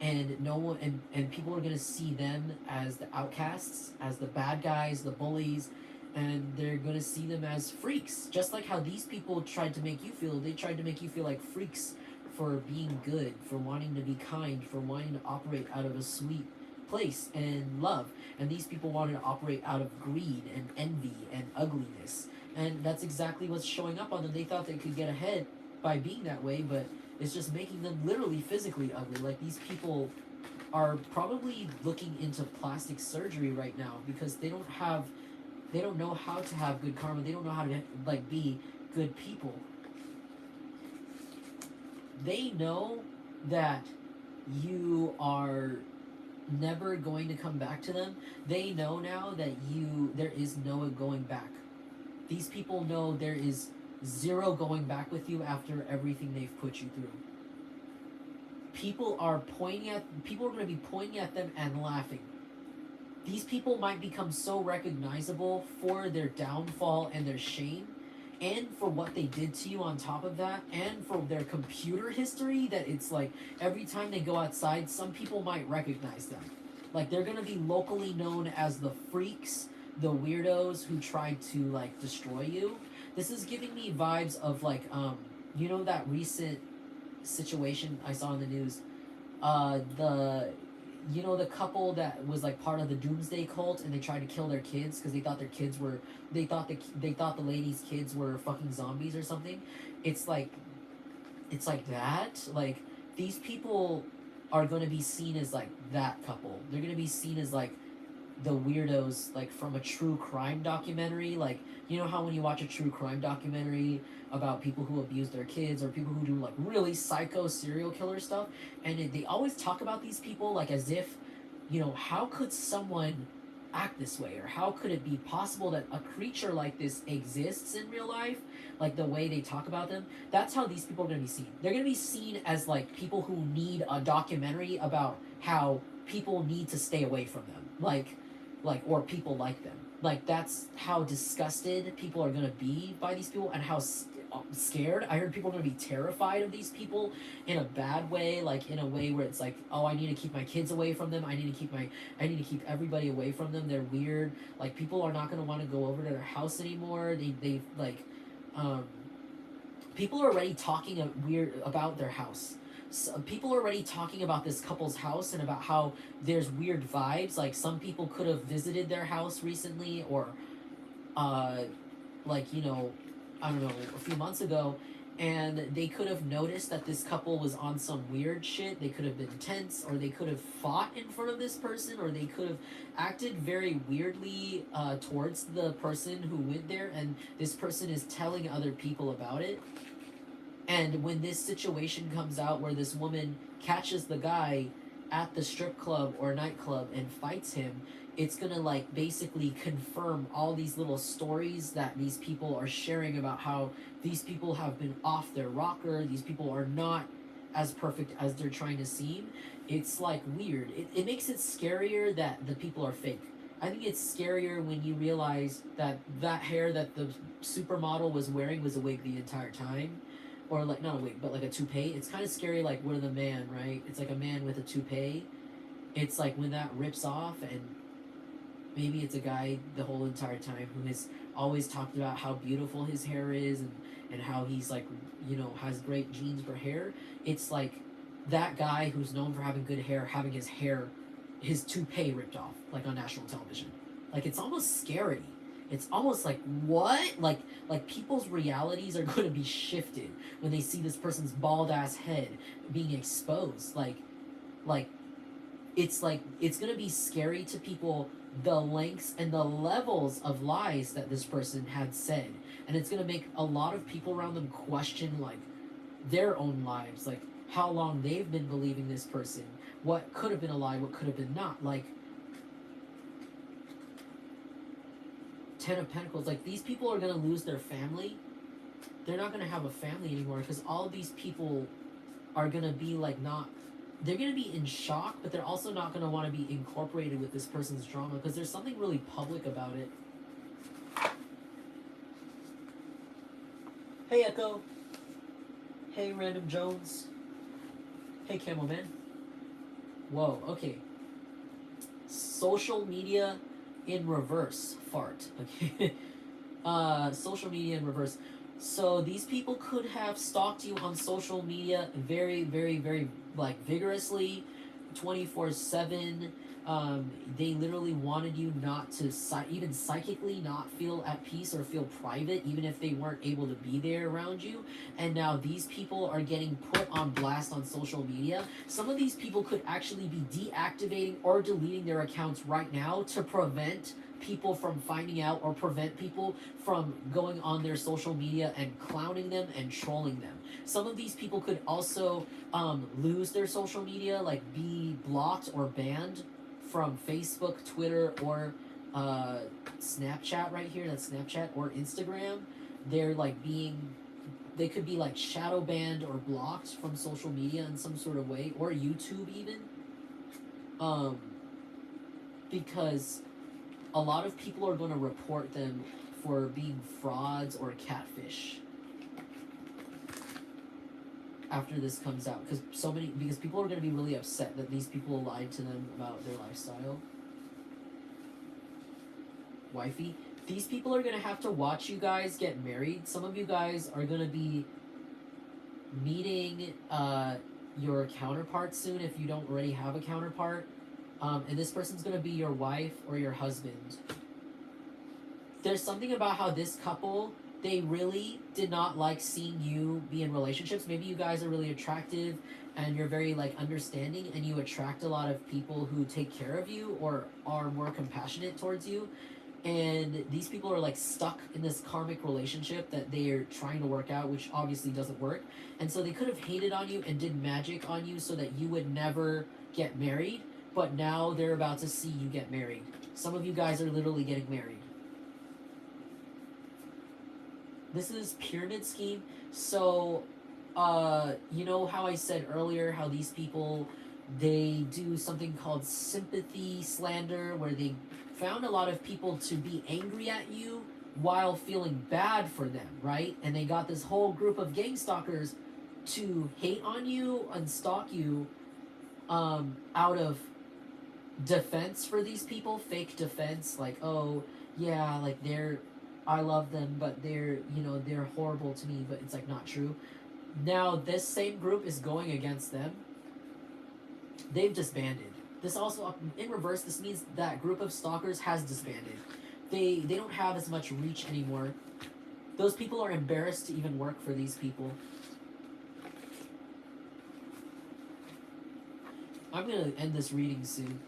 And no one, and people are going to see them as the outcasts, as the bad guys, the bullies, and they're going to see them as freaks. Just like how these people tried to make you feel. They tried to make you feel like freaks for being good, for wanting to be kind, for wanting to operate out of a sweet place and love. And these people wanted to operate out of greed and envy and ugliness. And that's exactly what's showing up on them. They thought they could get ahead by being that way, but It's just making them literally physically ugly. Like, these people are probably looking into plastic surgery right now because they don't know how to have good karma. They don't know how to, like, be good people. They know that you are never going to come back to them. They know now that there is no going back. These people know there is zero going back with you after everything they've put you through. People are going to be pointing at them and laughing. These people might become so recognizable for their downfall and their shame, and for what they did to you on top of that, and for their computer history, that it's like every time they go outside, some people might recognize them. Like, they're gonna be locally known as the freaks, the weirdos who tried to, like, destroy you. This is giving me vibes of, like, you know that recent situation I saw in the news? The couple that was, like, part of the doomsday cult, and they tried to kill their kids because they thought the lady's kids were fucking zombies or something. It's like that. Like, these people are going to be seen as, like, that couple. They're going to be seen as, like, the weirdos, like, from a true crime documentary. Like, you know how when you watch a true crime documentary about people who abuse their kids, or people who do, like, really psycho serial killer stuff, and they always talk about these people, like, as if, you know, how could someone act this way, or how could it be possible that a creature like this exists in real life? Like, the way they talk about them, that's how these people are going to be seen. They're going to be seen as, like, people who need a documentary about how people need to stay away from them, like or people like them. Like, that's how disgusted people are going to be by these people, and how scared. I heard people are going to be terrified of these people in a bad way, like, in a way where it's like, oh, I need to keep my kids away from them. I need to keep everybody away from them. They're weird. Like, people are not going to want to go over to their house anymore. They like, people are already talking weird about their house. So people are already talking about this couple's house and about how there's weird vibes. Like, some people could have visited their house recently, or like, you know, I don't know, a few months ago, and they could have noticed that this couple was on some weird shit. They could have been tense, or they could have fought in front of this person, or they could have acted very weirdly towards the person who went there, and this person is telling other people about it. And when this situation comes out where this woman catches the guy at the strip club or nightclub and fights him, it's gonna, like, basically confirm all these little stories that these people are sharing about how these people have been off their rocker. These people are not as perfect as they're trying to seem. It's, like, weird. It makes it scarier that the people are fake. I think it's scarier when you realize that that hair that the supermodel was wearing was a wig the entire time. Or, like, not a wig, but, like, a toupee. It's kind of scary, like, with a man, right? It's like a man with a toupee. It's like when that rips off, and maybe it's a guy the whole entire time who has always talked about how beautiful his hair is, and how he's, like, you know, has great genes for hair. It's like that guy who's known for having good hair, having his toupee ripped off, like, on national television. Like, it's almost scary. It's almost like, what? Like people's realities are going to be shifted when they see this person's bald ass head being exposed. Like it's going to be scary to people, the lengths and the levels of lies that this person had said. And it's going to make a lot of people around them question, like, their own lives, like, how long they've been believing this person, what could have been a lie, what could have been not. Like, Ten of Pentacles, like, these people are going to lose their family. They're not going to have a family anymore, because all these people are going to be, like, not, they're going to be in shock, but they're also not going to want to be incorporated with this person's drama, because there's something really public about it. Hey, Echo. Hey, Random Jones. Hey, Camel Man. Whoa, okay. Social media in reverse. Fart. Okay. Social media in reverse. So these people could have stalked you on social media very, very, very, like, vigorously, 24/7. They literally wanted you not to even psychically not feel at peace or feel private, even if they weren't able to be there around you. And now these people are getting put on blast on social media. Some of these people could actually be deactivating or deleting their accounts right now to prevent people from finding out, or prevent people from going on their social media and clowning them and trolling them. Some of these people could also lose their social media, like be blocked or banned from Facebook, Twitter, or Snapchat right here. That's Snapchat, or Instagram. They're like they could be like shadow banned or blocked from social media in some sort of way, or YouTube even. Because a lot of people are going to report them for being frauds or catfish after this comes out, because people are going to be really upset that these people lied to them about their lifestyle. Wifey, these people are going to have to watch you guys get married. Some of you guys are going to be meeting your counterpart soon, if you don't already have a counterpart. And this person's going to be your wife or your husband. There's something about how this couple, they really did not like seeing you be in relationships. Maybe you guys are really attractive and you're very like understanding, and you attract a lot of people who take care of you or are more compassionate towards you. And these people are like stuck in this karmic relationship that they're trying to work out, which obviously doesn't work. And so they could have hated on you and did magic on you so that you would never get married. But now they're about to see you get married. Some of you guys are literally getting married. This is pyramid scheme. So, you know how I said earlier how these people, they do something called sympathy slander, where they found a lot of people to be angry at you while feeling bad for them, right? And they got this whole group of gang stalkers to hate on you and stalk you out of defense for these people, fake defense, like, oh yeah, like I love them, but they're horrible to me, but it's like not true. Now this same group is going against them. They've disbanded. This also, in reverse, this means that group of stalkers has disbanded. They don't have as much reach anymore. Those people are embarrassed to even work for these people. I'm gonna end this reading soon.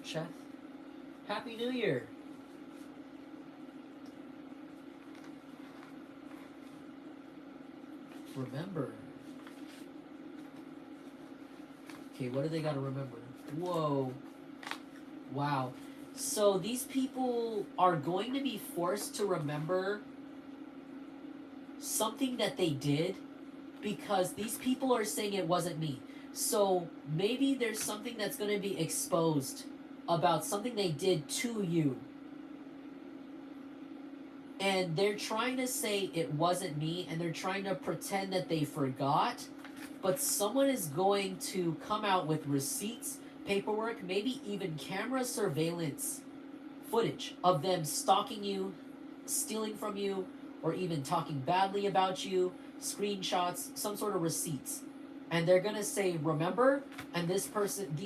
Chef, Happy New Year! Remember. Okay, what do they gotta remember? Whoa. Wow. So these people are going to be forced to remember something that they did, because these people are saying it wasn't me. So maybe there's something that's going to be exposed about something they did to you. And they're trying to say it wasn't me, and they're trying to pretend that they forgot. But someone is going to come out with receipts, paperwork, maybe even camera surveillance footage of them stalking you, stealing from you, or even talking badly about you, screenshots, some sort of receipts. And they're gonna say, remember? And these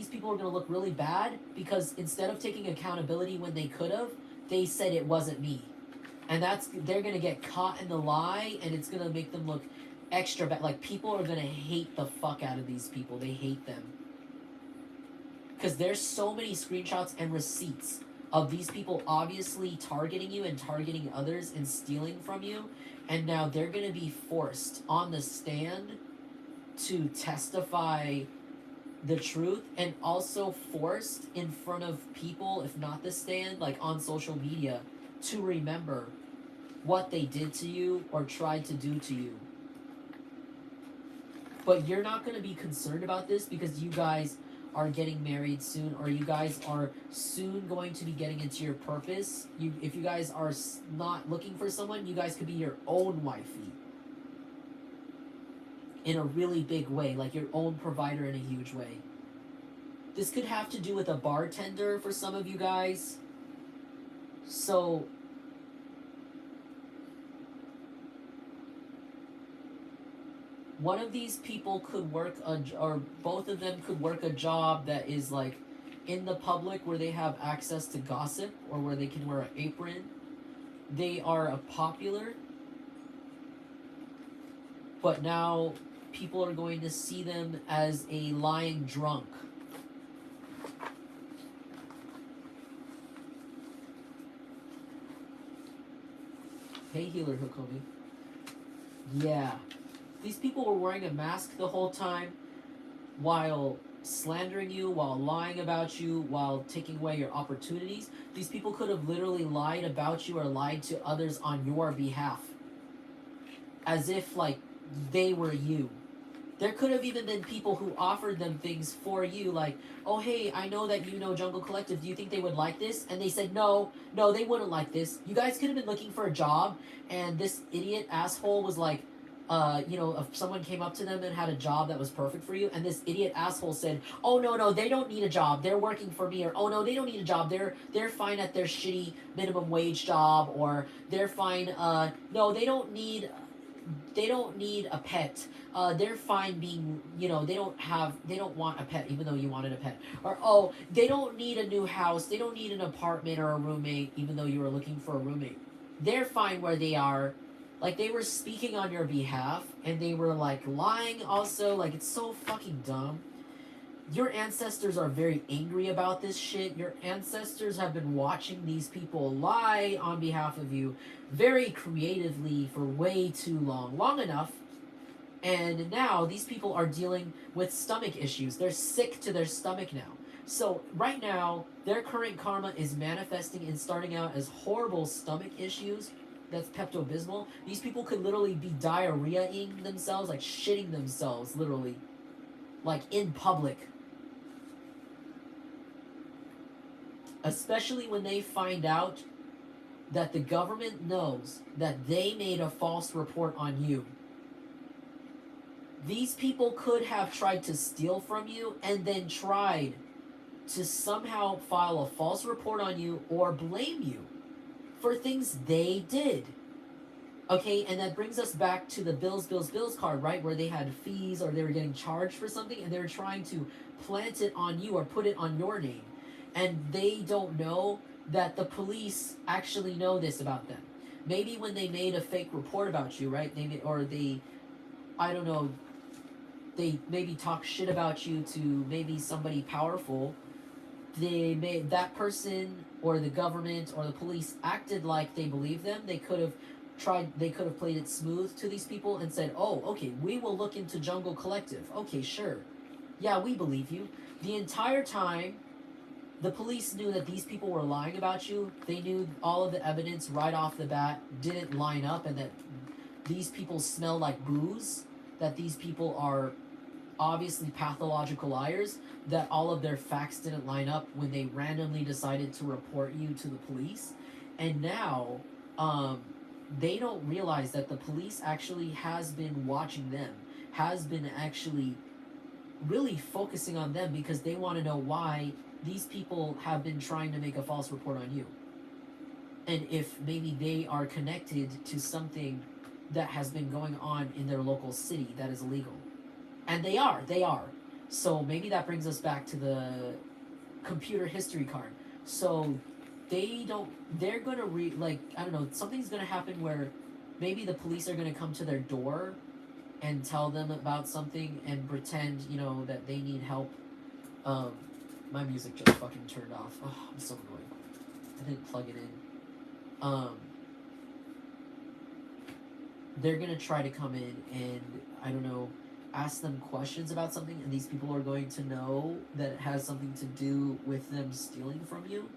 people are gonna look really bad, because instead of taking accountability when they could have, they said it wasn't me. And they're gonna get caught in the lie, and it's gonna make them look extra bad. Like, people are gonna hate the fuck out of these people. They hate them. Because there's so many screenshots and receipts of these people obviously targeting you and targeting others and stealing from you. And now they're gonna be forced on the stand to testify the truth, and also forced in front of people, if not the stand, like on social media, to remember what they did to you or tried to do to you. But you're not going to be concerned about this, because you guys are getting married soon, or you guys are soon going to be getting into your purpose. If you guys are not looking for someone, you guys could be your own wifey in a really big way, like your own provider in a huge way. This could have to do with a bartender for some of you guys. So one of these people could work or both of them could work a job that is like in the public where they have access to gossip or where they can wear an apron. They are a popular, but now people are going to see them as a lying drunk. Hey, Healer Hikomi. Yeah. These people were wearing a mask the whole time while slandering you, while lying about you, while taking away your opportunities. These people could have literally lied about you or lied to others on your behalf. As if, like, they were you. There could have even been people who offered them things for you, like, oh, hey, I know that you know Jungle Collective. Do you think they would like this? And they said, no, they wouldn't like this. You guys could have been looking for a job, and this idiot asshole was like, if someone came up to them and had a job that was perfect for you, and this idiot asshole said, oh, no, they don't need a job. They're working for me. Or, oh, no, they don't need a job. They're fine at their shitty minimum wage job. Or they're fine. No, they don't need a pet. They're fine being, they don't want a pet even though you wanted a pet. Or, oh, they don't need a new house. They don't need an apartment or a roommate even though you were looking for a roommate. They're fine where they are. Like, they were speaking on your behalf, and they were, like, lying also. Like, it's so fucking dumb. Your ancestors are very angry about this shit. Your ancestors have been watching these people lie on behalf of you very creatively for way too long. Long enough. And now, these people are dealing with stomach issues. They're sick to their stomach now. So, right now, their current karma is manifesting and starting out as horrible stomach issues. That's Pepto-Bismol. These people could literally be diarrhea-ing themselves, like shitting themselves, literally. Like, in public. Especially when they find out that the government knows that they made a false report on you. These people could have tried to steal from you and then tried to somehow file a false report on you or blame you for things they did. Okay, and that brings us back to the bills card, right? Where they had fees or they were getting charged for something and they were trying to plant it on you or put it on your name. And they don't know that the police actually know this about them. Maybe when they made a fake report about you, right? They maybe talk shit about you to maybe somebody powerful. That person or the government or the police acted like they believed them. They could have played it smooth to these people and said, oh, okay, we will look into Jungle Collective. Okay, sure. Yeah, we believe you. The entire time, the police knew that these people were lying about you. They knew all of the evidence right off the bat didn't line up and that these people smell like booze, that these people are obviously pathological liars, that all of their facts didn't line up when they randomly decided to report you to the police. And now, they don't realize that the police actually has been watching them, has been actually really focusing on them because they want to know why these people have been trying to make a false report on you. And if maybe they are connected to something that has been going on in their local city that is illegal. And they are. So maybe that brings us back to the computer history card. So they're gonna something's gonna happen where maybe the police are gonna come to their door and tell them about something and pretend, that they need help. My music just fucking turned off. Oh, I'm so annoyed. I didn't plug it in. They're gonna try to come in and, ask them questions about something, and these people are going to know that it has something to do with them stealing from you.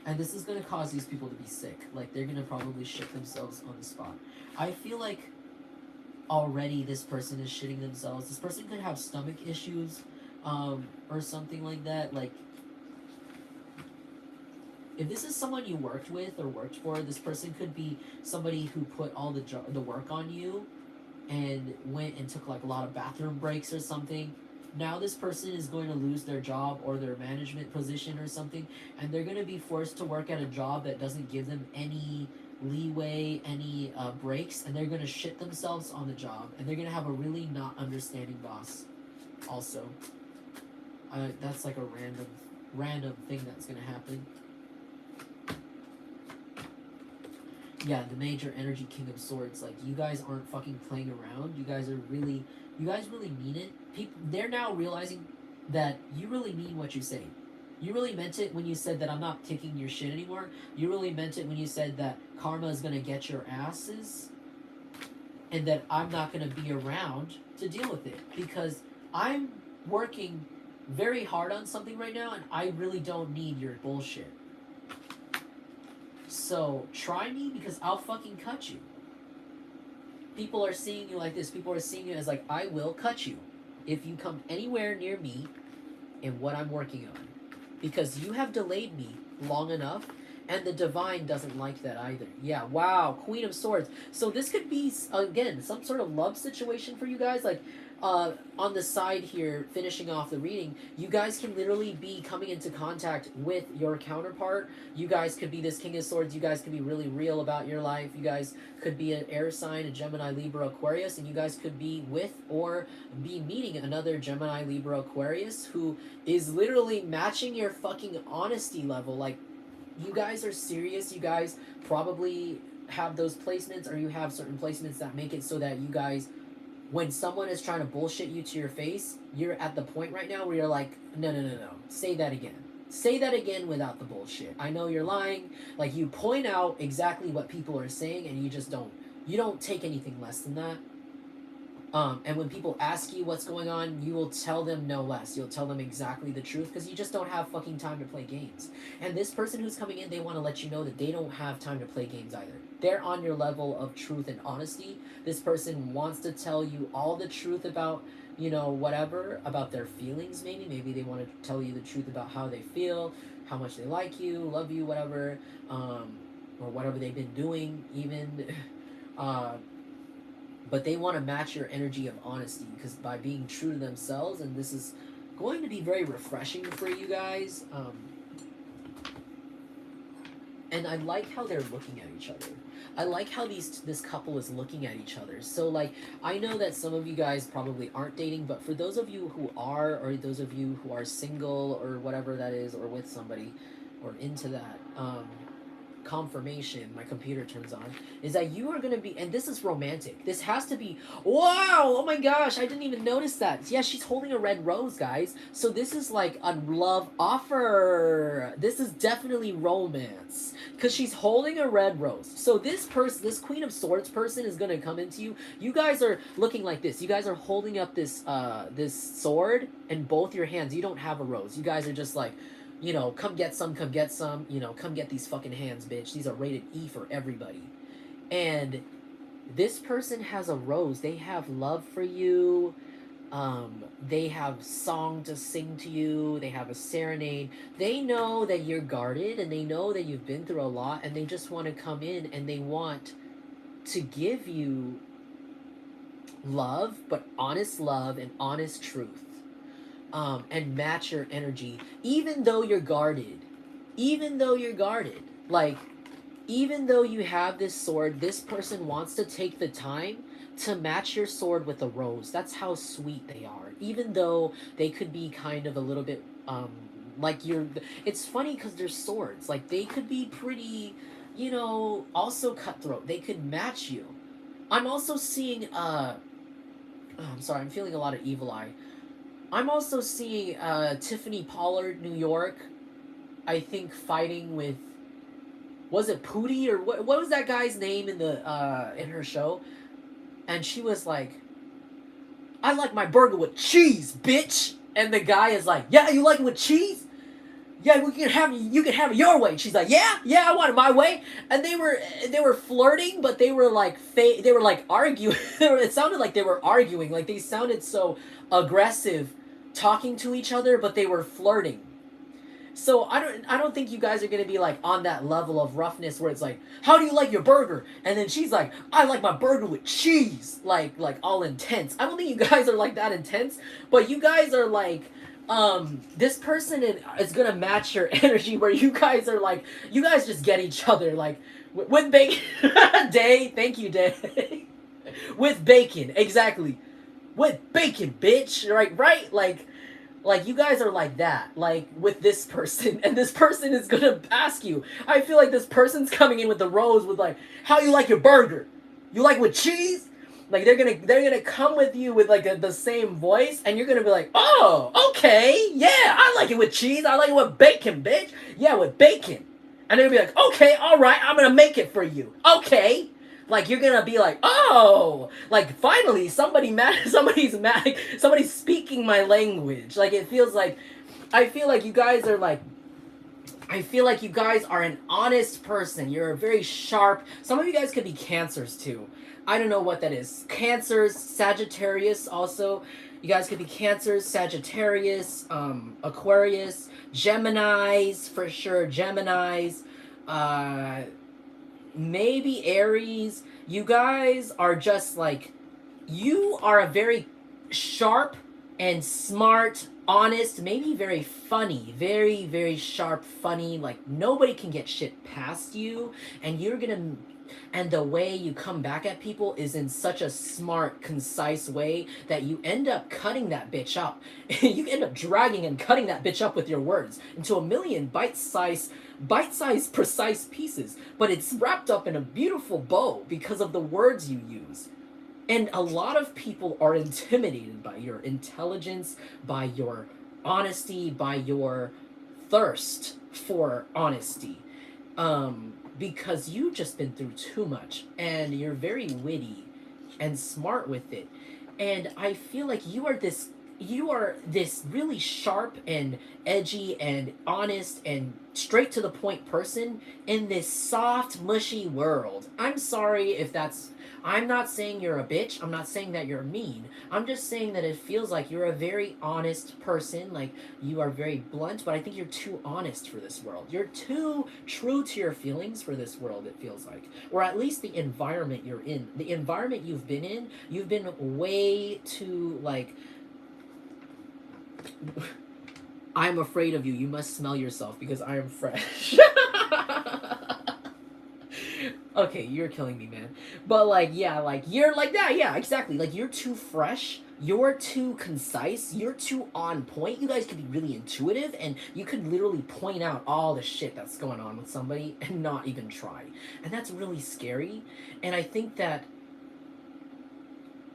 And this is going to cause these people to be sick. Like, they're going to probably shit themselves on the spot. I feel like already this person is shitting themselves. This person could have stomach issues, or something like that. Like, if this is someone you worked with or worked for, this person could be somebody who put all the work on you and went and took, like, a lot of bathroom breaks or something. Now this person is going to lose their job or their management position or something, and they're going to be forced to work at a job that doesn't give them any leeway, any breaks, and they're gonna shit themselves on the job, and they're gonna have a really not understanding boss. Also, that's like a random thing that's gonna happen. Yeah, the major energy king of swords. Like, you guys aren't fucking playing around. You guys really mean it. They're now realizing that you really mean what you say. You really meant it when you said that I'm not kicking your shit anymore. You really meant it when you said that karma is gonna get your asses, and that I'm not gonna be around to deal with it, because I'm working very hard on something right now, and I really don't need your bullshit. So try me, because I'll fucking cut you. People are seeing you like this. People are seeing you as like, I will cut you if you come anywhere near me and what I'm working on. Because you have delayed me long enough, and the divine doesn't like that either. Yeah, wow, Queen of Swords. So this could be, again, some sort of love situation for you guys. Like, on the side here, finishing off the reading, you guys can literally be coming into contact with your counterpart. You guys could be this King of Swords. You guys could be really real about your life. You guys could be an air sign, a Gemini, Libra, Aquarius, and you guys could be with or be meeting another Gemini, Libra, Aquarius who is literally matching your fucking honesty level. Like, you guys are serious. You guys probably have those placements, or you have certain placements that make it so that you guys, when someone is trying to bullshit you to your face, you're at the point right now where you're like, no, say that again. Say that again without the bullshit. I know you're lying. Like, you point out exactly what people are saying, and you just don't take anything less than that. And when people ask you what's going on, you will tell them no less. You'll tell them exactly the truth, because you just don't have fucking time to play games. And this person who's coming in, they want to let you know that they don't have time to play games either. They're on your level of truth and honesty. This person wants to tell you all the truth about, you know, whatever, about their feelings maybe. Maybe they want to tell you the truth about how they feel, how much they like you, love you, whatever, or whatever they've been doing even. But they want to match your energy of honesty, because by being true to themselves, and this is going to be very refreshing for you guys. And I like how they're looking at each other. I like how this couple is looking at each other. So, like, I know that some of you guys probably aren't dating, but for those of you who are, or those of you who are single, or whatever that is, or with somebody, or into that, confirmation, my computer turns on, is that you are going to be, and this is romantic, this has to be, wow, oh my gosh, I didn't even notice that. Yeah, she's holding a red rose, guys. So this is like a love offer. This is definitely romance, because she's holding a red rose. So this person, this Queen of Swords person, is going to come into you. You guys are looking like this. You guys are holding up this this sword in both your hands. You don't have a rose. You guys are just like, you know, come get some, you know, come get these fucking hands, bitch. These are rated E for everybody. And this person has a rose. They have love for you. They have song to sing to you. They have a serenade. They know that you're guarded, and they know that you've been through a lot, and they just want to come in, and they want to give you love, but honest love and honest truth. And match your energy, even though you're guarded. Like, even though you have this sword, this person wants to take the time to match your sword with a rose. That's how sweet they are. Even though they could be kind of a little bit, like it's funny because they're swords. Like, they could be pretty, you know, also cutthroat. They could match you. I'm also seeing, I'm sorry, I'm feeling a lot of evil eye. I'm also seeing Tiffany Pollard, New York, I think, fighting with, was it Pootie, or what was that guy's name in the in her show? And she was like, I like my burger with cheese, bitch. And the guy is like, yeah, you like it with cheese? Yeah, you can have it your way. And she's like, yeah, I want it my way. And they were flirting, but they were like they were like arguing. It sounded like they were arguing. Like, they sounded so aggressive talking to each other, but they were flirting. So I don't think you guys are gonna be like on that level of roughness where it's like, how do you like your burger? And then she's like, I like my burger with cheese, like all intense. I don't think you guys are like that intense, but you guys are like, this person is gonna match your energy where you guys are like, you guys just get each other. Like, With bacon. Day. Thank you, Day. With bacon. Exactly. With bacon, bitch. Right? Like you guys are like that, like with this person, and this person is gonna ask you. I feel like this person's coming in with the rose with like, how you like your burger? You like with cheese? Like they're gonna come with you with like the same voice, and you're gonna be like, oh, okay, yeah, I like it with cheese. I like it with bacon, bitch. Yeah, with bacon. And they're gonna be like, okay, all right, I'm gonna make it for you. Okay. Like you're gonna be like, oh, like finally somebody's speaking my language. Like it feels like, I feel like you guys are like, I feel like you guys are an honest person. You're very sharp. Some of you guys could be Cancers too. I don't know what that is. Cancers, Sagittarius also. You guys could be Cancers, Sagittarius, Aquarius, Geminis for sure. Geminis. Maybe Aries. You guys are just like, you are a very sharp and smart, honest, maybe very funny, very, very sharp, funny. Like nobody can get shit past you, and you're gonna. And the way you come back at people is in such a smart, concise way that you end up cutting that bitch up. You end up dragging and cutting that bitch up with your words into a million bite-sized, precise pieces. But it's wrapped up in a beautiful bow because of the words you use. And a lot of people are intimidated by your intelligence, by your honesty, by your thirst for honesty. Because you've just been through too much, and you're very witty and smart with it. And I feel like you are this really sharp and edgy and honest and straight to the point person in this soft, mushy world. I'm sorry if that's, I'm not saying you're a bitch. I'm not saying that you're mean. I'm just saying that it feels like you're a very honest person. Like you are very blunt, but I think you're too honest for this world. You're too true to your feelings for this world, it feels like. Or at least the environment you're in. The environment you've been in, you've been way too like, I'm afraid of you. You must smell yourself because I am fresh. Okay, you're killing me, man. But like, yeah, like you're like that. Yeah, exactly. Like you're too fresh. You're too concise. You're too on point. You guys could be really intuitive, and you could literally point out all the shit that's going on with somebody and not even try. And that's really scary. And I think that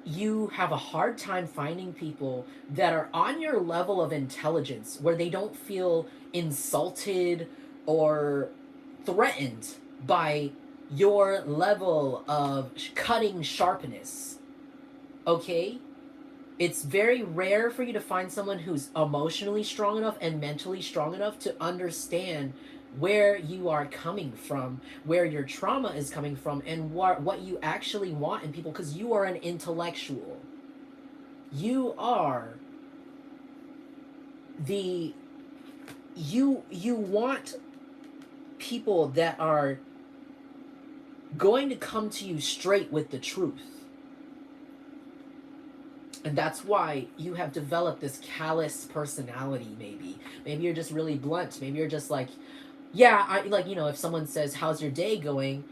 you have a hard time finding people that are on your level of intelligence where they don't feel insulted or threatened by your level of cutting sharpness. Okay? It's very rare for you to find someone who's emotionally strong enough and mentally strong enough to understand where you are coming from, where your trauma is coming from, and what you actually want in people, because you are an intellectual. You are the you want people that are going to come to you straight with the truth. And that's why you have developed this callous personality, maybe. Maybe you're just really blunt. Maybe you're just like, yeah, I like, you know, if someone says, how's your day going?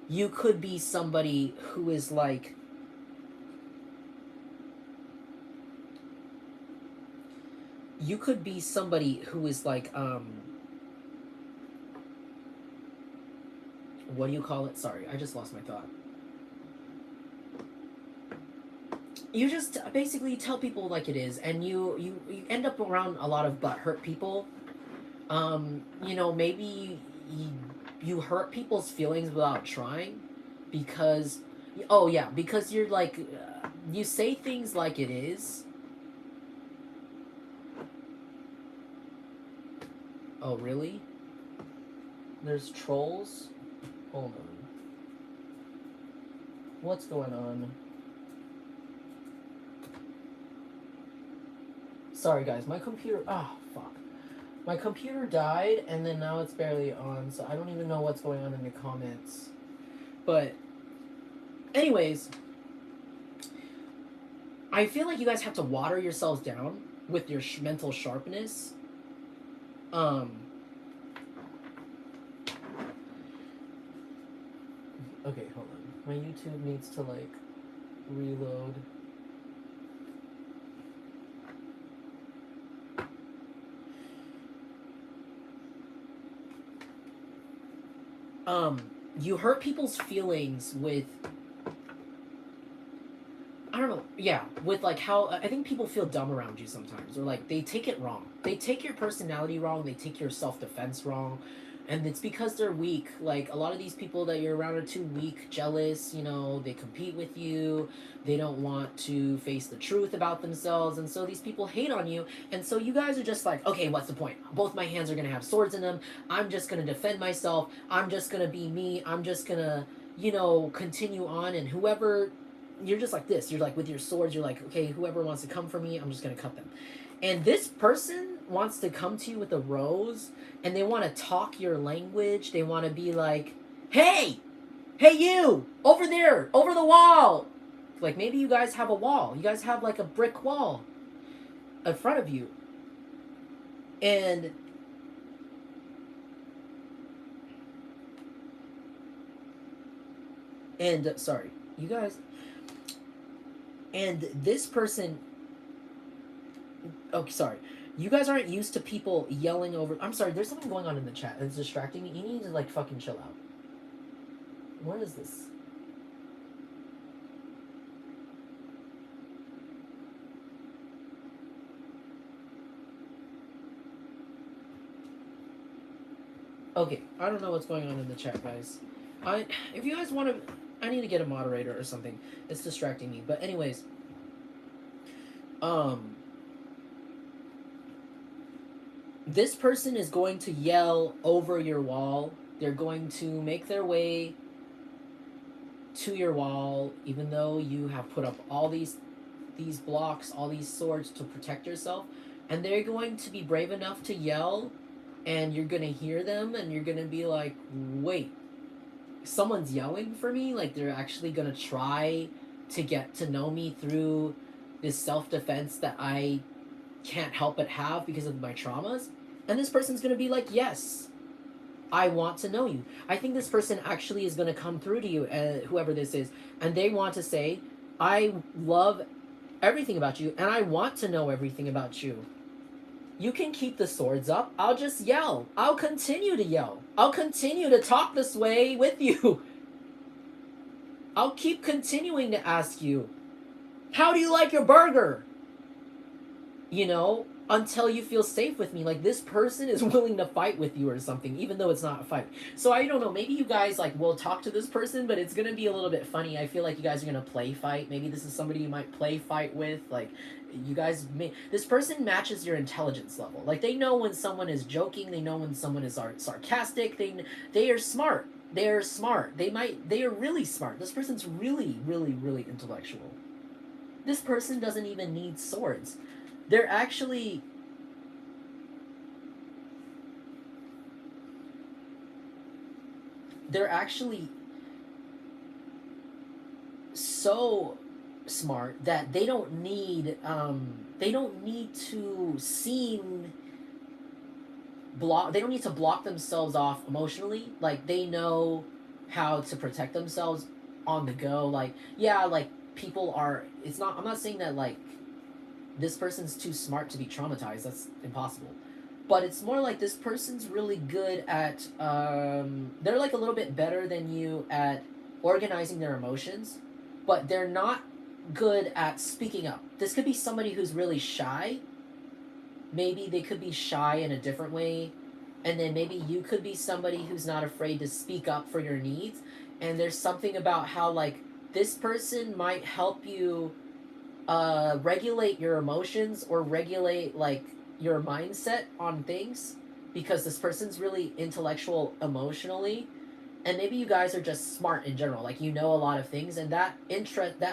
You could be somebody who is like, what do you call it? Sorry, I just lost my thought. You just basically tell people like it is, and you end up around a lot of butthurt people. You know, maybe you hurt people's feelings without trying, because, oh yeah, because you're like, you say things like it is. Oh really? There's trolls? Hold on. What's going on? Sorry guys, my computer, fuck. My computer died, and then now it's barely on, so I don't even know what's going on in the comments. But, anyways, I feel like you guys have to water yourselves down with your mental sharpness. Okay, hold on. My YouTube needs to like reload. You hurt people's feelings with, I don't know, yeah, with like how I think people feel dumb around you sometimes, or like they take it wrong. They take your personality wrong, they take your self defense wrong, and it's because they're weak. Like a lot of these people that you're around are too weak, jealous, you know, they compete with you, they don't want to face the truth about themselves, and so these people hate on you, and so you guys are just like, okay, what's the point? Both my hands are gonna have swords in them, I'm just gonna defend myself, I'm just gonna be me, I'm just gonna, you know, continue on, and whoever, you're just like this. You're like with your swords. You're like, okay, whoever wants to come for me, I'm just gonna cut them. And this person wants to come to you with a rose, and they want to talk your language. They want to be like, hey, hey, you over there, over the wall. Like maybe you guys have a wall. You guys have like a brick wall in front of you, and sorry, you guys. And this person, oh, sorry. You guys aren't used to people yelling over. I'm sorry, there's something going on in the chat that's distracting me. You need to, like, fucking chill out. What is this? Okay, I don't know what's going on in the chat, guys. If you guys want to, I need to get a moderator or something. It's distracting me. But anyways, this person is going to yell over your wall. They're going to make their way to your wall, even though you have put up all these blocks, all these swords to protect yourself, and they're going to be brave enough to yell, and you're gonna hear them, and you're gonna be like, wait, someone's yelling for me? Like they're actually gonna try to get to know me through this self-defense that I can't help but have because of my traumas? And this person's gonna be like, yes, I want to know you. I think this person actually is gonna come through to you, whoever this is, and they want to say, I love everything about you, and I want to know everything about you. You can keep the swords up. I'll just yell. I'll continue to yell. I'll continue to talk this way with you. I'll keep continuing to ask you, how do you like your burger? You know, until you feel safe with me. Like, this person is willing to fight with you or something, even though it's not a fight. So I don't know, maybe you guys, like, will talk to this person, but it's gonna be a little bit funny. I feel like you guys are gonna play fight. Maybe this is somebody you might play fight with. Like, you guys may, this person matches your intelligence level. Like, they know when someone is joking, they know when someone is sarcastic, they are smart. They're smart. They are really smart. This person's really, really, really intellectual. This person doesn't even need swords. They're actually so smart that they don't need to seem they don't need to block themselves off emotionally. Like, they know how to protect themselves on the go. Like, yeah, like, people are, it's not, I'm not saying that, like, this person's too smart to be traumatized. That's impossible. But it's more like this person's really good at, they're like a little bit better than you at organizing their emotions, but they're not good at speaking up. This could be somebody who's really shy. Maybe they could be shy in a different way. And then maybe you could be somebody who's not afraid to speak up for your needs. And there's something about how, like, this person might help you regulate your emotions or regulate, like, your mindset on things, because this person's really intellectual emotionally, and maybe you guys are just smart in general, like, you know a lot of things, and that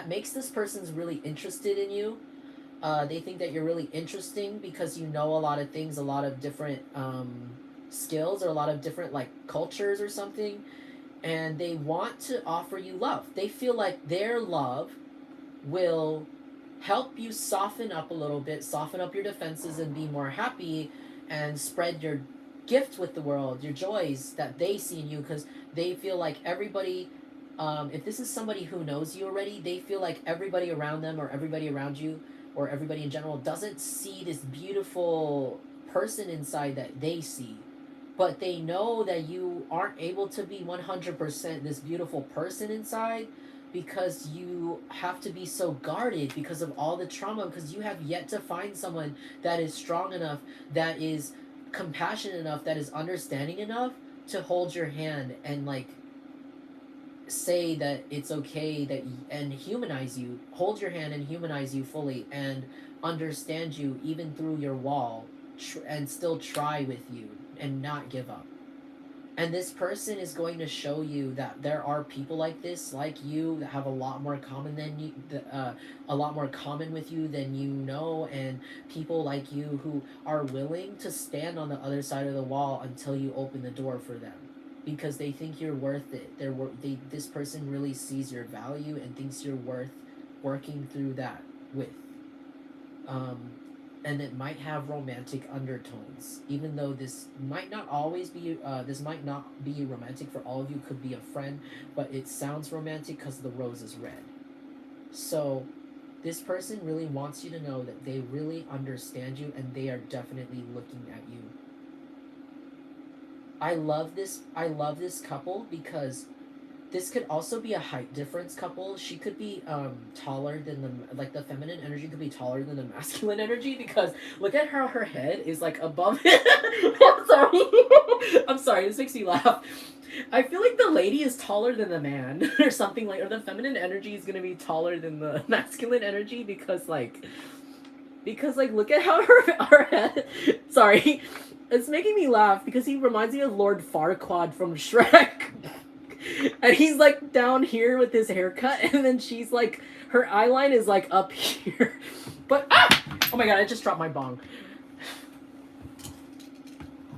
makes this person's really interested in you. They think that you're really interesting because you know a lot of things, a lot of different skills, or a lot of different, like, cultures or something, and they want to offer you love. They feel like their love will help you soften up a little bit, soften up your defenses, and be more happy, and spread your gift with the world, your joys that they see in you, because they feel like everybody If this is somebody who knows you already, they feel like everybody around them or everybody around you or everybody in general doesn't see this beautiful person inside that they see. But they know that you aren't able to be 100% this beautiful person inside because you have to be so guarded because of all the trauma, because you have yet to find someone that is strong enough, that is compassionate enough, that is understanding enough to hold your hand and like say that it's okay that and humanize you, hold your hand and humanize you fully and understand you even through your wall, and still try with you and not give up. And this person is going to show you that there are people like this, like you, that have a lot more common than you, a lot more common with you than you know, and people like you who are willing to stand on the other side of the wall until you open the door for them, because they think you're worth it. This person really sees your value and thinks you're worth working through that with. And it might have romantic undertones, even though this might not always be this might not be romantic for all of you. Could be a friend, but it sounds romantic because the rose is red. So this person really wants you to know that they really understand you and they are definitely looking at you. I love this couple because this could also be a height difference couple. She could be taller than the feminine energy could be taller than the masculine energy, because look at how her head is like above I'm sorry. I'm sorry, this makes me laugh. I feel like the lady is taller than the man or something, like, or the feminine energy is gonna be taller than the masculine energy because like look at how her head, sorry, it's making me laugh because he reminds me of Lord Farquaad from Shrek. And he's like down here with his haircut, and then she's like, her eye line is like up here. But oh my god, I just dropped my bong.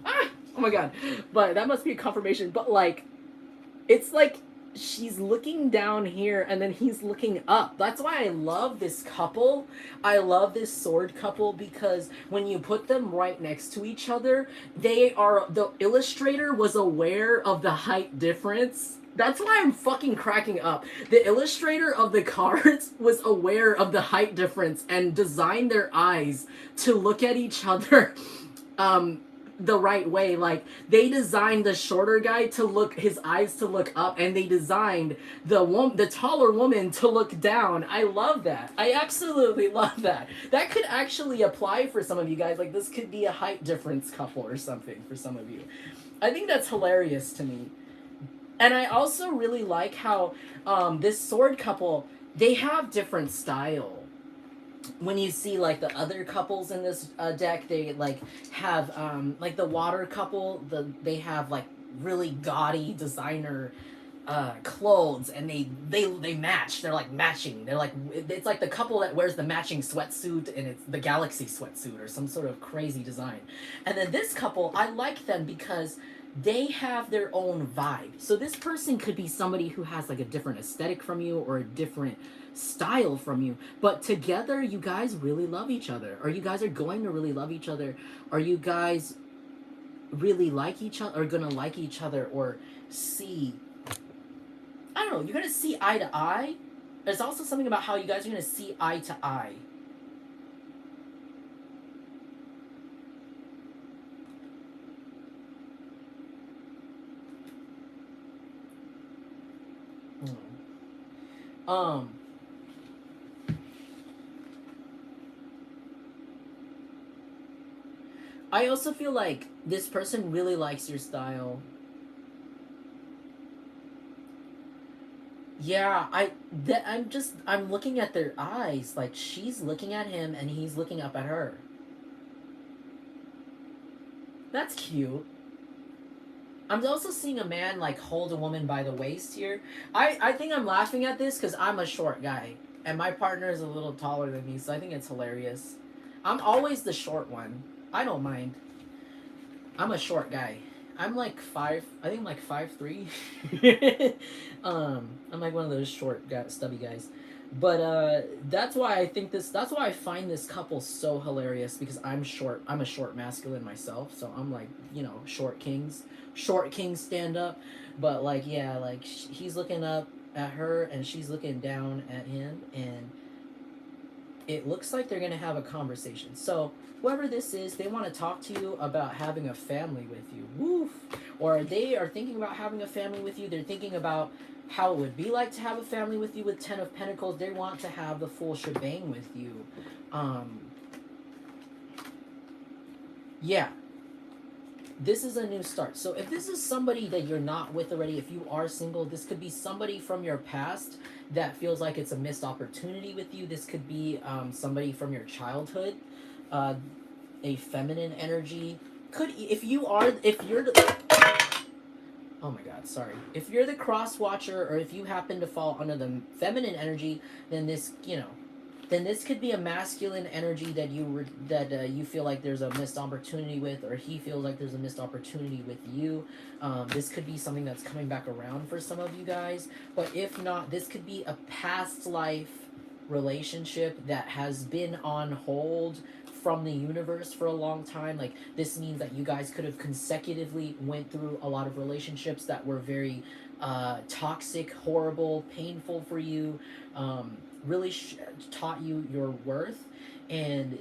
Oh my god. But that must be a confirmation. But like, it's like she's looking down here and then he's looking up. That's why I love this couple. I love this sword couple, because when you put them right next to each other, the illustrator was aware of the height difference. That's why I'm fucking cracking up. The illustrator of the cards was aware of the height difference and designed their eyes to look at each other the right way. Like, they designed the shorter guy to look, his eyes to look up, and they designed the taller woman to look down. I love that. I absolutely love that. That could actually apply for some of you guys. Like, this could be a height difference couple or something for some of you. I think that's hilarious to me. And I also really like how this sword couple, they have different style. When you see like the other couples in this deck, they like have like the water couple, they have like really gaudy designer clothes, and they match. They're like matching. They're like, it's like the couple that wears the matching sweatsuit, and it's the galaxy sweatsuit or some sort of crazy design. And then this couple, I like them because they have their own vibe. So this person could be somebody who has like a different aesthetic from you or a different style from you, but together you guys really love each other, or you guys are going to really love each other, or you guys really like each other, or gonna like each other, or see, I don't know, you're gonna see eye to eye. There's also something about how you guys are gonna see eye to eye. I also feel like this person really likes your style. Yeah, I'm looking at their eyes. Like, she's looking at him and he's looking up at her. That's cute. I'm also seeing a man like hold a woman by the waist here. I think I'm laughing at this because I'm a short guy and my partner is a little taller than me, so I think it's hilarious. I'm always the short one. I don't mind. I'm a short guy. I'm like I think I'm like 5'3". I'm like one of those short stubby guys. But that's why I find this couple so hilarious, because I'm short. I'm a short masculine myself, so I'm like, you know, short kings stand up. But like, yeah, like he's looking up, at her, and she's looking down at him, and it looks like they're going to have a conversation. So whoever this is, they want to talk to you about having a family with you. Woof. Or they are thinking about having a family with you. They're thinking about how it would be like to have a family with you with 10 of Pentacles. They want to have the full shebang with you. Yeah. This is a new start. So if this is somebody that you're not with already, if you are single, this could be somebody from your past that feels like it's a missed opportunity with you. This could be somebody from your childhood, a feminine energy. If you're oh my god, sorry. If you're the cross watcher, or if you happen to fall under the feminine energy, then this, then this could be a masculine energy that you feel like there's a missed opportunity with, or he feels like there's a missed opportunity with you. This could be something that's coming back around for some of you guys. But if not, this could be a past life relationship that has been on hold from the universe for a long time. Like, this means that you guys could have consecutively went through a lot of relationships that were very toxic, horrible, painful for you, really taught you your worth, and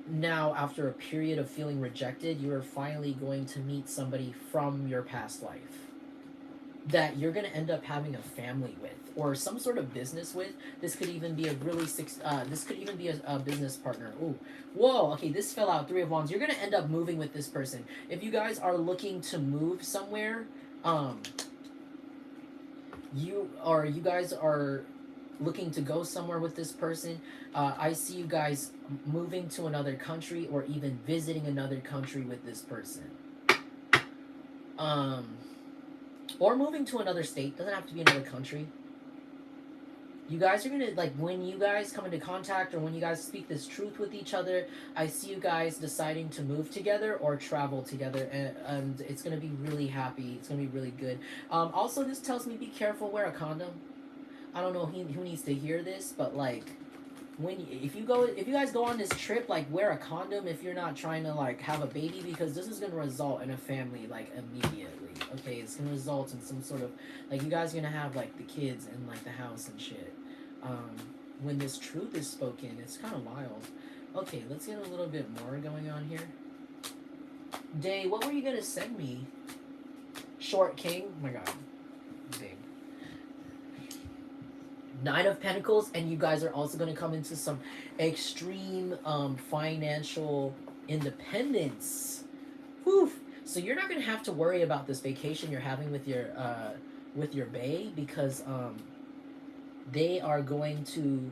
now after a period of feeling rejected, you are finally going to meet somebody from your past life that you're going to end up having a family with, or some sort of business with. This could even be a business partner. Ooh, whoa, okay, this fell out. 3 of Wands. You're going to end up moving with this person. If you guys are looking to move somewhere, you guys are looking to go somewhere with this person, I see you guys moving to another country, or even visiting another country with this person. Or moving to another state. Doesn't have to be another country. You guys are gonna, like, when you guys come into contact, or when you guys speak this truth with each other, I see you guys deciding to move together or travel together, and it's gonna be really happy. It's gonna be really good. Also, this tells me be careful, wear a condom. I don't know who needs to hear this, but like, if you guys go on this trip, like, wear a condom if you're not trying to, like, have a baby, because this is gonna result in a family, like, immediately. Okay, it's gonna result in some sort of, like, you guys are gonna have, like, the kids in, like, the house and shit. When this truth is spoken, it's kind of wild. Okay, let's get a little bit more going on here. Day, what were you gonna send me? Short King? Oh my god. Day. 9 of Pentacles, and you guys are also going to come into some extreme financial independence. Whew. So you're not going to have to worry about this vacation you're having with your bae, because they are going to,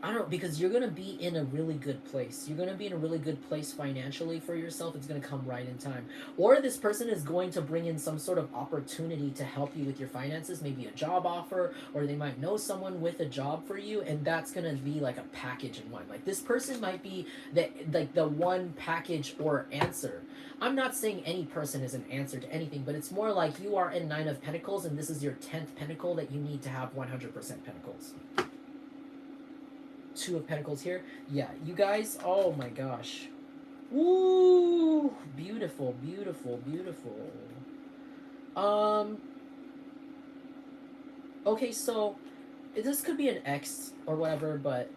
I don't know, because you're going to be in a really good place. You're going to be in a really good place financially for yourself. It's going to come right in time. Or this person is going to bring in some sort of opportunity to help you with your finances, maybe a job offer, or they might know someone with a job for you, and that's going to be like a package in one. Like, this person might be the one package or answer. I'm not saying any person is an answer to anything, but it's more like you are in 9 of Pentacles, and this is your 10th Pentacle that you need to have 100% Pentacles. 2 of Pentacles here. Yeah, you guys, oh my gosh. Woo! Beautiful, beautiful, beautiful. Okay, so this could be an ex or whatever, but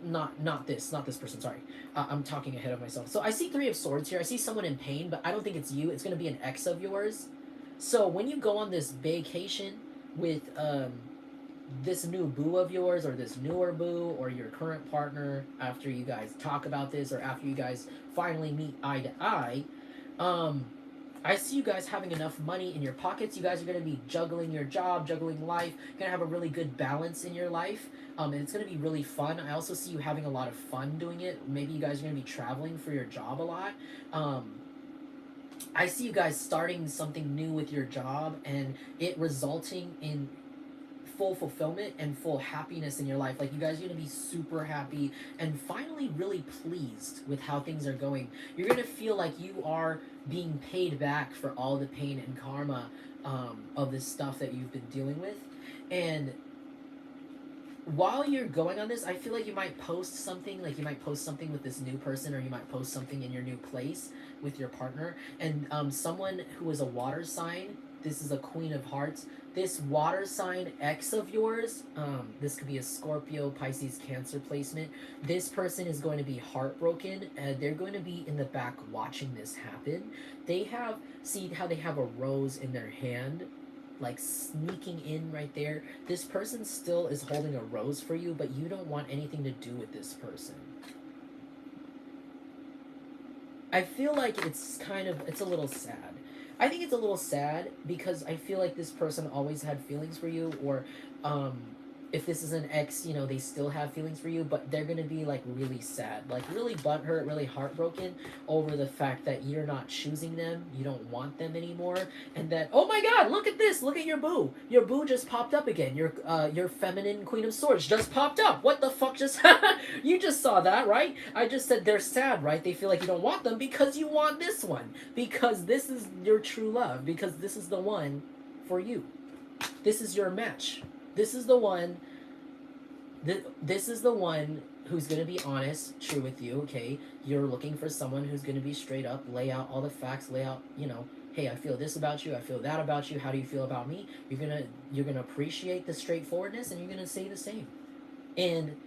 not this person, sorry. I'm talking ahead of myself. So I see 3 of Swords here. I see someone in pain, but I don't think it's you. It's going to be an ex of yours. So when you go on this vacation with this new boo of yours, or this newer boo, or your current partner, after you guys talk about this, or after you guys finally meet eye to eye, I see you guys having enough money in your pockets. You guys are going to be juggling your job, juggling life. You're going to have a really good balance in your life, and it's going to be really fun. I also see you having a lot of fun doing it. Maybe you guys are going to be traveling for your job a lot. I see you guys starting something new with your job, and it resulting in full fulfillment and full happiness in your life. Like, you guys are going to be super happy and finally really pleased with how things are going. You're going to feel like you are being paid back for all the pain and karma of this stuff that you've been dealing with. And while you're going on this, I feel like you might post something, like you might post something with this new person, or you might post something in your new place with your partner, and someone who is a water sign this is a Queen of Hearts. This water sign X of yours, this could be a Scorpio, Pisces, Cancer placement. This person is going to be heartbroken, and they're going to be in the back watching this happen. They have, see how they have a rose in their hand, like sneaking in right there. This person still is holding a rose for you, but you don't want anything to do with this person. I feel like it's a little sad. I think it's a little sad because I feel like this person always had feelings for you, or if this is an ex, you know, they still have feelings for you, but they're gonna be like really sad, like really butthurt, really heartbroken over the fact that you're not choosing them, you don't want them anymore, and that, oh my god, look at this, look at your boo just popped up again, your feminine Queen of Swords just popped up. What the fuck just you just saw that, right? I just said they're sad, right? They feel like you don't want them because you want this one, because this is your true love, because this is the one for you, this is your match. This is the one. This is the one who's gonna be honest, true with you. Okay, you're looking for someone who's gonna be straight up, lay out all the facts, lay out, you know, hey, I feel this about you, I feel that about you. How do you feel about me? You're gonna appreciate the straightforwardness, and you're gonna say the same. And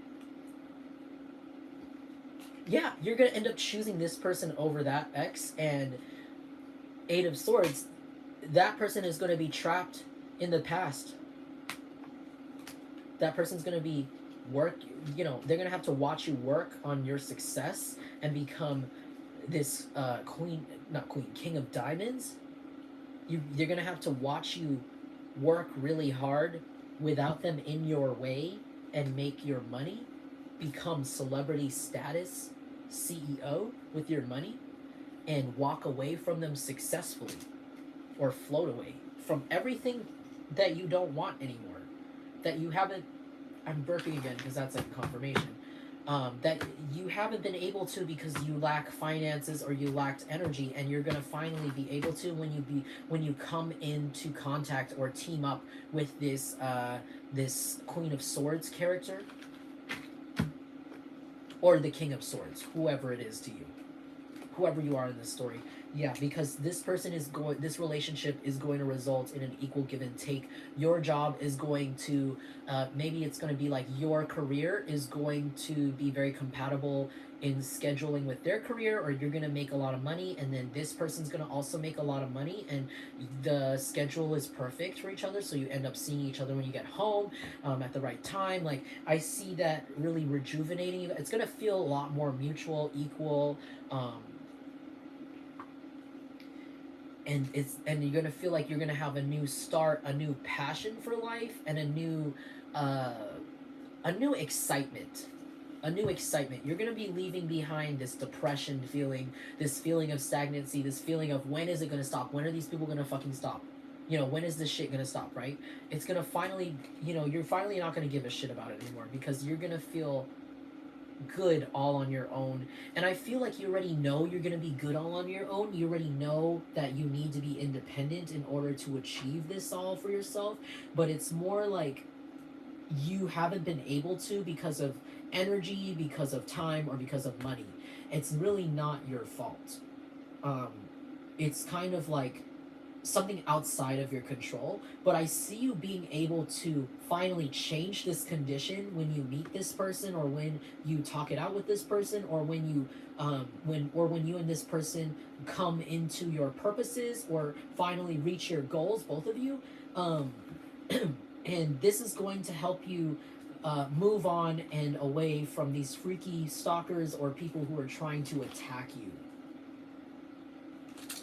yeah, you're gonna end up choosing this person over that ex. And Eight of Swords, that person is gonna be trapped in the past. That person's going to be you know, they're going to have to watch you work on your success and become this King of Diamonds. They're going to have to watch you work really hard without them in your way and make your money, become celebrity status CEO with your money, and walk away from them successfully, or float away from everything that you don't want anymore. That you haven't, I'm burping again because that's like confirmation, that you haven't been able to because you lack finances or you lacked energy, and you're gonna finally be able to when you come into contact or team up with this this Queen of Swords character, or the King of Swords, whoever it is to you, whoever you are in this story. Yeah, because this relationship is going to result in an equal give and take. Your job is going to, maybe it's going to be like your career is going to be very compatible in scheduling with their career, or you're going to make a lot of money, and then this person's going to also make a lot of money, and the schedule is perfect for each other, so you end up seeing each other when you get home, at the right time. Like, I see that really rejuvenating you. It's going to feel a lot more mutual, equal, and you're gonna feel like you're gonna have a new start, a new passion for life, and a new excitement. You're gonna be leaving behind this depression feeling, this feeling of stagnancy, this feeling of when is it gonna stop? When are these people gonna fucking stop? You know, when is this shit gonna stop, right? It's gonna finally, you know, you're finally not gonna give a shit about it anymore, because you're gonna feel good all on your own. And I feel like you already know you're going to be good all on your own. You already know that you need to be independent in order to achieve this all for yourself, but it's more like you haven't been able to because of energy, because of time, or because of money. It's really not your fault. It's kind of like something outside of your control, but I see you being able to finally change this condition when you meet this person, or when you talk it out with this person, or when you when you and this person come into your purposes, or finally reach your goals, both of you, and this is going to help you move on and away from these freaky stalkers or people who are trying to attack you.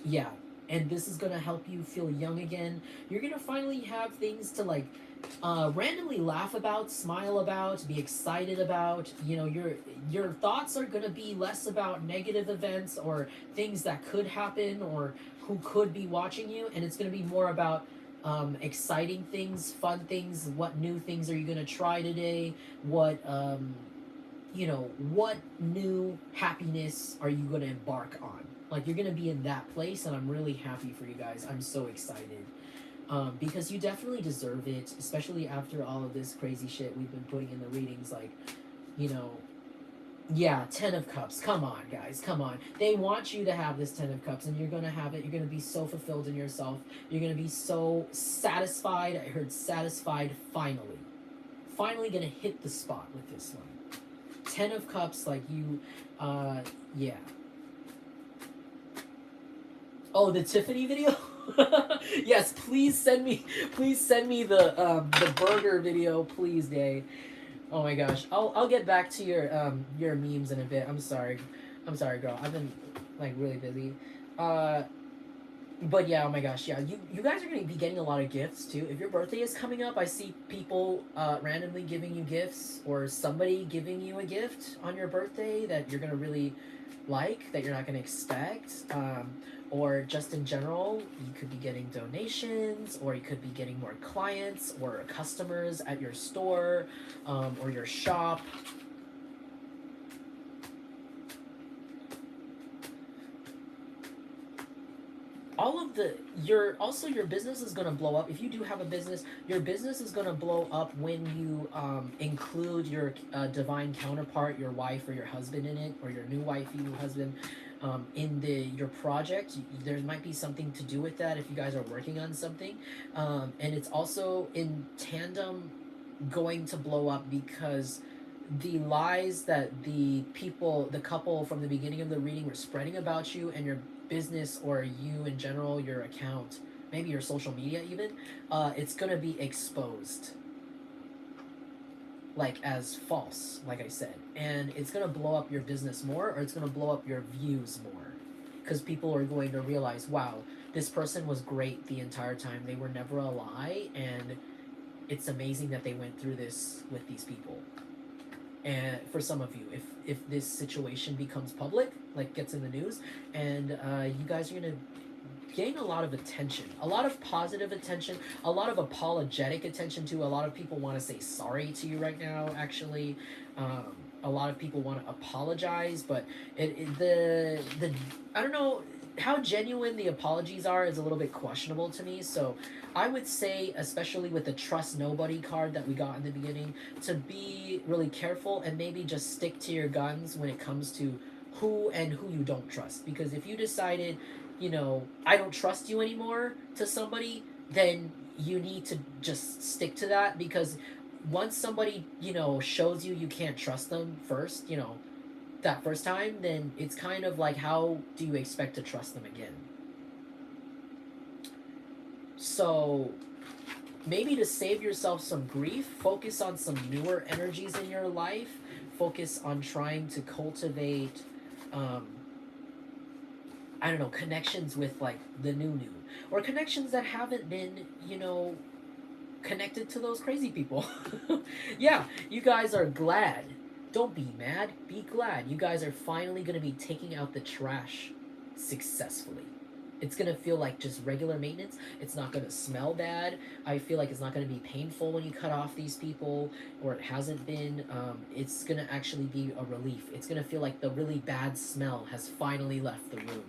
Yeah. And this is going to help you feel young again. You're going to finally have things to, like, randomly laugh about, smile about, be excited about. You know, your thoughts are going to be less about negative events or things that could happen or who could be watching you. And it's going to be more about exciting things, fun things. What new things are you going to try today? What, you know, what new happiness are you going to embark on? Like, you're going to be in that place, and I'm really happy for you guys. I'm so excited. Because you definitely deserve it, especially after all of this crazy shit we've been putting in the readings. Like, you know, Yeah, 10 of Cups. Come on, guys. Come on. They want you to have this 10 of Cups, and you're going to have it. You're going to be so fulfilled in yourself. You're going to be so satisfied. I heard satisfied finally. Finally going to hit the spot with this one. 10 of Cups, like you, yeah. Oh, the Tiffany video? Yes, please send me the burger video, please, Day. Oh my gosh, I'll get back to your memes in a bit. I'm sorry, girl. I've been like really busy. Uh, but yeah, oh my gosh, yeah. You guys are gonna be getting a lot of gifts too. If your birthday is coming up, I see people randomly giving you gifts, or somebody giving you a gift on your birthday that you're gonna really like, that you're not gonna expect. Or just in general, you could be getting donations, or you could be getting more clients or customers at your store, or your shop. All of your business is going to blow up. If you do have a business, your business is going to blow up when you include your divine counterpart, your wife or your husband in it, or your new wife, your new husband, in your project. There might be something to do with that if you guys are working on something, and it's also in tandem going to blow up because the lies that the couple from the beginning of the reading were spreading about you and your business, or you in general, your account, maybe your social media even, it's gonna be exposed like as false, like I said, and it's gonna blow up your business more, or it's gonna blow up your views more, because people are going to realize, wow, this person was great the entire time, they were never a lie, and it's amazing that they went through this with these people. And for some of you, if this situation becomes public, like gets in the news, and you guys are gonna gain a lot of attention, a lot of positive attention, a lot of apologetic attention too. A lot of people want to say sorry to you right now. Actually, a lot of people want to apologize, but the I don't know how genuine the apologies are is a little bit questionable to me. So I would say, especially with the trust nobody card that we got in the beginning, to be really careful and maybe just stick to your guns when it comes to who you don't trust. Because if you decided, I don't trust you anymore to somebody, then you need to just stick to that, because once somebody, shows you can't trust them first, that first time, then it's kind of like, how do you expect to trust them again? So maybe to save yourself some grief, focus on some newer energies in your life. Focus on trying to cultivate, I don't know, connections with like the new, or connections that haven't been, connected to those crazy people. Yeah, you guys are glad. Don't be mad, be glad. You guys are finally going to be taking out the trash successfully. It's going to feel like just regular maintenance. It's not going to smell bad. I feel like it's not going to be painful when you cut off these people, or it hasn't been. It's going to actually be a relief. It's going to feel like the really bad smell has finally left the room.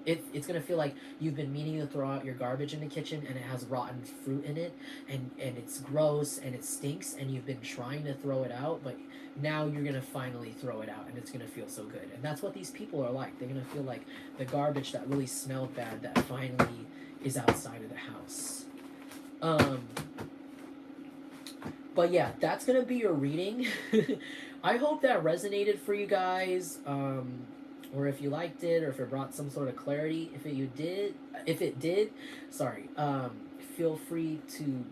It's going to feel like you've been meaning to throw out your garbage in the kitchen, and it has rotten fruit in it, and it's gross and it stinks, and you've been trying to throw it out, but now you're going to finally throw it out, and it's going to feel so good. And that's what these people are like. They're going to feel like the garbage that really smelled bad that finally is outside of the house. But yeah, that's going to be your reading. I hope that resonated for you guys. Or if you liked it, or if it brought some sort of clarity. If it did, sorry, feel free to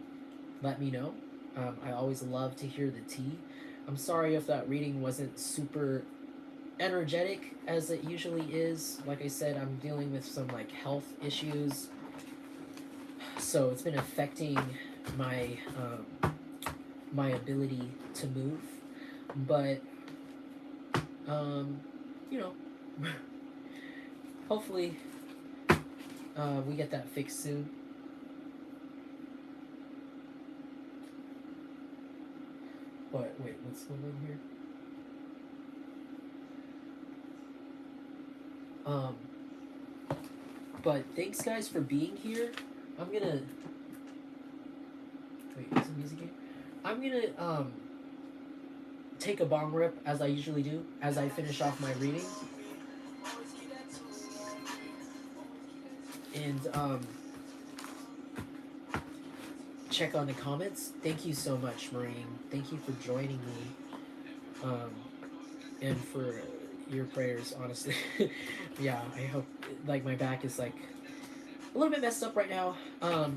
let me know. I always love to hear the tea. I'm sorry if that reading wasn't super energetic as it usually is. Like I said, I'm dealing with some like health issues, so it's been affecting my my ability to move. But you know, hopefully we get that fixed soon. But wait, what's going on here? But thanks guys for being here. I'm gonna wait, is the music here? I'm gonna take a bong rip as I usually do as I finish off my reading. And check on the comments. Thank you so much, Marine. Thank you for joining me. And for your prayers, honestly. Yeah, I hope, like, my back is like a little bit messed up right now. But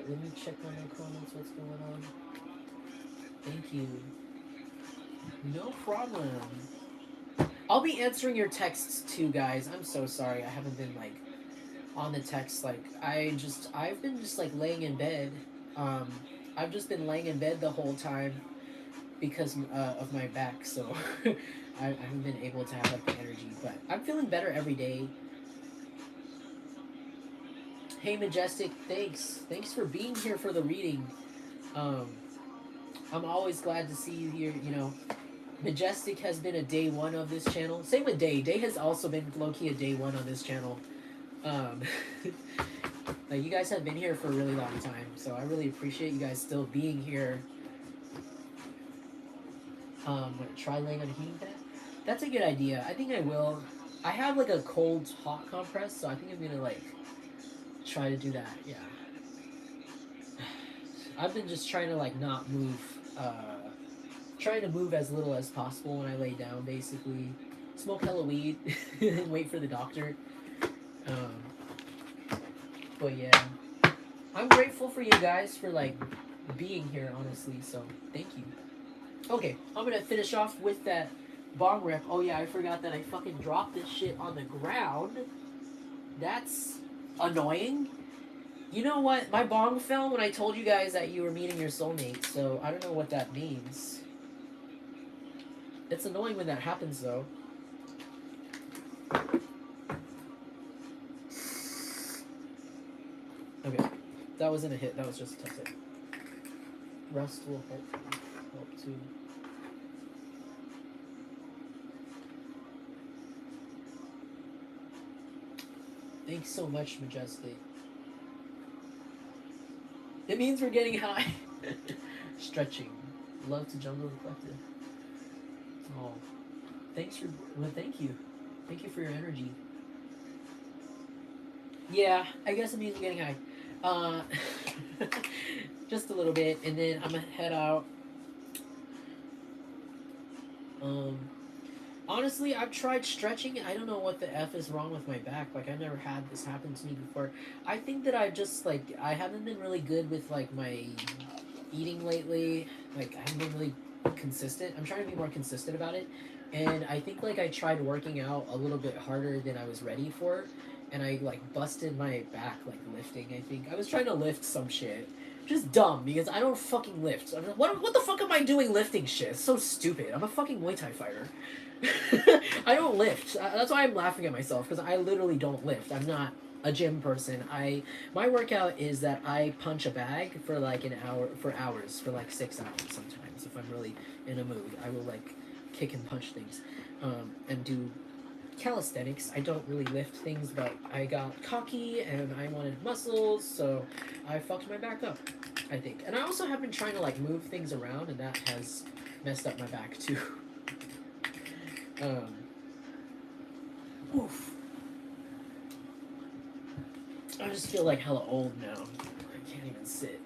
let me check on the comments, what's going on. Thank you. No problem. I'll be answering your texts too, guys. I'm so sorry. I haven't been like on the text. Like I've been just like laying in bed. I've just been laying in bed the whole time because of my back. So I haven't been able to have like the energy. But I'm feeling better every day. Hey Majestic, thanks. Thanks for being here for the reading. I'm always glad to see you here. You know, Majestic has been a day one of this channel. Same with Day. Day has also been low-key a day one on this channel. Like, you guys have been here for a really long time, so I really appreciate you guys still being here. Try laying on a heating pad? That's a good idea. I think I will. I have like a cold hot compress, so I think I'm gonna like try to do that. Yeah. I've been just trying to like not move. Trying to move as little as possible when I lay down, basically. Smoke hella weed and wait for the doctor. But yeah, I'm grateful for you guys for like being here, honestly. So thank you. Okay, I'm gonna finish off with that bong rip. Oh yeah, I forgot that I fucking dropped this shit on the ground. That's annoying. You know what? My bong fell when I told you guys that you were meeting your soulmate. So I don't know what that means. It's annoying when that happens, though. Okay, that wasn't a hit. That was just a test. Rest will help too. Thanks so much, Majestic. It means we're getting high. Stretching. Love to jungle the collective. Oh, thanks for. Well, thank you. Thank you for your energy. Yeah, I guess it means we're getting high. Just a little bit, and then I'm gonna head out. Honestly, I've tried stretching. I don't know what the F is wrong with my back. Like, I've never had this happen to me before. I think that I just, like, I haven't been really good with, like, my eating lately. Like, I haven't been really consistent. I'm trying to be more consistent about it. And I think, like, I tried working out a little bit harder than I was ready for. And I, like, busted my back, like, lifting, I think. I was trying to lift some shit. Just dumb, because I don't fucking lift. What the fuck am I doing lifting shit? It's so stupid. I'm a fucking Muay Thai fighter. I don't lift. That's why I'm laughing at myself, because I literally don't lift. I'm not a gym person. My workout is that I punch a bag for like an hour, for hours, for like 6 hours sometimes. If I'm really in a mood, I will like kick and punch things, and do calisthenics. I don't really lift things, but I got cocky and I wanted muscles, so I fucked my back up, I think. And I also have been trying to like move things around, and that has messed up my back too. Oof. I just feel like hella old now. I can't even sit.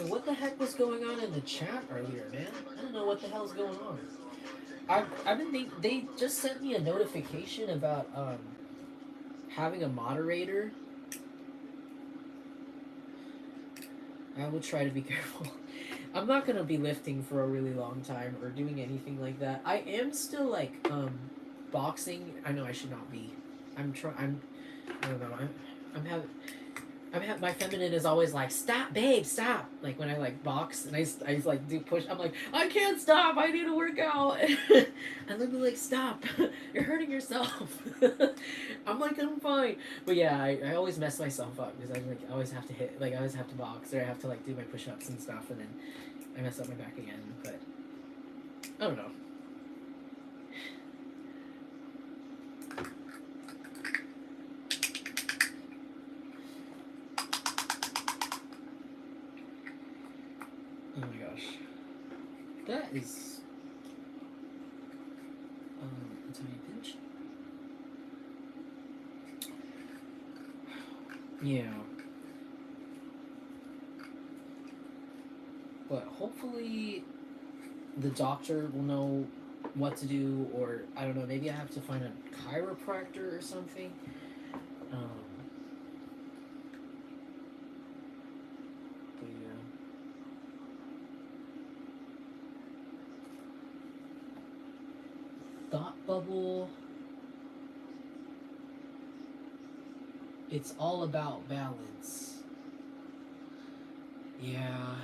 What the heck was going on in the chat earlier, man? I don't know what the hell's going on. I've been they just sent me a notification about having a moderator. I will try to be careful. I'm not gonna be lifting for a really long time or doing anything like that. I am still like boxing. I know I should not be. I don't know. My feminine is always like, stop, babe, stop. Like when I like box and I like do push, I'm like, I can't stop. I need to work out. And they'll be like, stop, you're hurting yourself. I'm like, I'm fine. But yeah, I always mess myself up because I always have to hit, like I always have to box or I have to like do my push ups and stuff, and then I mess up my back again. But I don't know. Oh my gosh. That is a tiny pinch. Yeah. But hopefully the doctor will know what to do, or I don't know, maybe I have to find a chiropractor or something. But yeah. Thought bubble. It's all about balance. Yeah.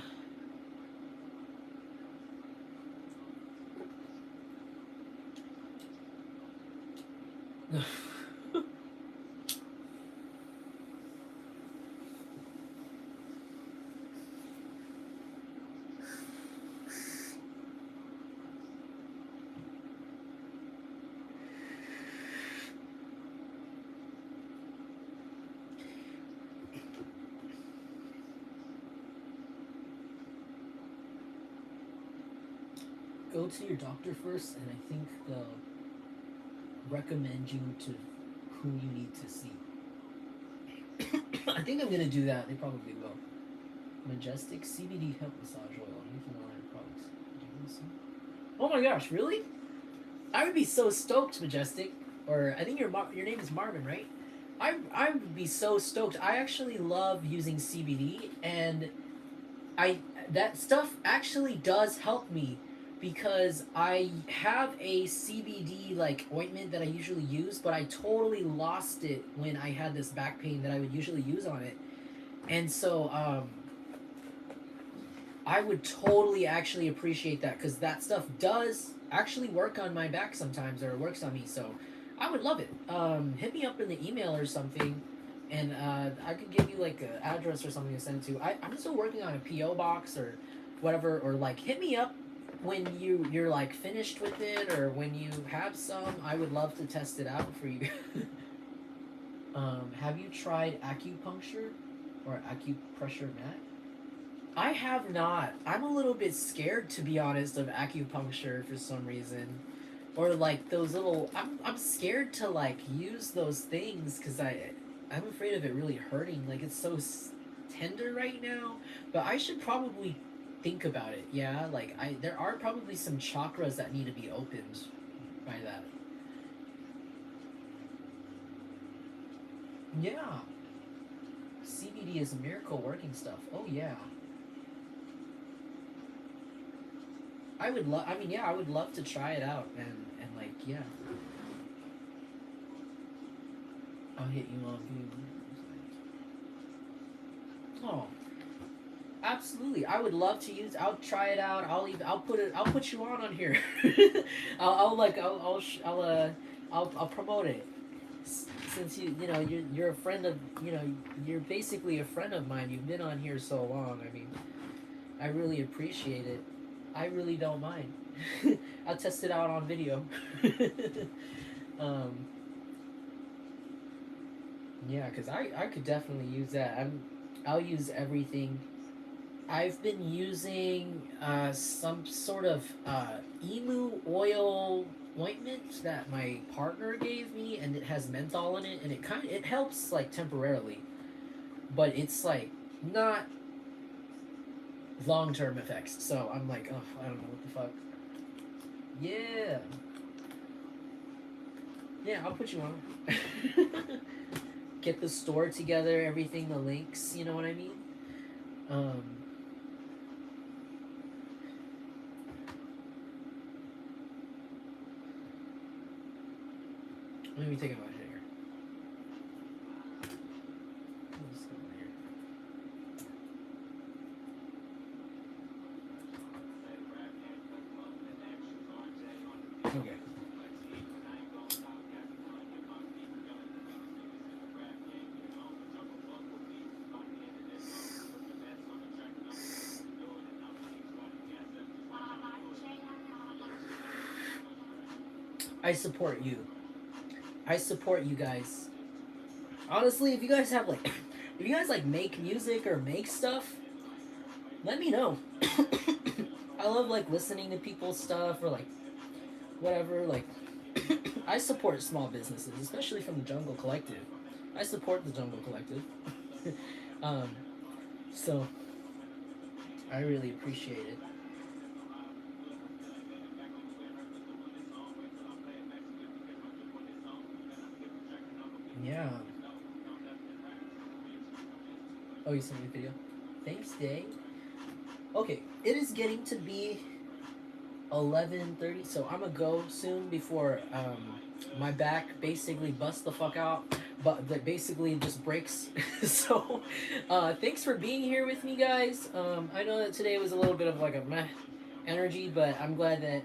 Go to your doctor first, and I think they'll recommend you to who you need to see. I think I'm gonna do that. They probably will. Majestic CBD hemp massage oil. Anything line products. Do you listen? Oh my gosh, really? I would be so stoked, Majestic. Or I think your name is Marvin, right? I would be so stoked. I actually love using CBD, and that stuff actually does help me because I have a CBD like ointment that I usually use, but I totally lost it when I had this back pain that I would usually use on it. And so I would totally actually appreciate that because that stuff does actually work on my back sometimes, or it works on me. So I would love it. Hit me up in the email or something, and I could give you like an address or something to send it to. I'm still working on a PO box or whatever, or like hit me up when you're like finished with it, or when you have some. I would love to test it out for you. Have you tried acupuncture or acupressure mat? I have not. I'm a little bit scared, to be honest, of acupuncture for some reason. Or like those little. I'm scared to like use those things because I'm afraid of it really hurting. Like it's so tender right now. But I should probably think about it. Yeah, like there are probably some chakras that need to be opened by that. Yeah. CBD is miracle working stuff. Oh yeah. I would love. I mean, yeah, I would love to try it out and like, yeah. I'll hit you on. Oh, absolutely. I would love to use. I'll try it out. I'll put it. I'll put you on here. I'll promote it. Since you're a friend of you're basically a friend of mine. You've been on here so long. I mean, I really appreciate it. I really don't mind. I'll test it out on video. um, yeah, because I could definitely use that. I'll use everything. I've been using some sort of emu oil ointment that my partner gave me, and it has menthol in it, and it helps like temporarily, but it's like not long-term effects. So I'm like, oh, I don't know what the fuck. Yeah. Yeah, I'll put you on. Get the store together, everything, the links, you know what I mean? Um, Let me take a look here. What's going on here? I support you. I support you guys. Honestly, if you guys have like, if you guys like make music or make stuff, let me know. I love like listening to people's stuff or like whatever. Like, I support small businesses, especially from the Jungle Collective. I support the Jungle Collective. um, so I really appreciate it. Yeah. Oh, you sent me a video. Thanks, Day. Okay, it is getting to be 11:30, so I'm gonna go soon before my back basically busts the fuck out, but that basically just breaks. So, thanks for being here with me, guys. I know that today was a little bit of like a meh energy, but I'm glad that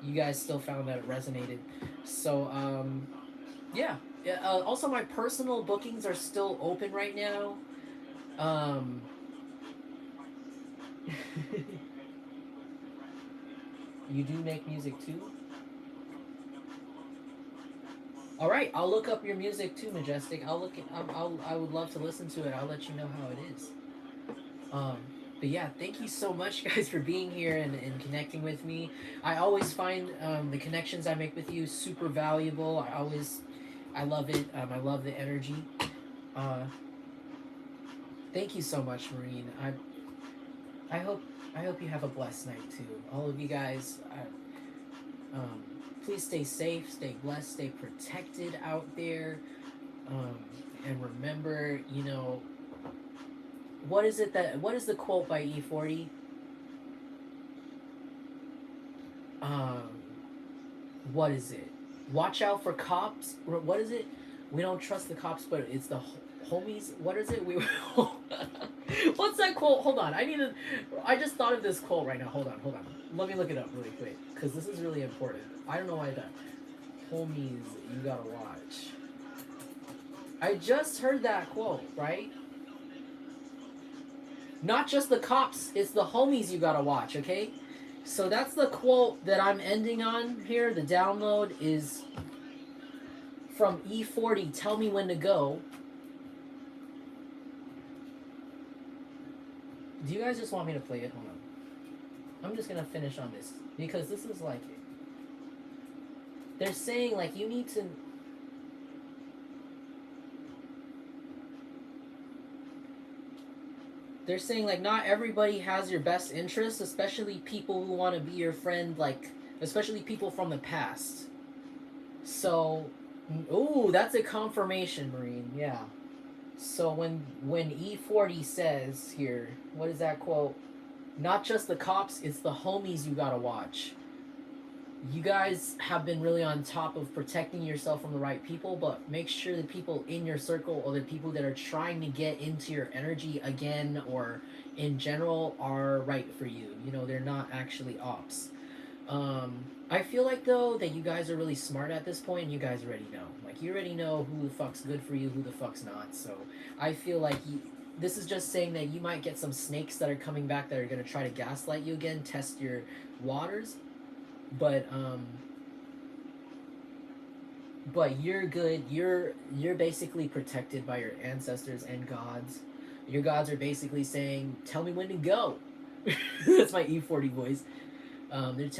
you guys still found that it resonated. So, yeah. Yeah. Also, my personal bookings are still open right now. Um, you do make music too? All right, I'll look up your music too, Majestic. I'll look. I would love to listen to it. I'll let you know how it is. Um, but yeah, thank you so much, guys, for being here and connecting with me. I always find the connections I make with you super valuable. I love it. I love the energy. Uh, thank you so much, Marine. I hope I hope you have a blessed night too. All of you guys. Please stay safe, stay blessed, stay protected out there. Um, and remember, what is the quote by E40? Um, what is it? Watch out for cops. What is it? We don't trust the cops, but it's the homies. What is it? What's that quote? Hold on. I just thought of this quote right now. Hold on. Let me look it up really quick because this is really important. I don't know why that. Homies, you gotta watch. I just heard that quote, right? Not just the cops, it's the homies you gotta watch, okay? So that's the quote that I'm ending on here. The download is from E40, Tell Me When to Go. Do you guys just want me to play it? Hold on. I'm just gonna finish on this because this is like, they're saying like you need to. They're saying like not everybody has your best interests, especially people who want to be your friend, like especially people from the past. So, ooh, that's a confirmation, Marine. Yeah. So when E40 says here, what is that quote? Not just the cops, it's the homies you gotta watch. You guys have been really on top of protecting yourself from the right people, but make sure the people in your circle or the people that are trying to get into your energy again or in general are right for you. They're not actually ops. I feel like though that you guys are really smart at this point and you guys already know. Like you already know who the fuck's good for you, who the fuck's not. So I feel like this is just saying that you might get some snakes that are coming back that are gonna try to gaslight you again, test your waters. But you're good. You're basically protected by your ancestors and gods. Your gods are basically saying, "Tell me when to go." That's my E40 voice. They're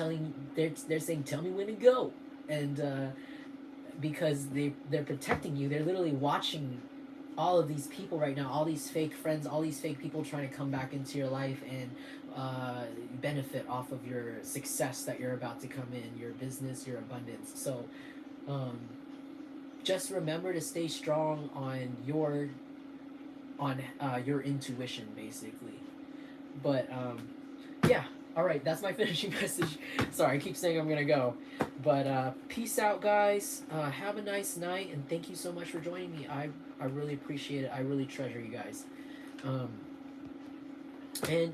saying, "Tell me when to go," and because they're protecting you. They're literally watching all of these people right now, all these fake friends, all these fake people trying to come back into your life and benefit off of your success that you're about to come in, your business, your abundance. So just remember to stay strong on your intuition, basically. But yeah, all right, that's my finishing message. Sorry, I keep saying I'm gonna go, but peace out, guys. Have a nice night, and thank you so much for joining me. I really appreciate it. I really treasure you guys. And